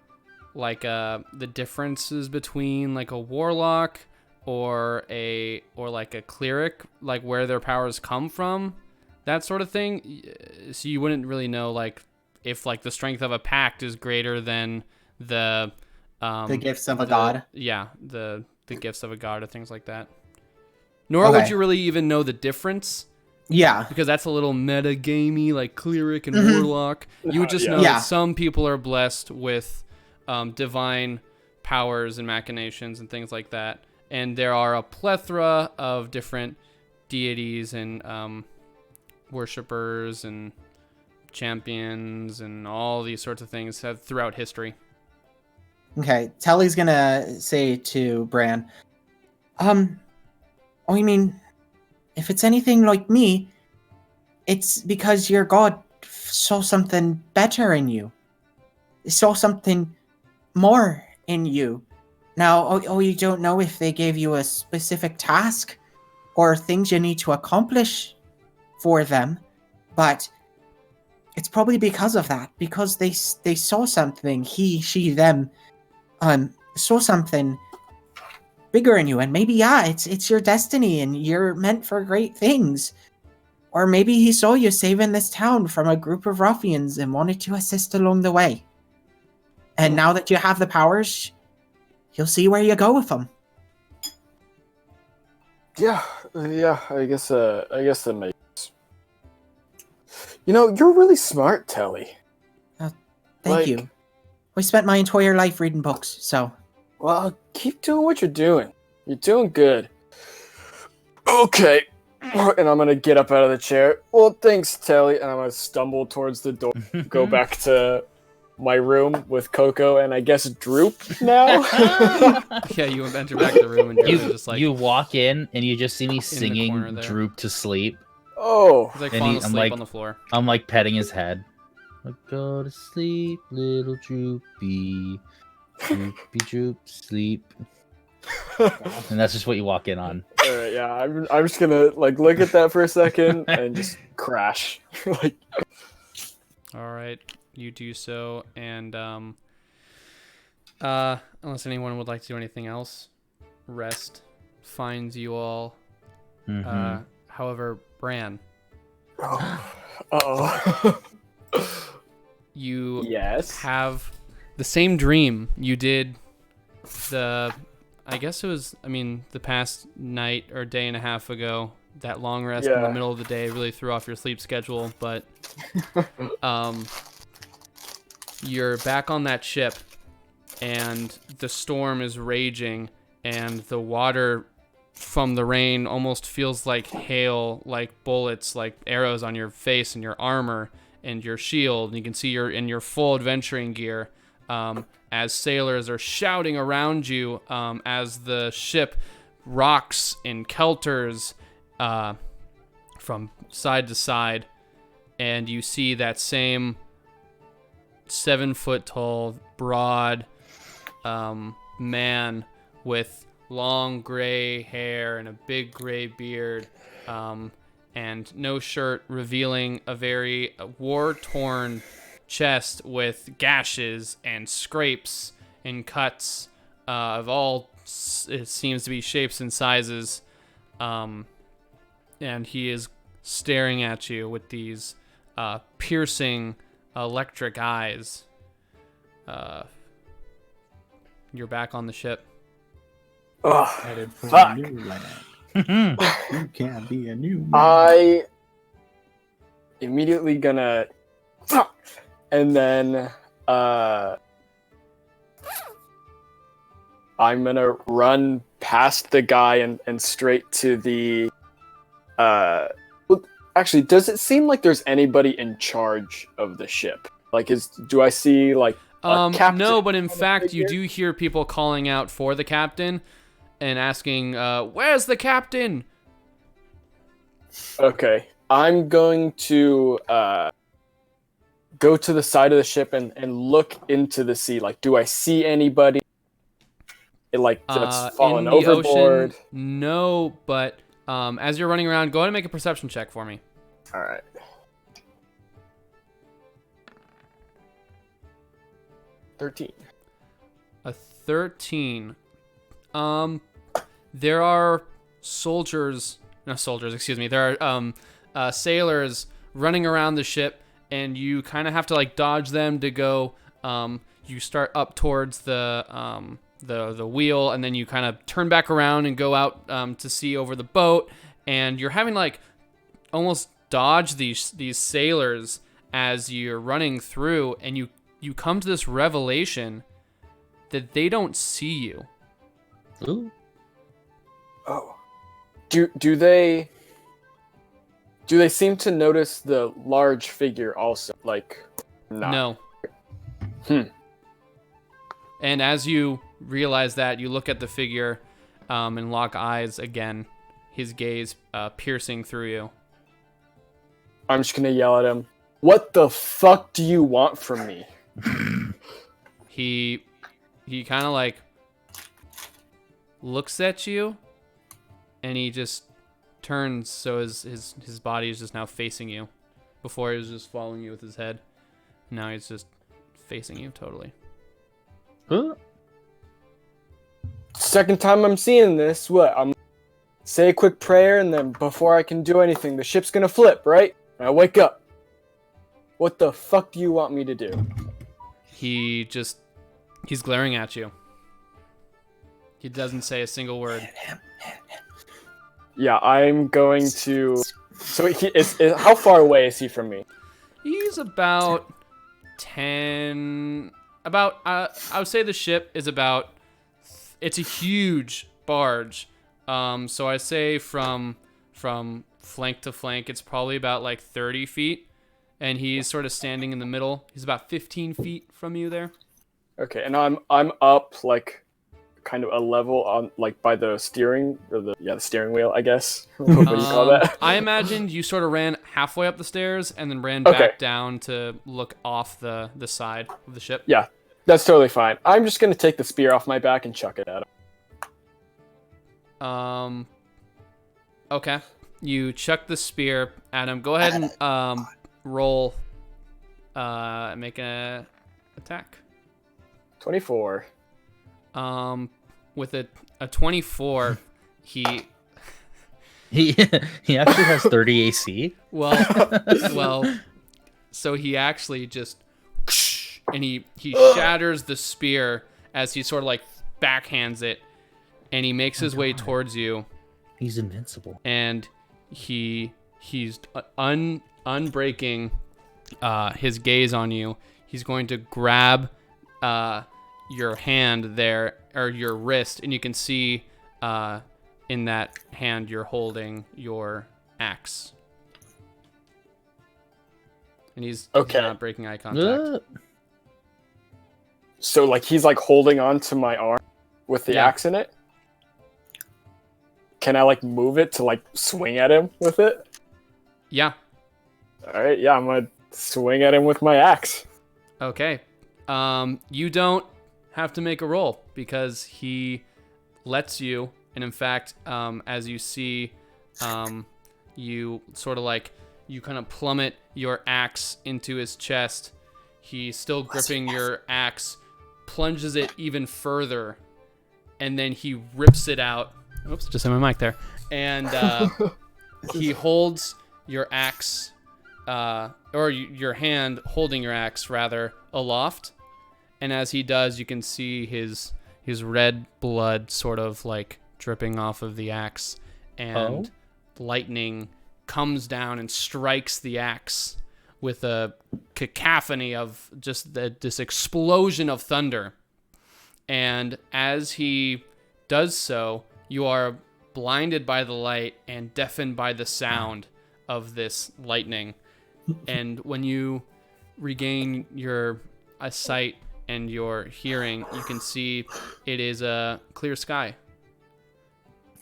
differences between like a warlock or like a cleric, like where their powers come from, that sort of thing. So you wouldn't really know like if like the strength of a pact is greater than the gifts of a god. Yeah, the gifts of a god or things like that. Nor would you really even know the difference. Yeah. Because that's a little meta-gamey, like cleric and warlock. You would just know that some people are blessed with divine powers and machinations and things like that. And there are a plethora of different deities and worshippers and champions and all these sorts of things throughout history. Okay, Telly's gonna say to Bran, I mean, if it's anything like me, it's because your god saw something better in you. He saw something more in you. Now, you don't know if they gave you a specific task or things you need to accomplish for them, but it's probably because of that, because they saw something, he, she, them, saw something bigger in you, and maybe it's your destiny and you're meant for great things. Or maybe he saw you saving this town from a group of ruffians and wanted to assist along the way. And now that you have the powers, you'll see where you go with them. Yeah, I guess that makes. You're really smart, Telly. Thank you. I spent my entire life reading books, so. Well, keep doing what you're doing. You're doing good. Okay. And I'm gonna get up out of the chair. Well, thanks, Telly. And I'm gonna stumble towards the door, go back to my room with Coco, and I guess Droop now. Yeah, you enter back the room and Droop is just like you walk in and you just see me corner singing there. Droop to sleep. Oh, he's like And falling I'm asleep like- on the floor. I'm like petting his head. Like, go to sleep, little Droopy. Droopy Droop, sleep. And that's just what you walk in on. alright, yeah. I'm just gonna look at that for a second and just crash. All right, you do so, and unless anyone would like to do anything else, rest finds you all. Mhm. However, Bran, Uh-oh. you Yes. have the same dream you did the past night or day and a half ago. That long rest in the Yeah. middle of the day really threw off your sleep schedule, but you're back on that ship and the storm is raging and the water from the rain almost feels like hail, like bullets, like arrows on your face and your armor and your shield. And you can see you're in your full adventuring gear as sailors are shouting around you as the ship rocks and kelters from side to side. And you see that same 7-foot tall, broad man with long gray hair and a big gray beard and no shirt, revealing a very war-torn chest with gashes and scrapes and cuts of all, it seems to be shapes and sizes, and he is staring at you with these piercing electric eyes. You're back on the ship. Oh, Headed for fuck. a new land. Mhm. You can't be a new man. I immediately gonna, and then I'm gonna run past the guy and straight to the. Well, actually, does it seem like there's anybody in charge of the ship? Do I see a captain? No, but in kind of fact, you figure? do hear people calling out for the captain and asking, "Where's the captain?" Okay, I'm going to go to the side of the ship and look into the sea. Do I see anybody? That's fallen in the overboard. ocean, no, but as you're running around, go ahead and make a perception check for me. All right. A 13. There are there are sailors running around the ship, and you kind of have to like dodge them to go. You start up towards the wheel, and then you kind of turn back around and go out to sea over the boat, and you're having like almost dodge these sailors as you're running through, and you come to this revelation that they don't see you. Ooh. Oh. Do they seem to notice the large figure also? Like, not? No. And as you realize that, you look at the figure and lock eyes again, his gaze piercing through you. I'm just gonna yell at him. What the fuck do you want from me? He kind of like looks at you, and he just turns so his body is just now facing you. Before he was just following you with his head. Now he's just facing you totally. Huh? Second time I'm seeing this, what? I'm say a quick prayer, and then before I can do anything, the ship's gonna flip, right? I wake up. What the fuck do you want me to do? He's glaring at you. He doesn't say a single word. Yeah, I'm going to. So how far away is he from me? He's about 10. I would say the ship is about. It's a huge barge. So I say from flank to flank, it's probably about like 30 feet, and he's sort of standing in the middle. He's about 15 feet from you there. Okay, and I'm up like kind of a level on like by the steering or the steering wheel, I guess. What do you call that? I imagined you sort of ran halfway up the stairs and then ran back down to look off the side of the ship. Yeah, that's totally fine. I'm just gonna take the spear off my back and chuck it at him. Okay. You chuck the spear at him. Go ahead and roll. Make an attack. 24. With a 24, he actually has 30 AC. Well, so he actually just and he shatters the spear as he sort of like backhands it, and he makes his way towards you. He's invincible. And he's unbreaking his gaze on you. He's going to grab your hand there, or your wrist, and you can see in that hand you're holding your axe. And he's not breaking eye contact. So like he's like holding on to my arm with the axe in it? Can I like move it to like swing at him with it? Yeah. Alright, yeah, I'm gonna swing at him with my axe. Okay. You don't have to make a roll because he lets you, and in fact, as you see, you sort of like, you kind of plummet your axe into his chest. He's still gripping your axe, plunges it even further, and then he rips it out. Oops, just had my mic there. And he holds your axe, or your hand holding your axe, rather, aloft. And as he does, you can see his red blood sort of like dripping off of the axe. And lightning comes down and strikes the axe with a cacophony of just this explosion of thunder. And as he does so, you are blinded by the light and deafened by the sound of this lightning. And when you regain your sight and your hearing, you can see it is a clear sky.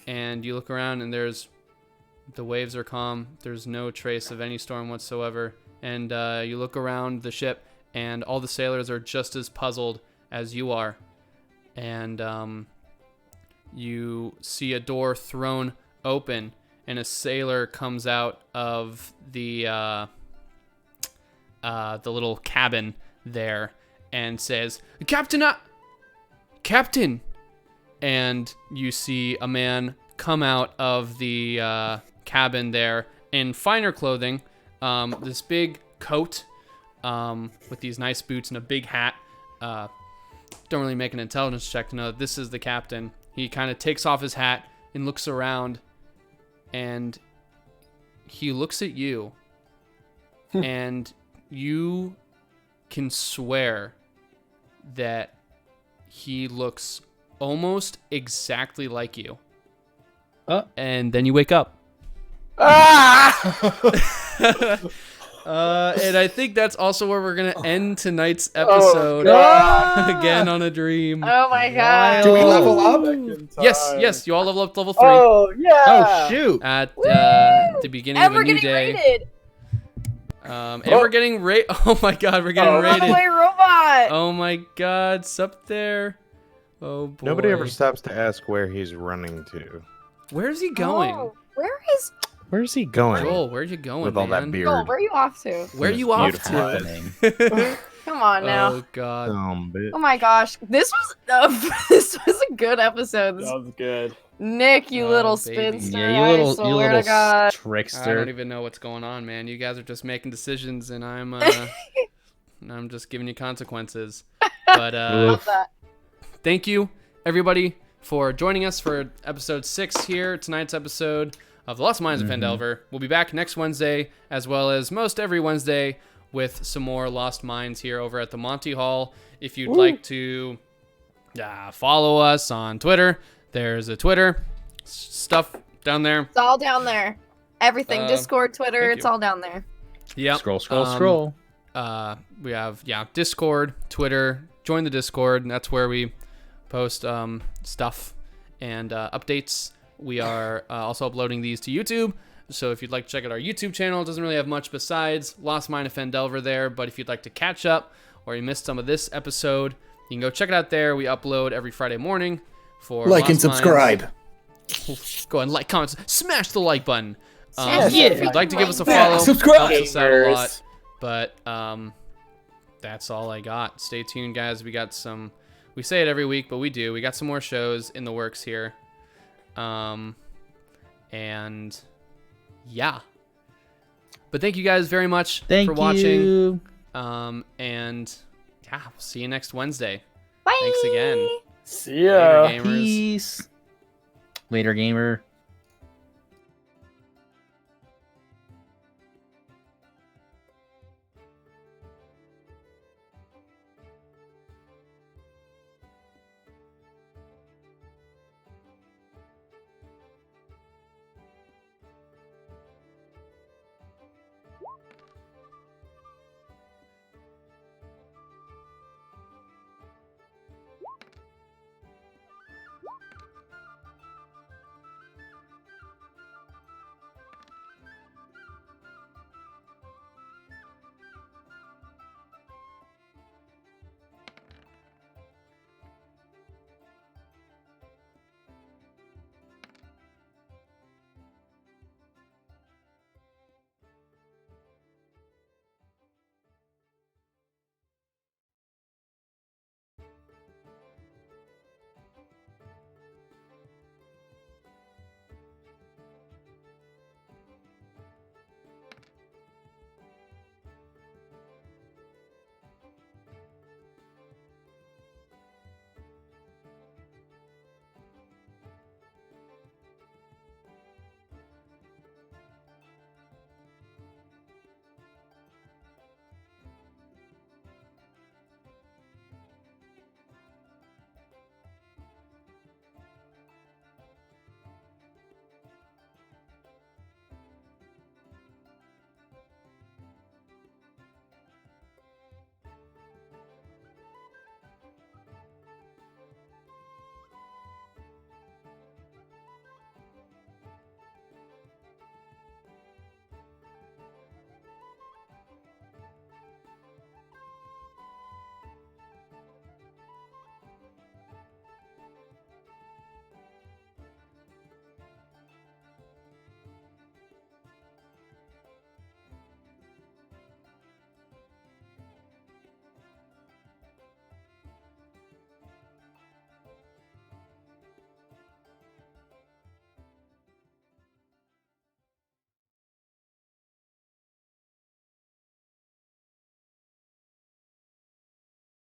And you look around, and the waves are calm. There's no trace of any storm whatsoever. And you look around the ship, and all the sailors are just as puzzled as you are. And you see a door thrown open, and a sailor comes out of the little cabin there and says, Captain! And you see a man come out of the cabin there in finer clothing, this big coat with these nice boots and a big hat. Don't really make an intelligence check to know that this is the captain. He kind of takes off his hat and looks around, and he looks at you, and you can swear that he looks almost exactly like you. And then you wake up. And I think that's also where we're gonna end tonight's episode. Again on a dream. Oh my god. Do we level up? Yes, you all level up to level 3 Oh yeah. Oh shoot! at the beginning And of a we're new getting day. rated. And we're getting rated. Oh my god, we're getting rated. Runaway robot. Oh my god, it's up there. Oh boy. Nobody ever stops to ask where he's running to. Where's he going? Oh, Where's he going? Joel, where you going, with all man? that beard? Joel, where are you off to? Where are It's you off beautiful. to? Come on now. Oh god. Bitch. Oh my gosh, this was a good episode. That was good. Nick, you Oh, little baby. spinster. Yeah, I you swear little to God. I trickster. don't even know what's going on, man. You guys are just making decisions, and I'm just giving you consequences. But Love that. thank you, everybody, for joining us for episode 6 here. Tonight's episode of The Lost Minds of Phandelver. We'll be back next Wednesday, as well as most every Wednesday, with some more Lost Minds here over at the Monty Hall. If you'd like to follow us on Twitter, there's a Twitter stuff down there. It's all down there. Everything. Discord, Twitter, thank it's you. all down there. Yep. Scroll. We have Discord, Twitter. Join the Discord. That's where we post stuff and updates. We are also uploading these to YouTube. So if you'd like to check out our YouTube channel, it doesn't really have much besides Lost Mine of Phandelver there. But if you'd like to catch up or you missed some of this episode, you can go check it out there. We upload every Friday morning for Like and Lost Minds. subscribe. Go and like, comment, smash the like button. Smash If the you'd like to give us a Yeah, follow, subscribe. helps us out a lot. But that's all I got. Stay tuned, guys. We got some. We say it every week, but we do. We got some more shows in the works here. And yeah. But thank you guys very much for watching. And yeah, we'll see you next Wednesday. Bye. Thanks again. See ya. Later, gamers. Peace. Later, gamer.